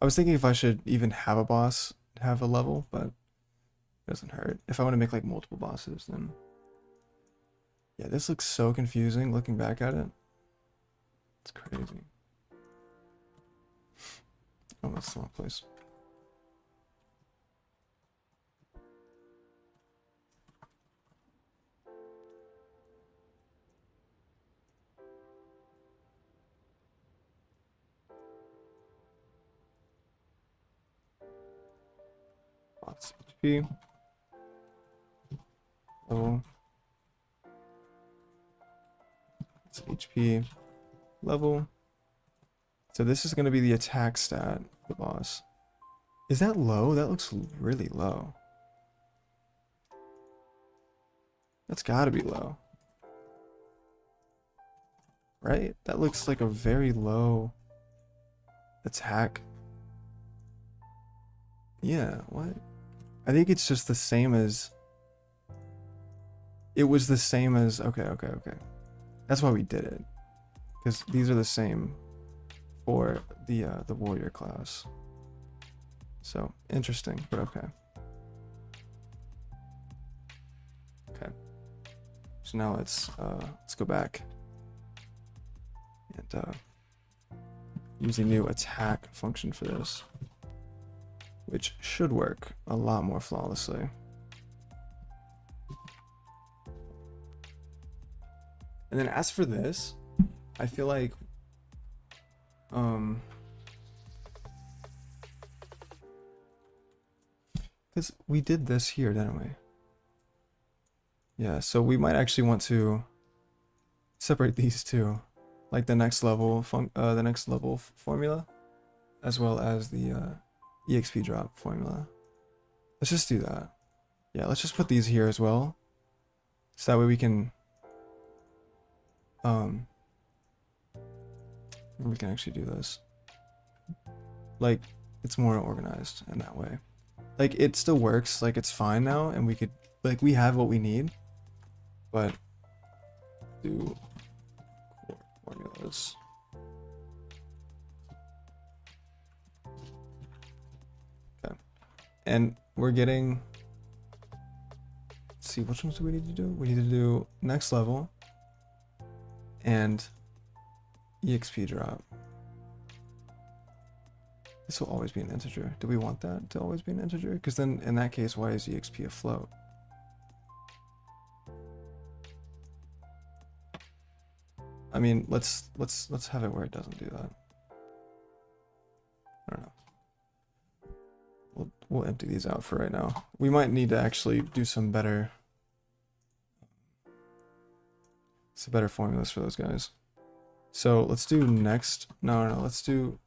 I was thinking if I should even have a boss have a level, but it doesn't hurt. If I want to make like multiple bosses, then yeah, this looks so confusing looking back at it. It's crazy. Oh, that's the wrong place. Lots of HP. Level. It's HP. Level. So this is going to be the attack stat, the boss. Is that low? That looks really low. That's got to be low. Right? That looks like a very low attack. Yeah, what? I think it's just the same as... It was the same as... Okay. That's why we did it. Because these are the same for the warrior class. So, interesting, but okay. Okay. So now let's go back and use a new attack function for this, which should work a lot more flawlessly. And then as for this, I feel like because we did this here, didn't we? Yeah, so we might actually want to separate these two, like the next level formula, as well as the EXP drop formula. Let's just do that. Yeah, let's just put these here as well, so that way we can actually do this. Like, it's more organized in that way. Like, it still works, like it's fine now, and we could, like, we have what we need, but do core formulas. Okay. And we're getting see, which ones do we need to do? We need to do next level and EXP drop. This will always be an integer. Do we want that to always be an integer? Because then in that case, why is EXP a float? I mean, let's have it where it doesn't do that. I don't know. We'll empty these out for right now. We might need to actually do some better formulas for those guys. So let's do next. No, let's do.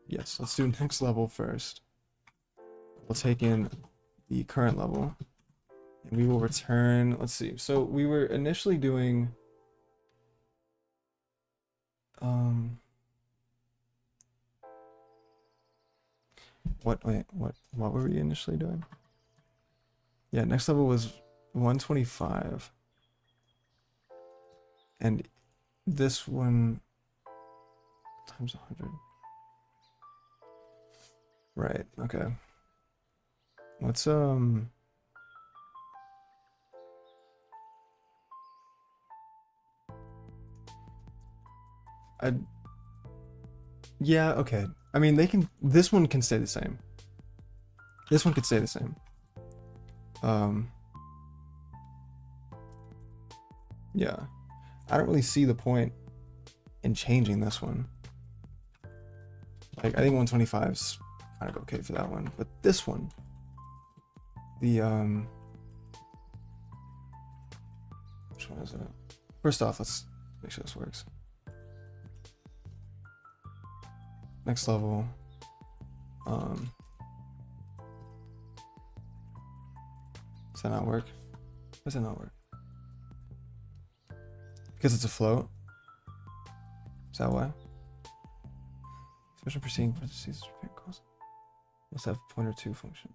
Yes, let's do next level first. We'll take in the current level and we will return. Let's see. So we were initially doing what were we initially doing? Yeah, next level was 125. And this one times 100. Right, okay. Let's yeah, okay. I mean, this one can stay the same. This one could stay the same. Yeah. I don't really see the point in changing this one. Like, I think 125's kind of okay for that one, but this one, the which one is it? First off, let's make sure this works. Next level, does that not work? Does it not work? Because it's a float? Is that why? Special preceding parentheses calls must have pointer to function.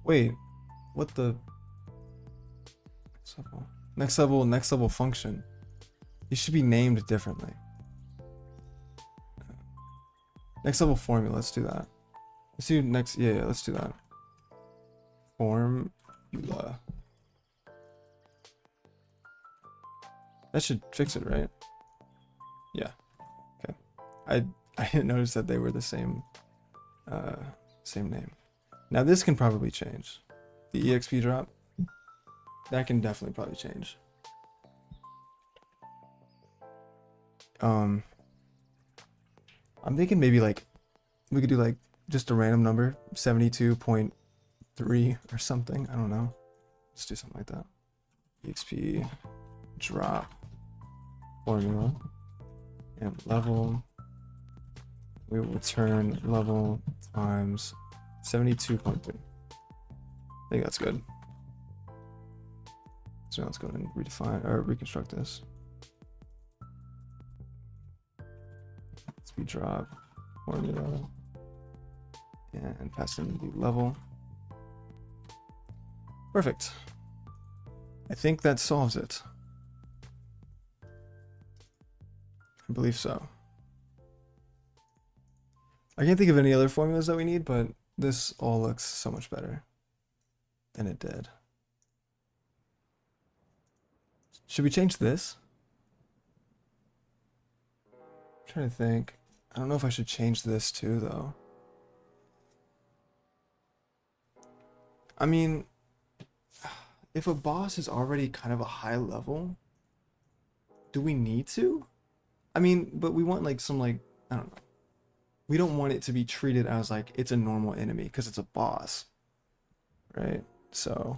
Wait, what the next level function? It should be named differently. Next level formula, let's do that. Let's do next, yeah, let's do that. Formula. That should fix it, right? Yeah. Okay. I didn't notice that they were the same name. Now this can probably change. The EXP drop, that can definitely probably change. I'm thinking maybe like we could do like just a random number, 72.3 or something. I don't know. Let's do something like that. EXP drop formula and level. We will return level times 72.3. I think that's good. So now let's go ahead and redefine or reconstruct this. Speed drop formula and pass in the level. Perfect. I think that solves it. I believe so. I can't think of any other formulas that we need, but this all looks so much better than it did. Should we change this? I'm trying to think. I don't know if I should change this too, though. I mean, if a boss is already kind of a high level, do we need to? I mean, but we want like some like, I don't know. We don't want it to be treated as like it's a normal enemy because it's a boss, right? So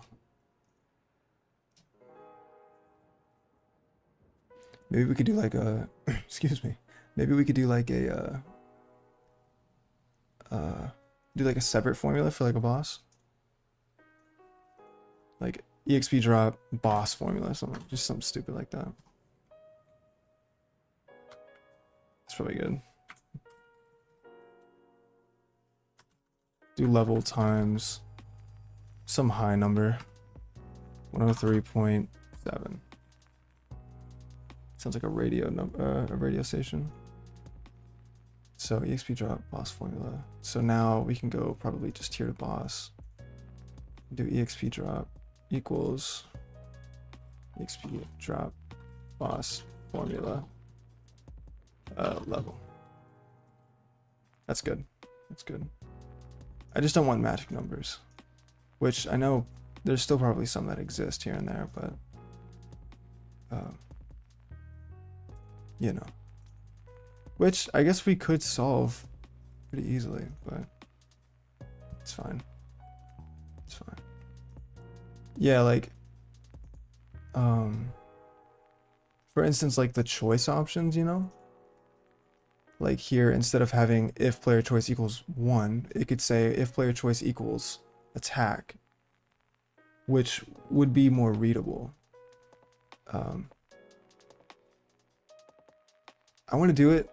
maybe we could do like a, excuse me. Maybe we could do like a, do like a separate formula for like a boss. Like EXP drop boss formula, something, just something stupid like that. That's probably good. Do level times some high number, 103.7. Sounds like a radio station. So EXP drop boss formula. So now we can go probably just here to boss. Do EXP drop equals EXP drop boss formula level. That's good. That's good. I just don't want magic numbers, which I know there's still probably some that exist here and there, but you know, which I guess we could solve pretty easily, but it's fine. It's fine. Yeah, like for instance, like the choice options, you know, like here, instead of having if player choice equals 1, it could say if player choice equals attack, which would be more readable. I want to do it,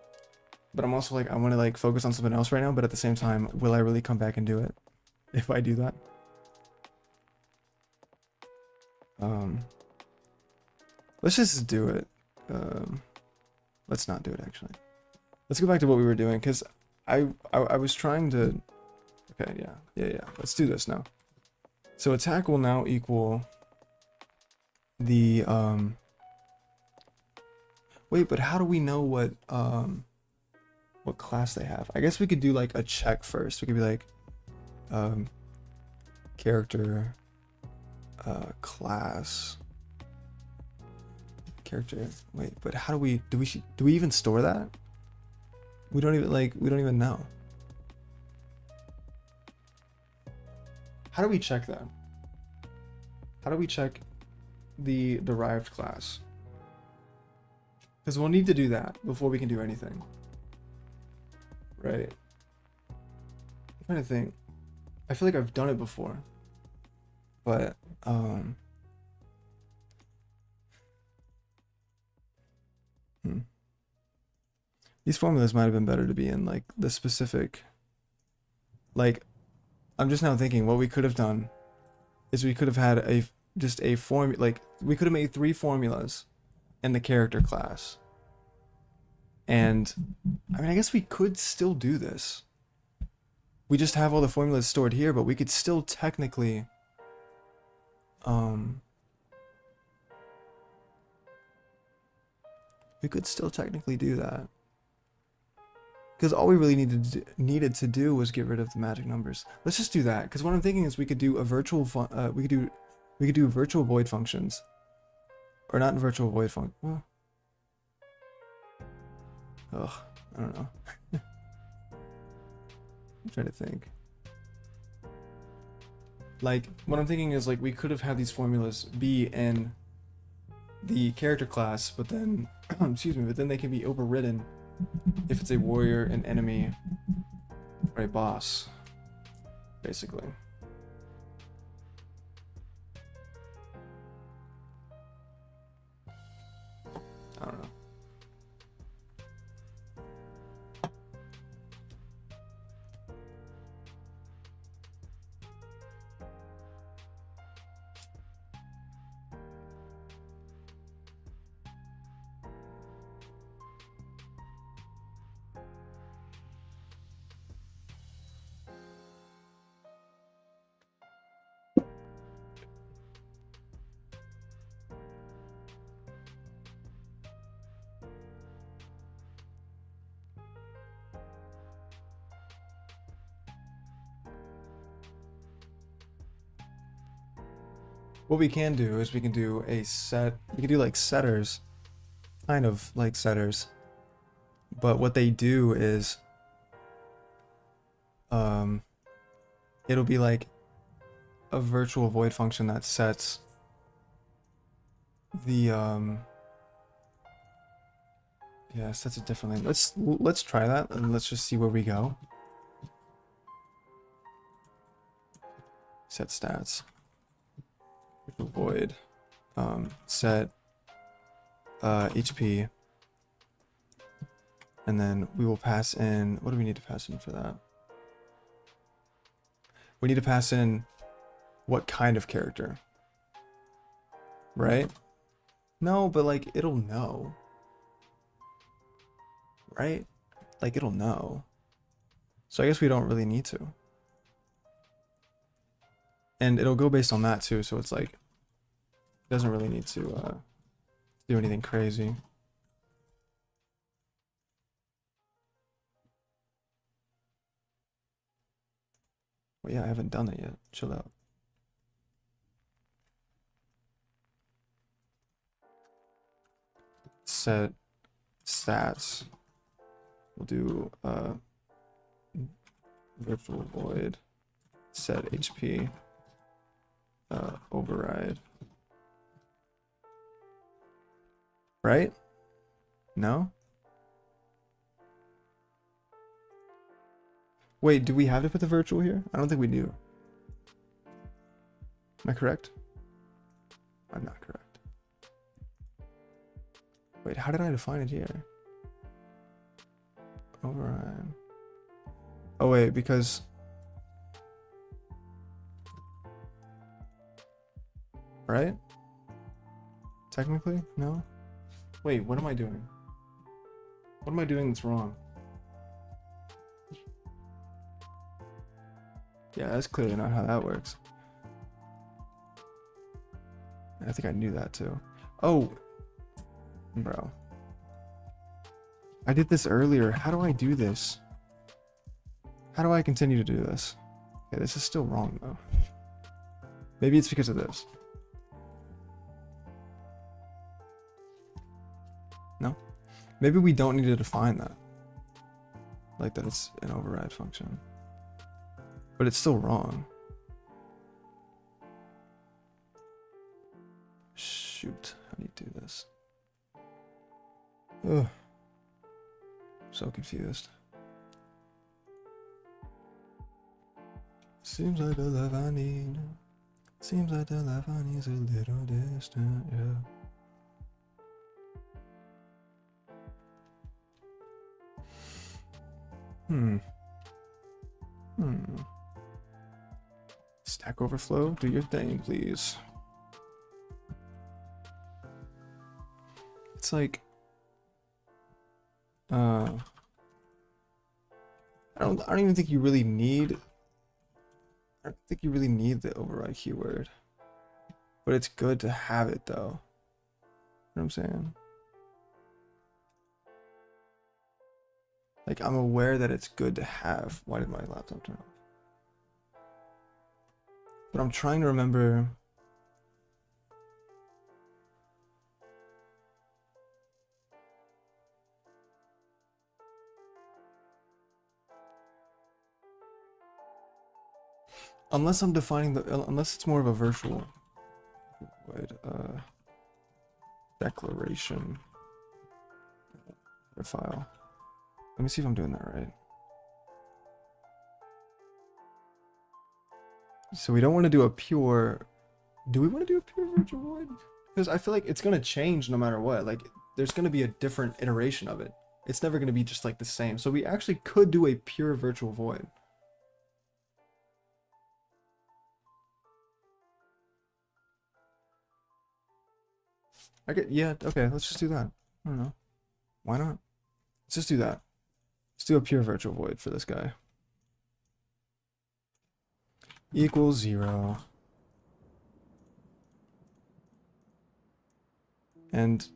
but I'm also like, I want to like focus on something else right now, but at the same time, will I really come back and do it if I do that? Let's just do it. Let's not do it, actually. Let's go back to what we were doing, because I was trying to... Okay, yeah. Let's do this now. So attack will now equal the... Wait, but how do we know what class they have? I guess we could do like a check first. We could be like character class character. Wait, but how do we even store that? We don't even know. How do we check that? How do we check the derived class? Because we'll need to do that before we can do anything. Right. I'm trying to think. I feel like I've done it before. But, these formulas might have been better to be in, like, the specific... Like, I'm just now thinking what we could have done is we could have had just a formula, like, we could have made 3 formulas in the character class. And I mean, I guess we could still do this. We just have all the formulas stored here, but we could still technically do that. Because all we really needed to do was get rid of the magic numbers. Let's just do that. Because what I'm thinking is we could do a virtual we could do virtual void functions. Or not virtual void function. Well, ugh, I don't know. I'm trying to think. Like, what I'm thinking is, like, we could have had these formulas be in the character class, but then, excuse me, but then they can be overridden if it's a warrior, an enemy, or a boss, basically. I don't know. What we can do is we can do a set, we can do like setters, kind of like setters, but what they do is, it'll be like a virtual void function that sets the, yeah, sets it differently. Let's try that and let's just see where we go. Set stats. Void set HP, and then we will pass in, what do we need to pass in for that? We need to pass in what kind of character, right? No, but like it'll know. right? Like it'll know. So I guess we don't really need to. And it'll go based on that too, so it's like, it doesn't really need to do anything crazy. Well, yeah, I haven't done it yet. Chill out. Set stats. We'll do virtual void. Set HP. Override. Right? No? Wait, do we have to put the virtual here? I don't think we do. Am I correct? I'm not correct. Wait, how did I define it here? Override. Oh wait, because right? Technically? No? Wait, what am I doing? What am I doing that's wrong? Yeah, that's clearly not how that works. I think I knew that too. Oh, bro. I did this earlier. How do I do this? How do I continue to do this? Okay, this is still wrong though. Maybe it's because of this. No? Maybe we don't need to define that. Like that it's an override function. But it's still wrong. Shoot, how do you do this? Ugh. So confused. Seems like the love I need. Seems like the love I need is a little distant, yeah. Stack Overflow, do your thing, please. It's like, I don't even think you really need. I don't think you really need the override keyword, but it's good to have it though. You know what I'm saying? Like, I'm aware that it's good to have. Why did my laptop turn off? But I'm trying to remember. Unless I'm defining unless it's more of a virtual void, declaration file. Let me see if I'm doing that right. So we don't want to do a pure. Do we want to do a pure virtual void? Because I feel like it's gonna change no matter what. Like there's gonna be a different iteration of it. It's never gonna be just like the same. So we actually could do a pure virtual void. Yeah, okay, let's just do that. I don't know. Why not? Let's just do that. Let's do a pure virtual void for this guy. Equals 0. And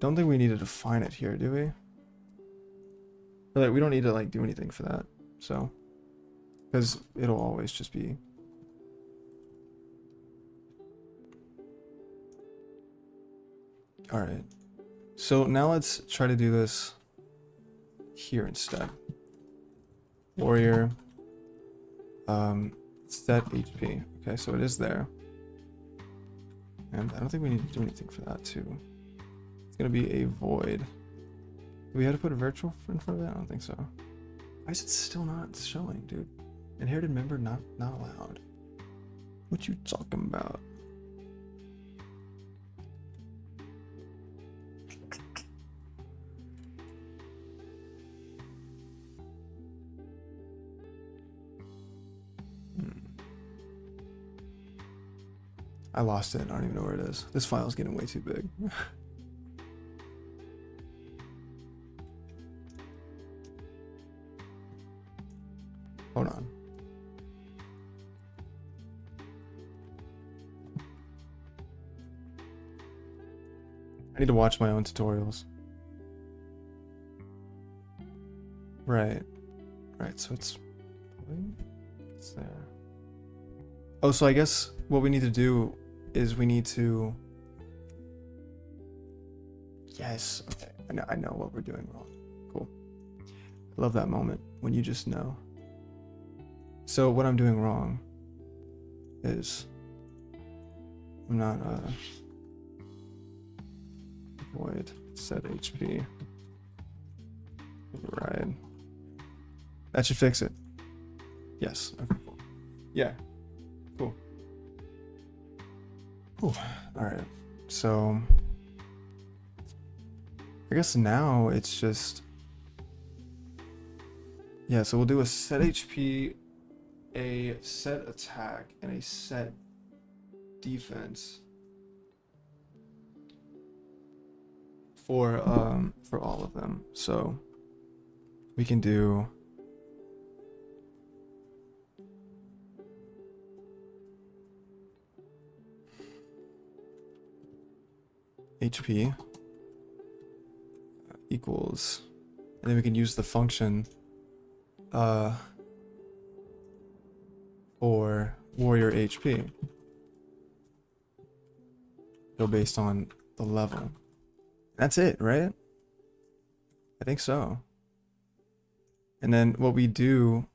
don't think we need to define it here, do we? Or like, we don't need to like do anything for that. So, because it'll always just be. All right. So now let's try to do this here instead. Warrior. Set HP. Okay, so it is there. And I don't think we need to do anything for that too. It's gonna be a void. Do we have to put a virtual in front of that? I don't think so. Why is it still not showing, dude? Inherited member not allowed. What you talking about? I lost it. I don't even know where it is. This file's getting way too big. Hold on. I need to watch my own tutorials. Right. Right, so it's there. Oh, so I guess what we need to do is we need to... Yes, okay. I know what we're doing wrong. Cool. I love that moment when you just know. So what I'm doing wrong is I'm not void set HP. Right. That should fix it. Yes. Okay, cool. Yeah. Cool. Ooh. All right. So I guess now it's just, yeah, so we'll do a set HP, a set attack, and a set defense for all of them. So we can do HP equals, and then we can use the function for warrior HP. Go based on the level. That's it, right? I think so. And then what we do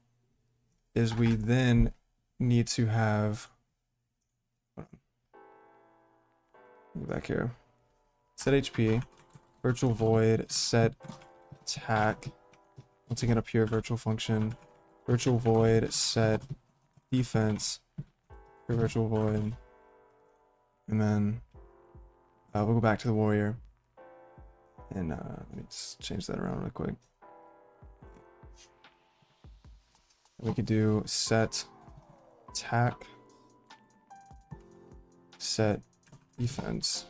is we then need to have, hold on. Go back here. Set HP, virtual void, set attack. Once again up here, virtual function, virtual void, set defense, for virtual void, and then we'll go back to the warrior, and let me just change that around real quick. We could do set attack, set defense,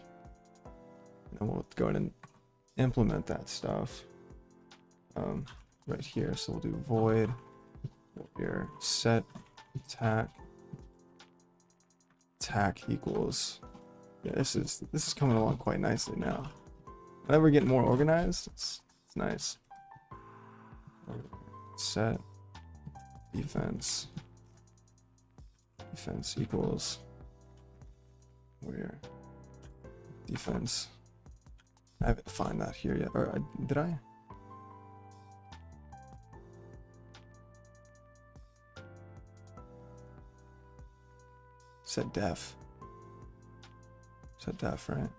and then we'll go ahead and implement that stuff right here. So we'll do void here, set attack equals, yeah, this is coming along quite nicely now. Now that we're getting more organized, it's nice. Set defense equals where defense, I haven't defined that here yet, or did I? Set def, right?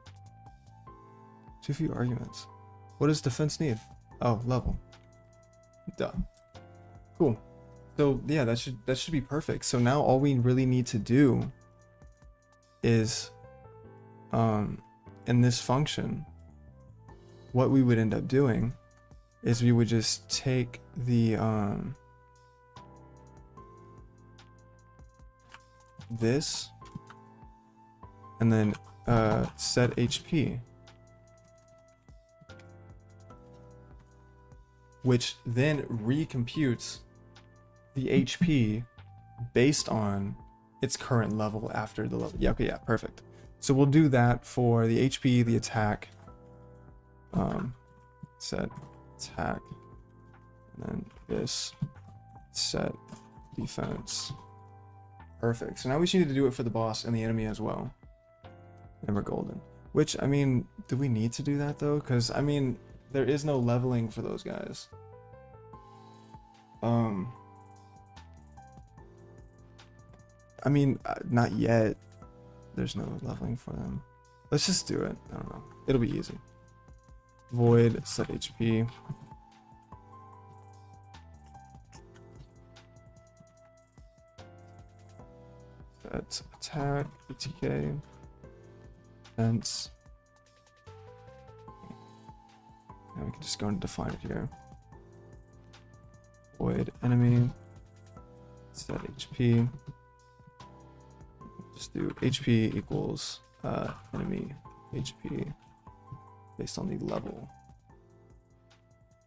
Too few arguments. What does defense need? Oh, level. Duh. Cool. So yeah, that should be perfect. So now all we really need to do is in this function, what we would end up doing is we would just take the this and then set HP, which then recomputes the HP based on its current level after the level. Yeah, okay, yeah, perfect. So we'll do that for the HP, the attack, set attack, and then this set defense. Perfect. So now we just need to do it for the boss and the enemy as well. And we're golden. Which, I mean, do we need to do that though? Because, I mean, there is no leveling for those guys. I mean, not yet. There's no leveling for them. Let's just do it. I don't know. It'll be easy. Void set HP. Set attack, BTK, defense. Now we can just go and define it here. Void enemy, set HP. Just do HP equals enemy HP based on the level.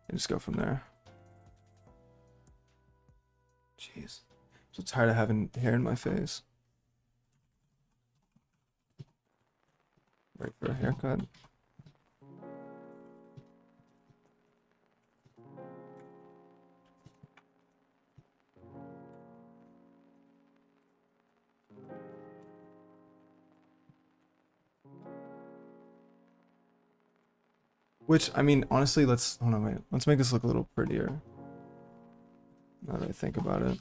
And just go from there. Jeez. I'm so tired of having hair in my face. Right for a haircut. Which, I mean, honestly, let's hold on, wait. Let's make this look a little prettier. Now that I think about it.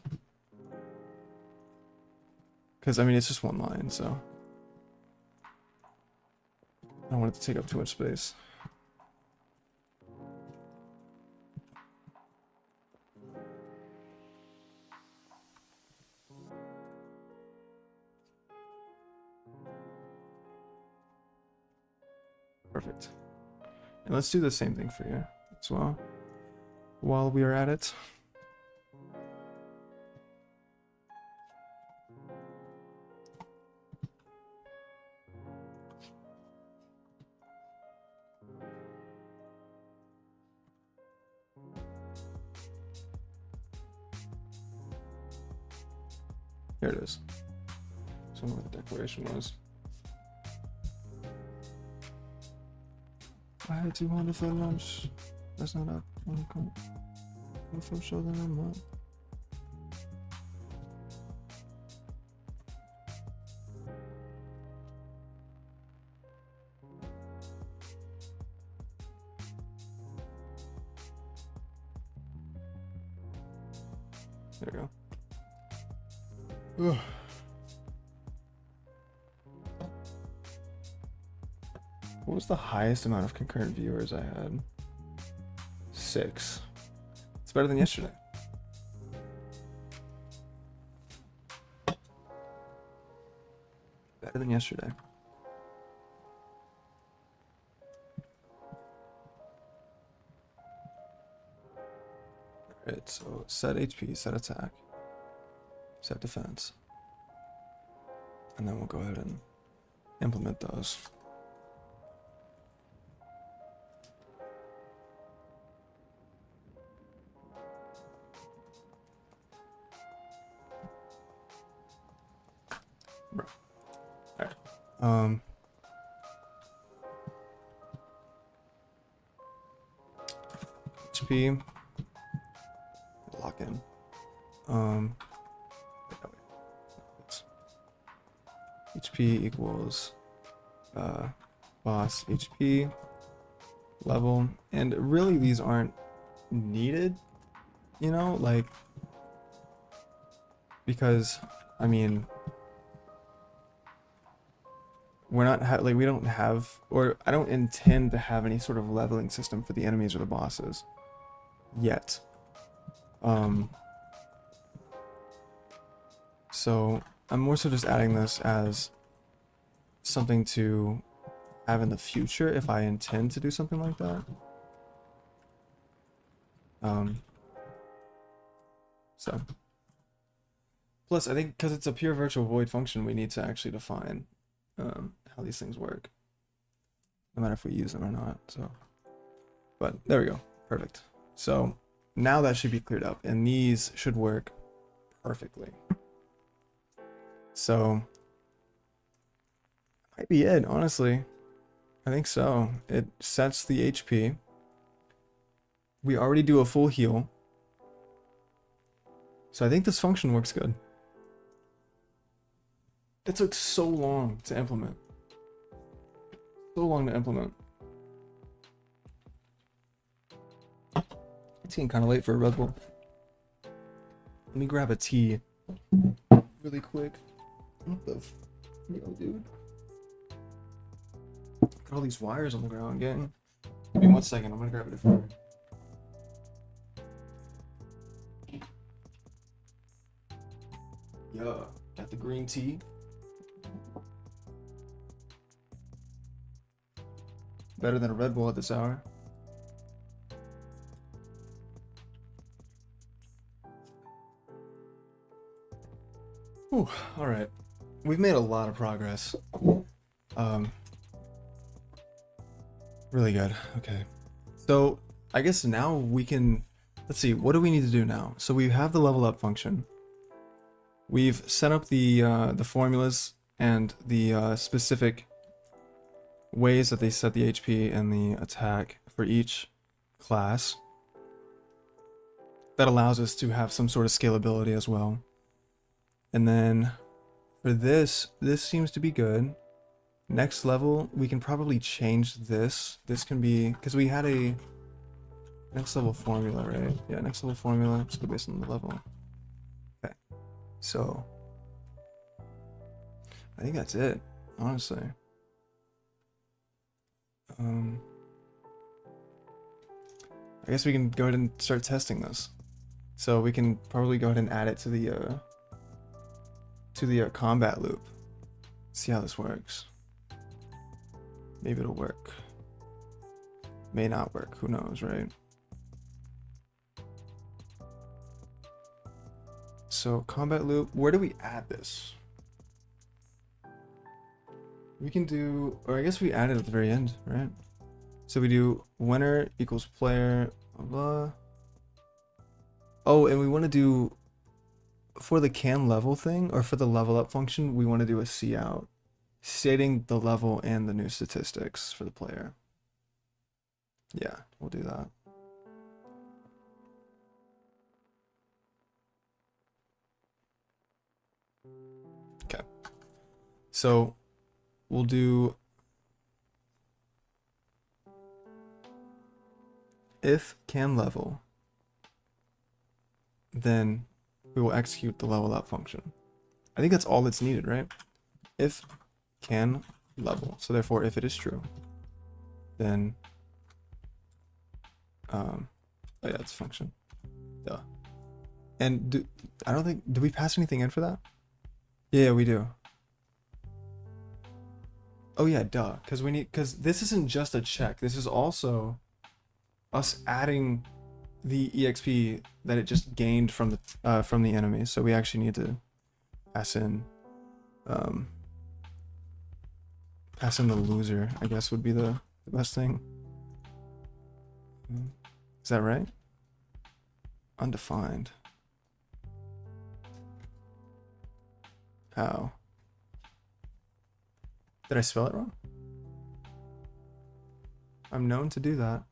Because, I mean, it's just one line, so. I don't want it to take up too much space. Perfect. And let's do the same thing for you as well, while we are at it. Here it is. So I don't know what the declaration was. I had 200 for lunch. That's not up. If I'm sure, then I'm not. There we go. Ugh. What was the highest amount of concurrent viewers I had? 6. It's better than yesterday. Better than yesterday. Alright, so set HP, set attack, set defense. And then we'll go ahead and implement those. Alright. HP. Lock in. HP equals boss HP level, and really these aren't needed, you know, like, because I mean we're not like we don't have, or I don't intend to have any sort of leveling system for the enemies or the bosses yet. So I'm more so just adding this as something to have in the future if I intend to do something like that. So plus I think because it's a pure virtual void function, we need to actually define how these things work, no matter if we use them or not. So, but there we go. Perfect. So now that should be cleared up, and these should work perfectly. So might be it, honestly. I think so. It sets the HP. We already do a full heal. So I think this function works good. It took so long to implement. So long to implement. It's getting kind of late for a Red Bull. Let me grab a tea really quick. What the yo, dude? Got all these wires on the ground, gang. Give me 1 second, I'm gonna grab it for you. Yeah, got the green tea. Better than a Red Bull at this hour. Whew, all right. We've made a lot of progress. Really good. Okay. So I guess now we can let's see, what do we need to do now? So we have the level up function. We've set up the formulas and the specific ways that they set the HP and the attack for each class. That allows us to have some sort of scalability as well. And then for this seems to be good. Next level, we can probably change this. This can be, because we had a next level formula, right? Yeah, next level formula, just go based on the level. Okay, so I think that's it, honestly. I guess we can go ahead and start testing this. So we can probably go ahead and add it to the combat loop. See how this works. Maybe it'll work. May not work. Who knows, right? So combat loop. Where do we add this? We can do, or I guess we add it at the very end, right? So we do winner equals player, blah, blah. Oh, and we want to do, for the can level thing, or for the level up function, we want to do a cout, stating the level and the new statistics for the player. Yeah, we'll do that. Okay. So we'll do if can level, then we will execute the level up function. I think that's all that's needed, right? If can level. So therefore, if it is true, then oh yeah, it's a function. Duh. And I don't think, do we pass anything in for that? Yeah, we do. Oh yeah, duh. Because this isn't just a check. This is also us adding the EXP that it just gained from the enemy. So we actually need to pass in the loser, I guess would be the best thing. Is that right? Undefined. How? Did I spell it wrong? I'm known to do that.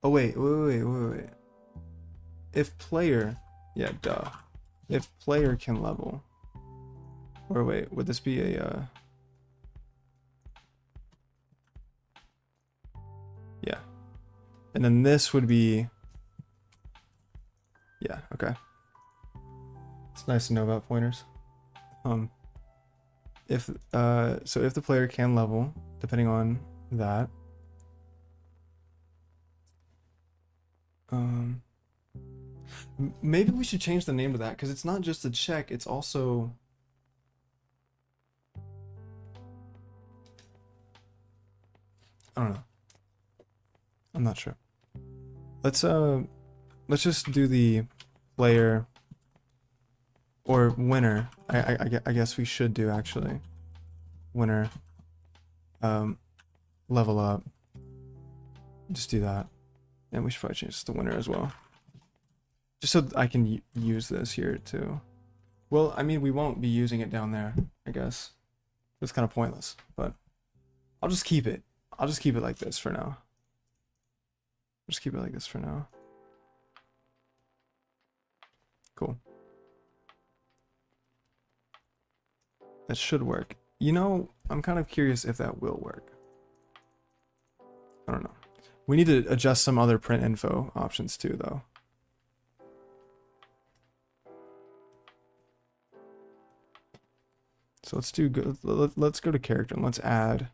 Oh wait. If player, yeah, duh. If player can level, or wait, would this be a yeah, and then this would be, yeah, okay. It's nice to know about pointers. If so if the player can level, depending on that, maybe we should change the name to that, because it's not just a check, it's also I don't know. I'm not sure. Let's just do the player or winner. I guess we should do actually winner level up. Just do that, and we should probably change this to winner as well, just so I can use this here too. Well, I mean, we won't be using it down there, I guess. It's kind of pointless, but I'll just keep it. I'll just keep it like this for now. Just keep it like this for now. Cool. That should work. You know, I'm kind of curious if that will work. I don't know. We need to adjust some other print info options too, though. So let's do good. Let's go to character and let's add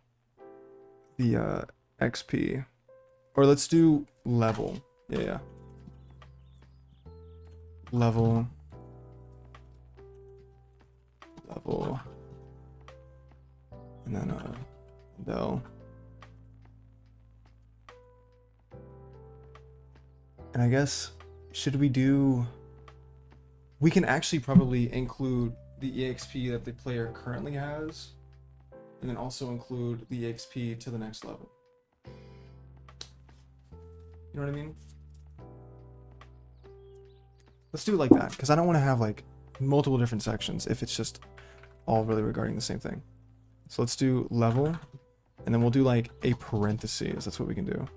the XP, or let's do level. Yeah. Level. And then del. And I guess, should we do, we can actually probably include the EXP that the player currently has, and then also include the EXP to the next level. You know what I mean? Let's do it like that, because I don't want to have like multiple different sections if it's just all really regarding the same thing. So let's do level, and then we'll do like a parentheses. That's what we can do.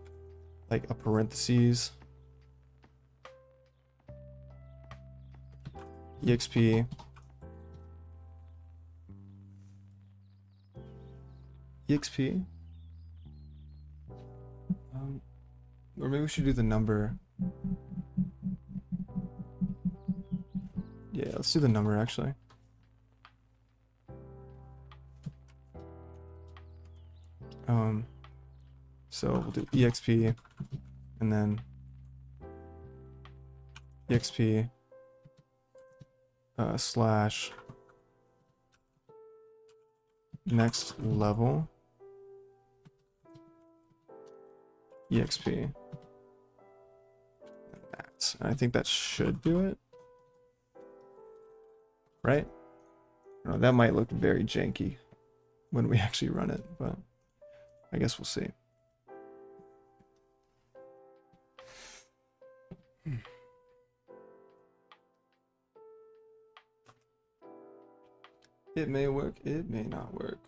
Like a parentheses, exp, exp, or maybe we should do the number. Yeah, let's do the number actually. So we'll do exp, and then exp slash next level exp. And that. I think that should do it. Right? No, that might look very janky when we actually run it, but I guess we'll see. It may work, it may not work.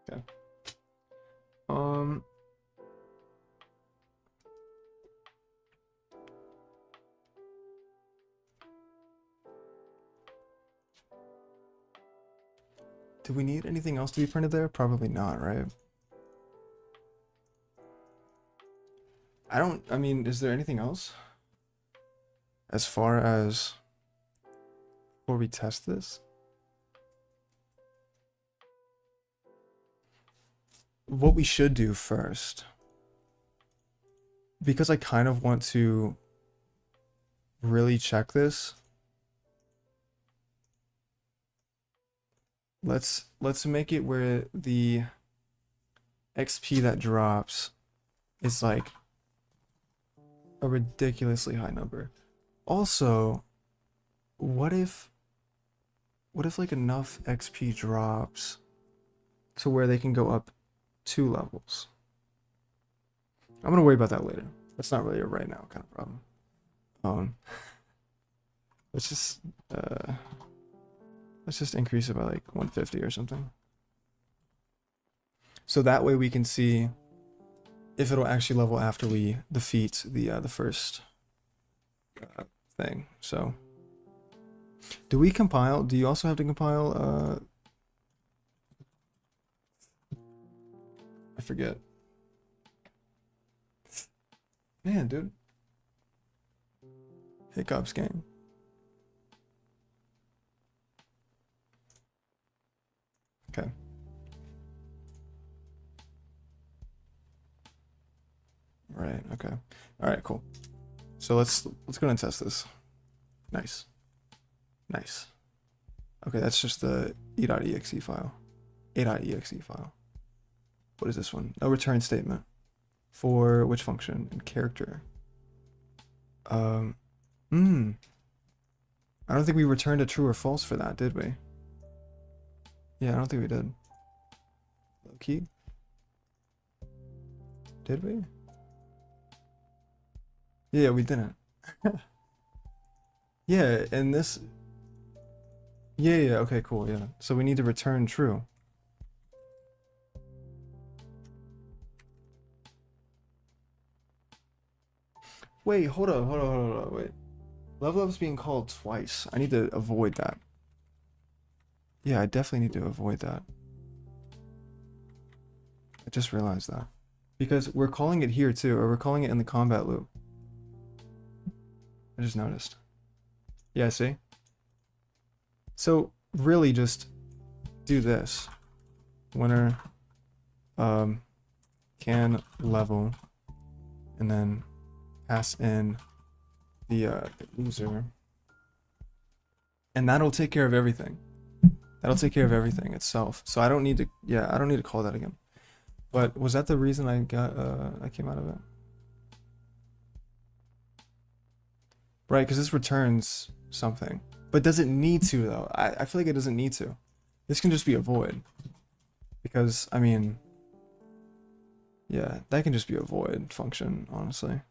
Okay. Do we need anything else to be printed there? Probably not, right? I mean, is there anything else? As far as before we test this? What we should do first, because I kind of want to really check this, let's make it where the XP that drops is like a ridiculously high number. Also, what if like enough XP drops to where they can go up 2 levels? I'm gonna worry about that later. That's not really a right now kind of problem. Let's just increase it by like 150 or something. So that way we can see if it'll actually level after we defeat the first thing. So do we compile? Do you also have to compile? I forget. Man, dude. Hiccups, gang. Okay. Right, okay. Alright, cool. So let's go ahead and test this. Nice. Nice. Okay, that's just the e.exe file. A.exe file. What is this one? A return statement. For which function? And character. I don't think we returned a true or false for that, did we? Yeah, I don't think we did. Low key? Did we? Yeah, we didn't. Yeah, and this... Yeah, okay, cool, yeah. So we need to return true. Wait, hold on, wait. Level up's being called twice. I need to avoid that. Yeah, I definitely need to avoid that. I just realized that. Because we're calling it here too, or we're calling it in the combat loop. I just noticed. Yeah, see? So really just do this. Winner can level, and then pass in the user, and that'll take care of everything. That'll take care of everything itself. So I don't need to, yeah, I don't need to call that again. But was that the reason I got I came out of it? Right, because this returns something. But does it need to though? I feel like it doesn't need to. This can just be a void. Because I mean, yeah, that can just be a void function, honestly.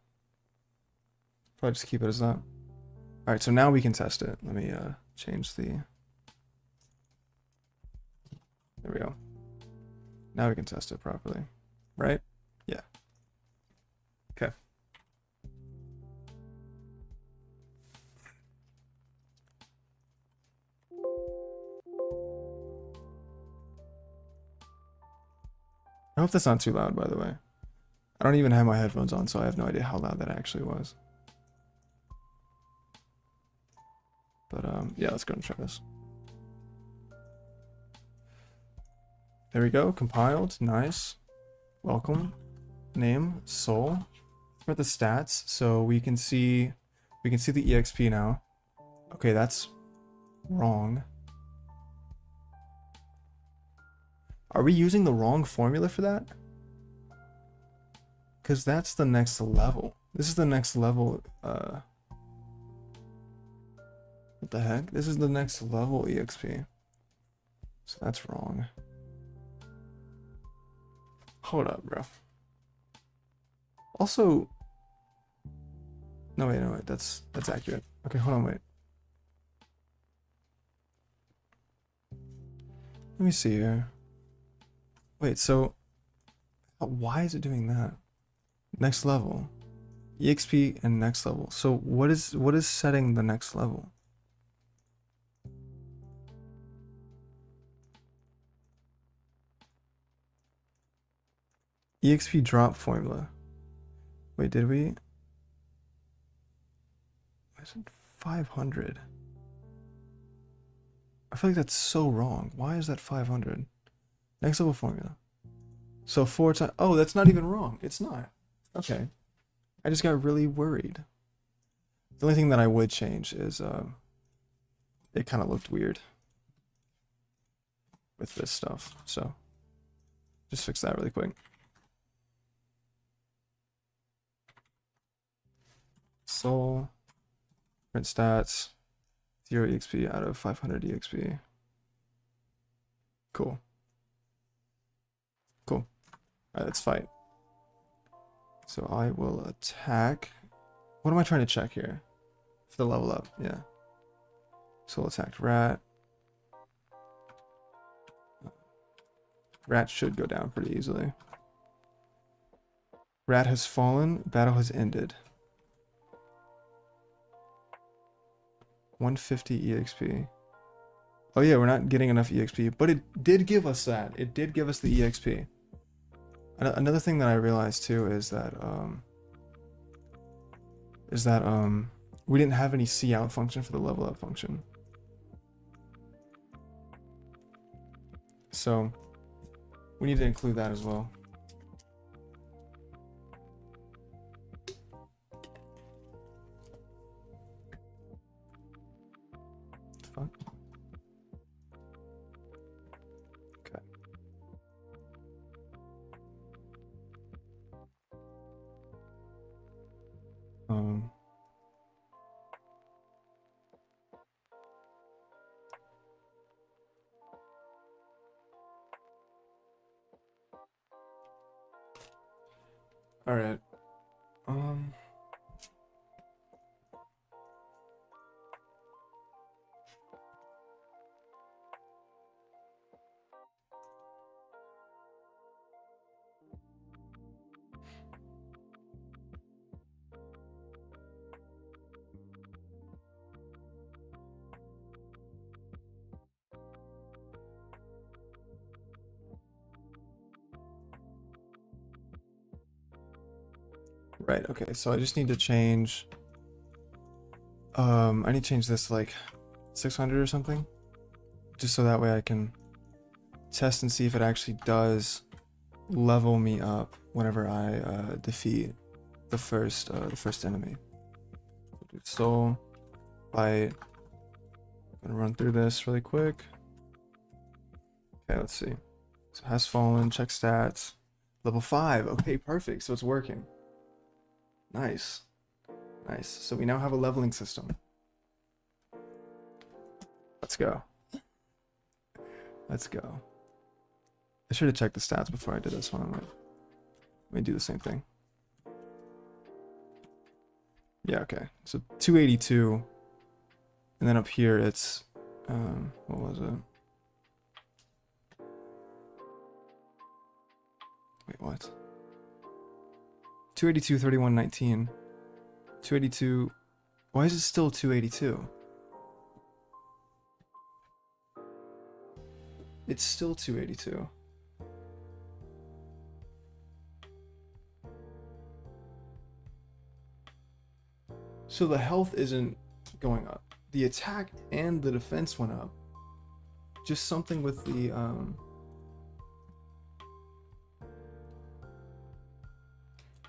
Probably just keep it as that. Alright, so now we can test it. Let me change the... There we go. Now we can test it properly. Right? Yeah. Okay. I hope that's not too loud, by the way. I don't even have my headphones on, so I have no idea how loud that actually was. But yeah, let's go and try this. There we go, compiled, nice. Welcome. Name, Soul. For the stats, so we can see the EXP now. Okay, that's wrong. Are we using the wrong formula for that? Because that's the next level. This is the next level, what the heck? This is the next level EXP. So that's wrong. Hold up, bro. Also, no wait, that's accurate. Okay, hold on, wait. Let me see here. Wait, so why is it doing that? Next level. EXP and next level. So what is setting the next level? EXP drop formula. Wait, did we? I said 500. I feel like that's so wrong. Why is that 500? Next level formula. So 4 times. Oh, that's not even wrong. It's not. Okay. I just got really worried. The only thing that I would change is it kind of looked weird with this stuff. So just fix that really quick. Soul. Print stats. 0 EXP out of 500 EXP. Cool. Cool. Alright, let's fight. So I will attack. What am I trying to check here? For the level up, yeah. Soul attacked rat. Rat should go down pretty easily. Rat has fallen. Battle has ended. 150 EXP. Oh yeah, we're not getting enough EXP, but it did give us that. It did give us the EXP. Another thing that I realized too is that we didn't have any see out function for the level up function. So we need to include that as well. Fuck. Okay. All right. Right, okay, so I just need to change I need to change this to like 600 or something, just so that way I can test and see if it actually does level me up whenever I defeat the first enemy. Soul, fight. I'm gonna run through this really quick. Okay, let's see. So has fallen, check stats. Level 5. Okay, perfect. So it's working. Nice. Nice. So we now have a leveling system. Let's go. Let's go. I should have checked the stats before I did this one. Let me do the same thing. Yeah, okay. So 282. And then up here it's what was it? Wait, what? 282, 31, 19. 282. Why is it still 282? It's still 282. So the health isn't going up. The attack and the defense went up. Just something with the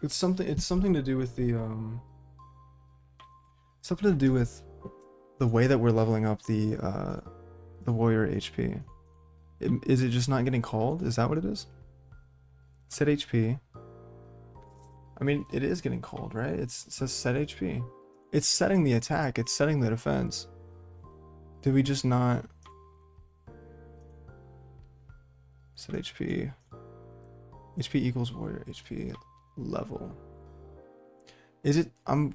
it's something to do with the something to do with the way that we're leveling up the warrior HP. Is it just not getting called? Is that what it is? Set HP. I mean, it is getting called, right? It says set HP. It's setting the attack. It's setting the defense. Did we just not set HP? HP equals warrior HP level. Is it? Why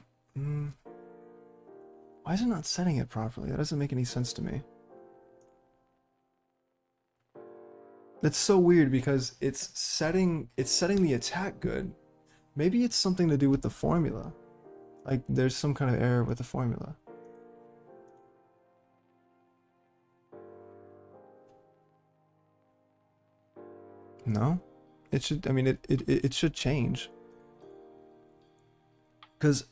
is it not setting it properly? That doesn't make any sense to me. That's so weird because it's setting the attack good. Maybe it's something to do with the formula. Like there's some kind of error with the formula. No? It should, I mean, it should change. Because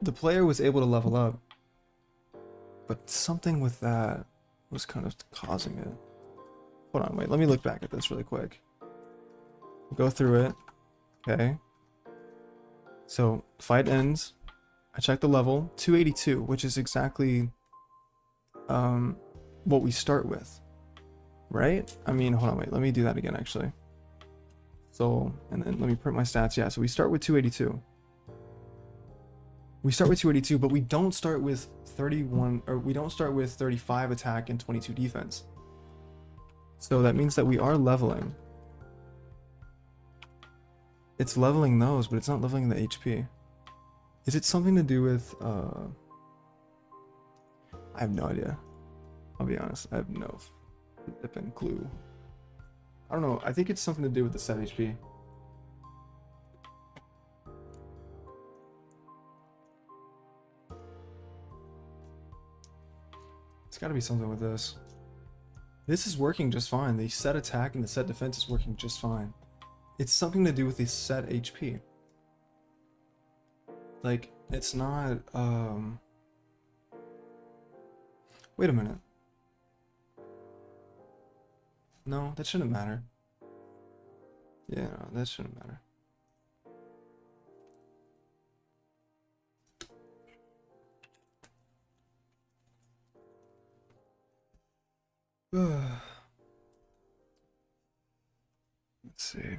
the player was able to level up, but something with that was kind of causing it. Hold on, wait, let me look back at this really quick. Go through it. Okay. So, fight ends. I check the level. 282, which is exactly what we start with. Right? I mean, hold on, wait, let me do that again, actually. So, and then let me print my stats. Yeah, so we start with 282. We start with 282, but we don't start with 31, or we don't start with 35 attack and 22 defense. So that means that we are leveling. It's leveling those, but it's not leveling the HP. Is it something to do with, I have no idea. I'll be honest, I have no flipping clue. I don't know, I think it's something to do with the set HP. It's gotta be something with this. This is working just fine. The set attack and the set defense is working just fine. It's something to do with the set HP. Like, it's not, wait a minute. No, that shouldn't matter. Yeah, no, that shouldn't matter. Let's see.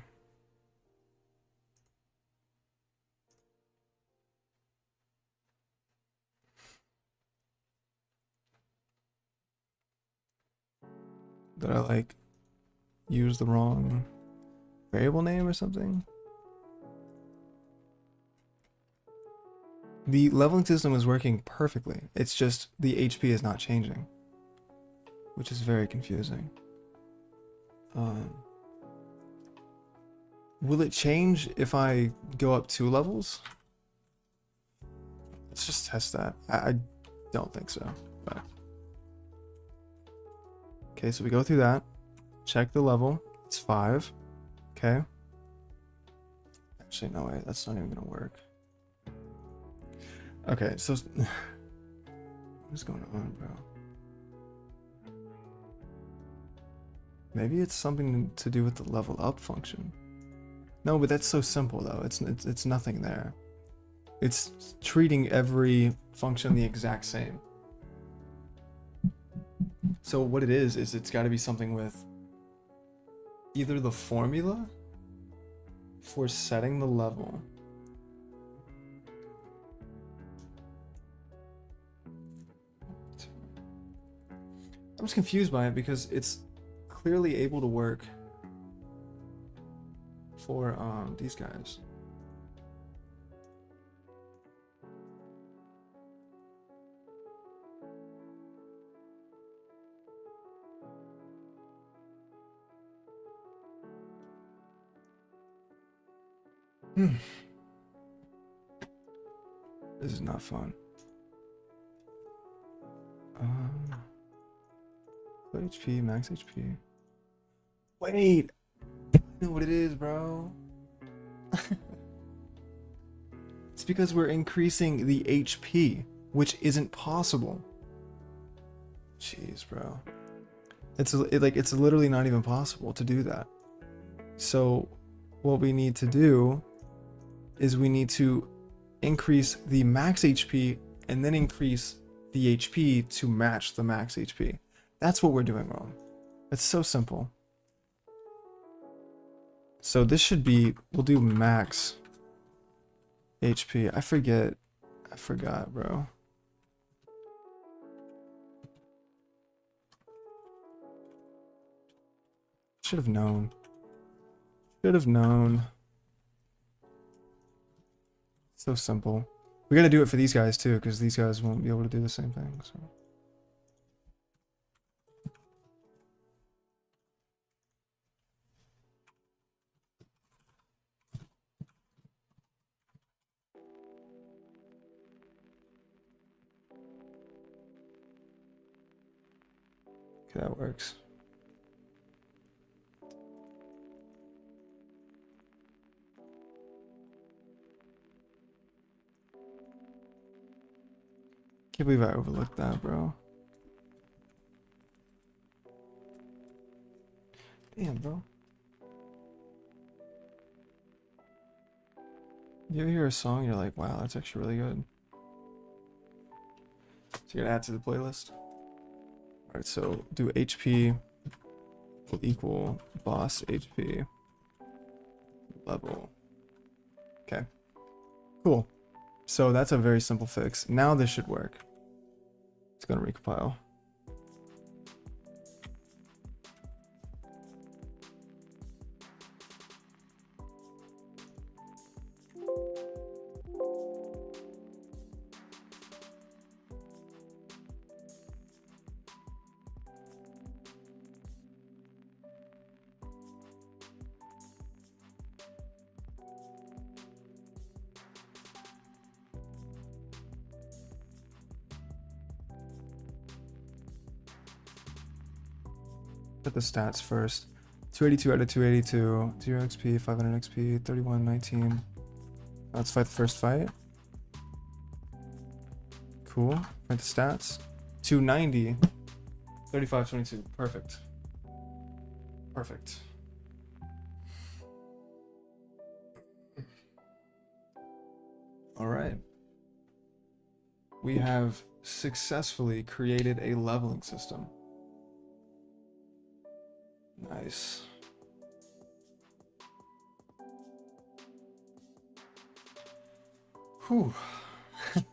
Did I like use the wrong variable name or something? The leveling system is working perfectly. It's just the HP is not changing, which is very confusing. Will it change if I go up 2 levels? Let's just test that. I don't think so, but okay, so we go through that, check the level, it's 5, okay. Actually, no, wait, that's not even gonna work. Okay, so what's going on, bro? Maybe it's something to do with the level up function. No, but that's so simple though. It's nothing there. It's treating every function the exact same. So what it is it's got to be something with either the formula for setting the level. I'm just confused by it because it's clearly able to work for these guys. This is not fun. HP, max HP. Wait! I know what it is, bro. It's because we're increasing the HP, which isn't possible. Jeez, bro. It's literally not even possible to do that. So what we need to do is we need to increase the max HP and then increase the HP to match the max HP. That's what we're doing wrong. It's so simple. So this should be, we'll do max HP. I forgot, bro. Should have known. Should have known. So simple. We gotta do it for these guys too, because these guys won't be able to do the same thing. So. Okay, that works. Can't believe I overlooked that, bro. Damn, bro. You ever hear a song, you're like, wow, that's actually really good. So you're gonna add to the playlist. Alright, so do HP will equal boss HP level. Okay. Cool. So that's a very simple fix. Now this should work. It's gonna recompile. Put the stats first. 282 out of 282, 0 XP, 500 XP, 3119. Let's fight the first fight. Cool. Fight the stats. 290, 3522. Perfect. Perfect. All right. We have successfully created a leveling system. Nice. Whew. I'm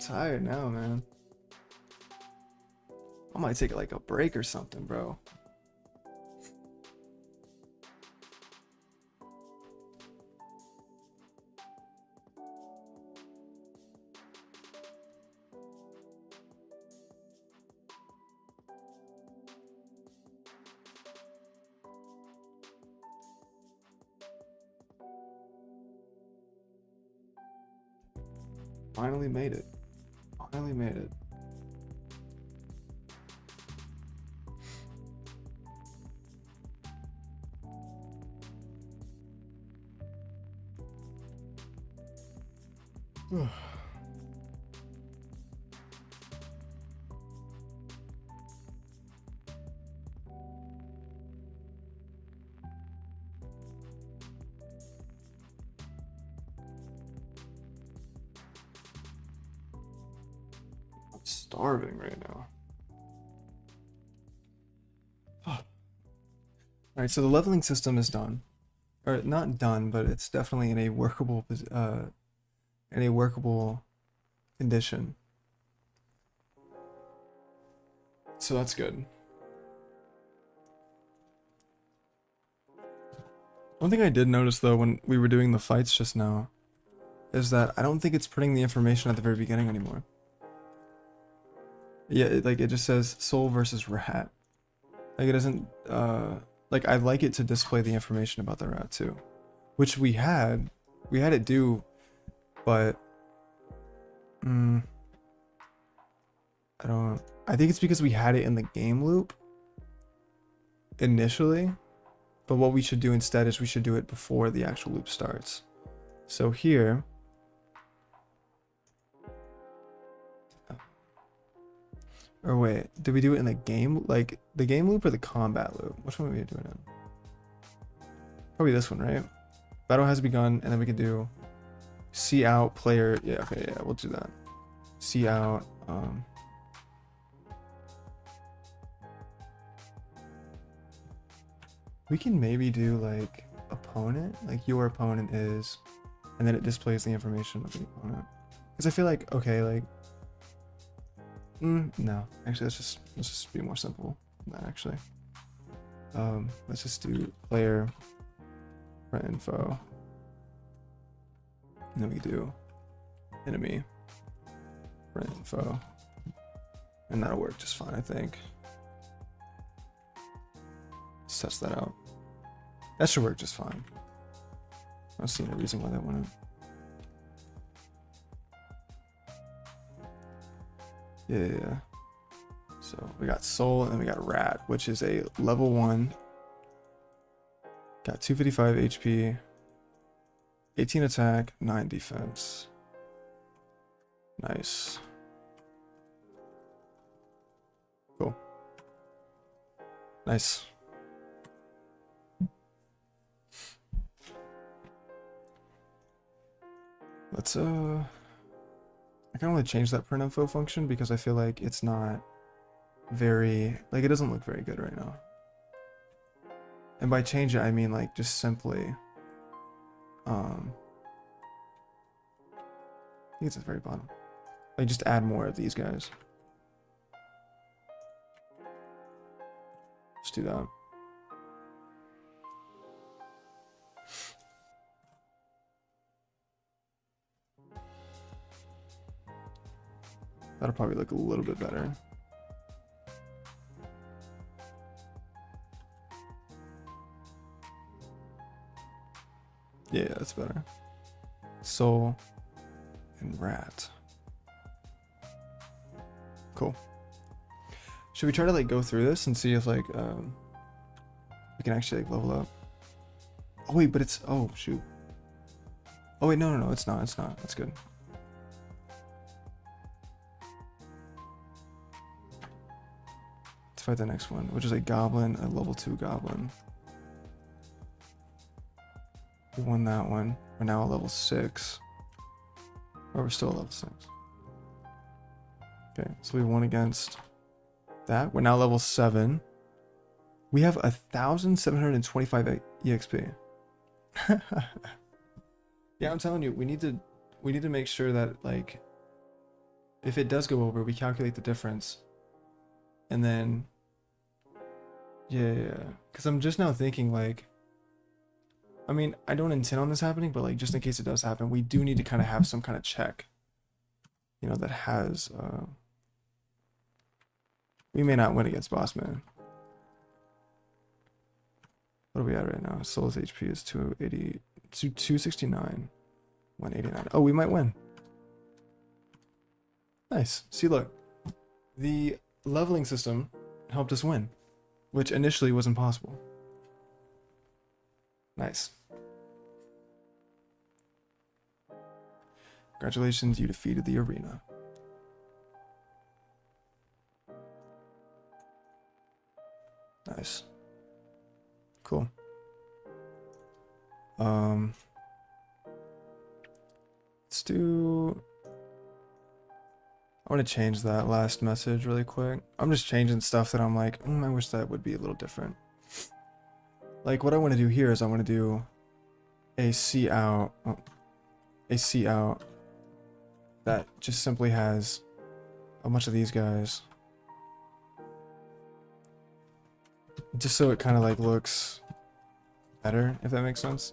tired now, man. I might take like a break or something, bro. Finally made it. Finally made it. Starving right now. All right, so the leveling system is done. or not done, but it's definitely in a workable condition. So that's good. One thing I did notice though when we were doing the fights just now is that I don't think it's printing the information at the very beginning anymore. Yeah, it just says soul versus rat. Like it doesn't like I'd like it to display the information about the rat too, which we had it do, but I think it's because we had it in the game loop initially, but what we should do instead is we should do it before the actual loop starts. So here, or wait, did we do it in the game, like the game loop or the combat loop? Which one are we doing it? Probably this one, right? Battle has begun, and then we can do see out player. Yeah, okay, yeah, we'll do that. See out. We can maybe do like opponent, like your opponent is, and then it displays the information of the opponent. Because I feel like, okay, like, no, actually, let's just be more simple than that, actually. Let's just do player front info, and then we do enemy front info, and that'll work just fine, I think. Let's test that out. That should work just fine. I don't see any reason why that wouldn't. Yeah. So we got soul and then we got rat, which is a level 1. Got 255 HP, 18 attack, 9 defense. Nice. Cool. Nice. Let's I can only change that print info function because I feel like it's not very, like, it doesn't look very good right now. And by change it, I mean like just simply I think it's at the very bottom. Like just add more of these guys. Let's do that. That'll probably look a little bit better. Yeah, that's better. Soul and rat. Cool. Should we try to like go through this and see if like we can actually like level up? Oh wait, but it's, oh shoot. Oh wait, no, it's not. That's good. Let's fight the next one, which is a goblin, a level 2 goblin. We won that one. We're now at level 6. Or we're still at level 6. Okay, so we won against that. We're now level 7. We have 1,725 EXP. Yeah, I'm telling you, we need to make sure that like if it does go over, we calculate the difference. And then yeah. Because I'm just now thinking like, I mean, I don't intend on this happening, but like just in case it does happen, we do need to kind of have some kind of check, you know, that has we may not win against boss man. What are we at right now? Soul's HP is 280, 269, 189. Oh, we might win. Nice. See, look, the leveling system helped us win, which initially was impossible. Nice. Congratulations, you defeated the arena. Nice. Cool. Let's do... I want to change that last message really quick. I'm just changing stuff that I'm like, I wish that would be a little different. Like what I want to do here is I want to do a C out, a C out that just simply has a bunch of these guys. Just so it kind of like looks better, if that makes sense.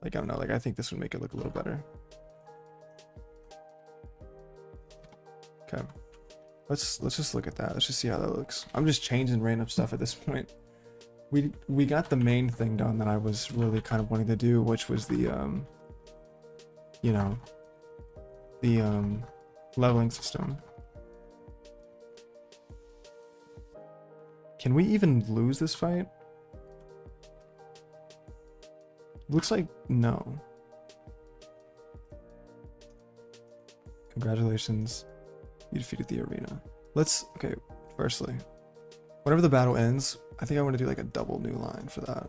Like, I don't know, like I think this would make it look a little better. Okay. Let's just look at that. Let's just see how that looks. I'm just changing random stuff at this point. We got the main thing done that I was really kind of wanting to do, which was the you know, the leveling system. Can we even lose this fight? Looks like no. Congratulations. You defeated the arena. Okay, firstly, whenever the battle ends, I think I want to do like a double new line for that.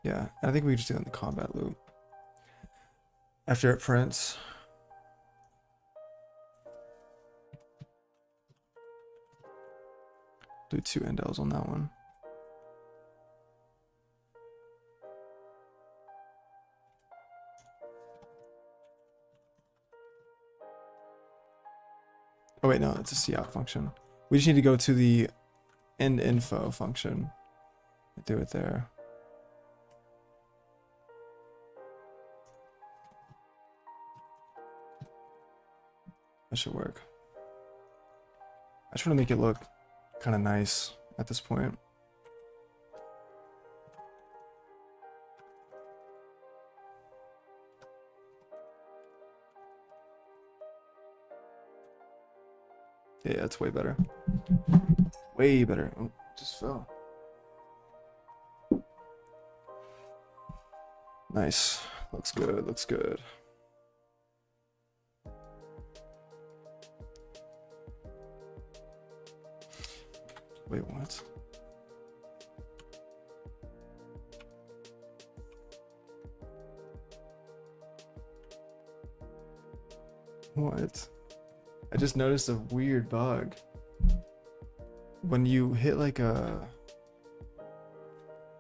Yeah, I think we just do it in the combat loop. After it prints. Do 2 endos on that one. Oh wait, no, it's a cout function. We just need to go to the end info function. Do it there. That should work. I just want to make it look kind of nice at this point. Yeah, that's way better. Way better. Oh, just fell. Nice. Looks good. Looks good. Wait, what? What? I just noticed a weird bug. When you hit like a...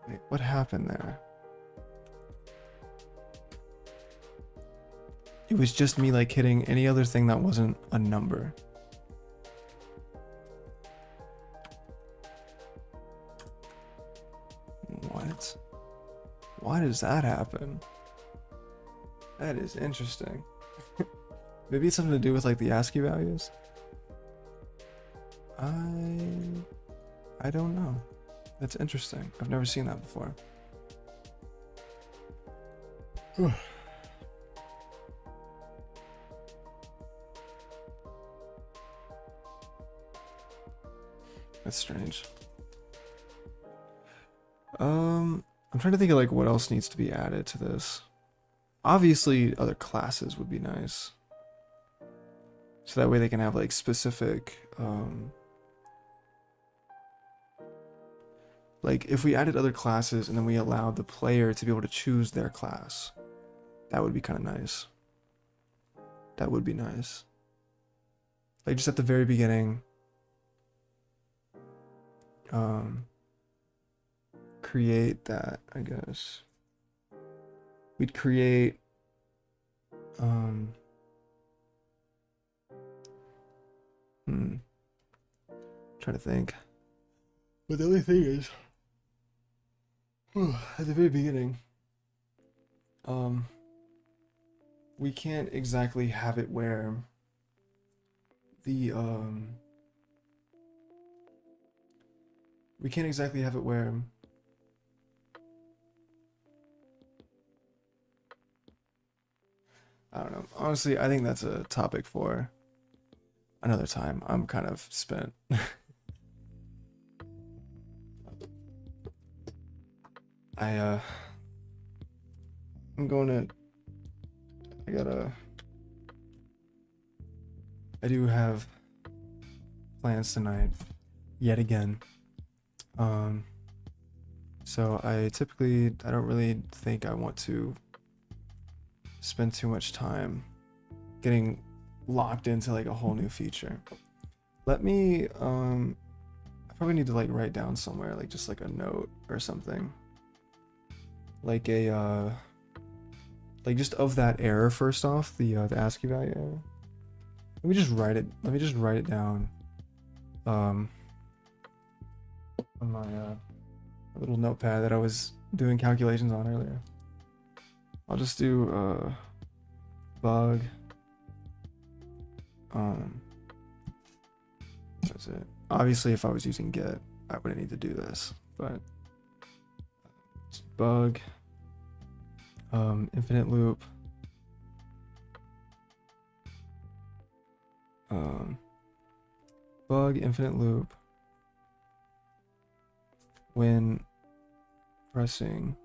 Wait, what happened there? It was just me like hitting any other thing that wasn't a number. What? Why does that happen? That is interesting. Maybe it's something to do with like the ASCII values. I don't know. That's interesting. I've never seen that before. That's strange. I'm trying to think of like what else needs to be added to this. Obviously, other classes would be nice. So that way they can have like specific, like if we added other classes and then we allowed the player to be able to choose their class, that would be kind of nice. That would be nice. Like just at the very beginning, create that, I guess. We'd create, trying to think. But the only thing is, at the very beginning, we can't exactly have it where the, we can't exactly have it where I don't know. Honestly, I think that's a topic for another time. I'm kind of spent. I'm going to, I do have plans tonight, yet again. So I don't really think I want to spend too much time getting locked into like a whole new feature. Let me, if probably need to like write down somewhere, like just like a note or something. Like a like just of that error first off, the ASCII value error. Let me just write it down. On my little notepad that I was doing calculations on earlier. I'll just do bug. That's it. Obviously, if I was using get, I wouldn't need to do this, but it's bug, infinite loop, bug infinite loop when pressing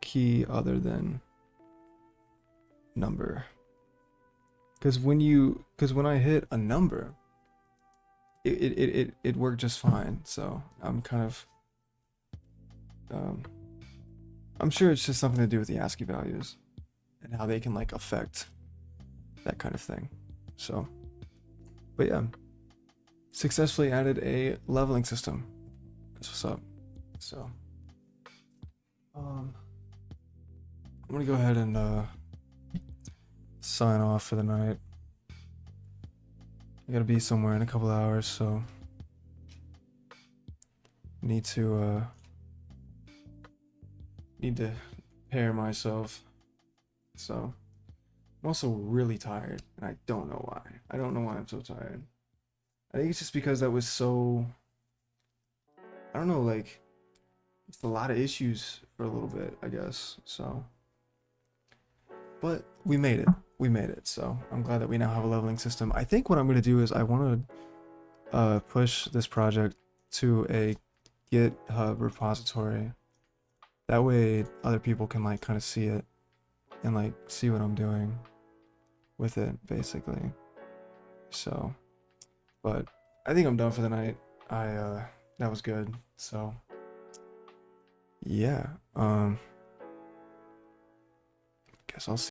key other than number. Because when I hit a number, it worked just fine. So I'm kind of I'm sure it's just something to do with the ASCII values and how they can like affect that kind of thing. So, but yeah, successfully added a leveling system. That's what's up. So, I'm gonna go ahead and sign off for the night. I gotta be somewhere in a couple hours, so need to prepare myself. So I'm also really tired, and I don't know why. I don't know why I'm so tired. I think it's just because that was so, I don't know, like it's a lot of issues for a little bit, I guess. So, but we made it. We made it. So I'm glad that we now have a leveling system. I think what I'm going to do is I want to push this project to a GitHub repository. That way other people can like kind of see it and like see what I'm doing with it, basically. So, but I think I'm done for the night. That was good. So yeah, guess I'll see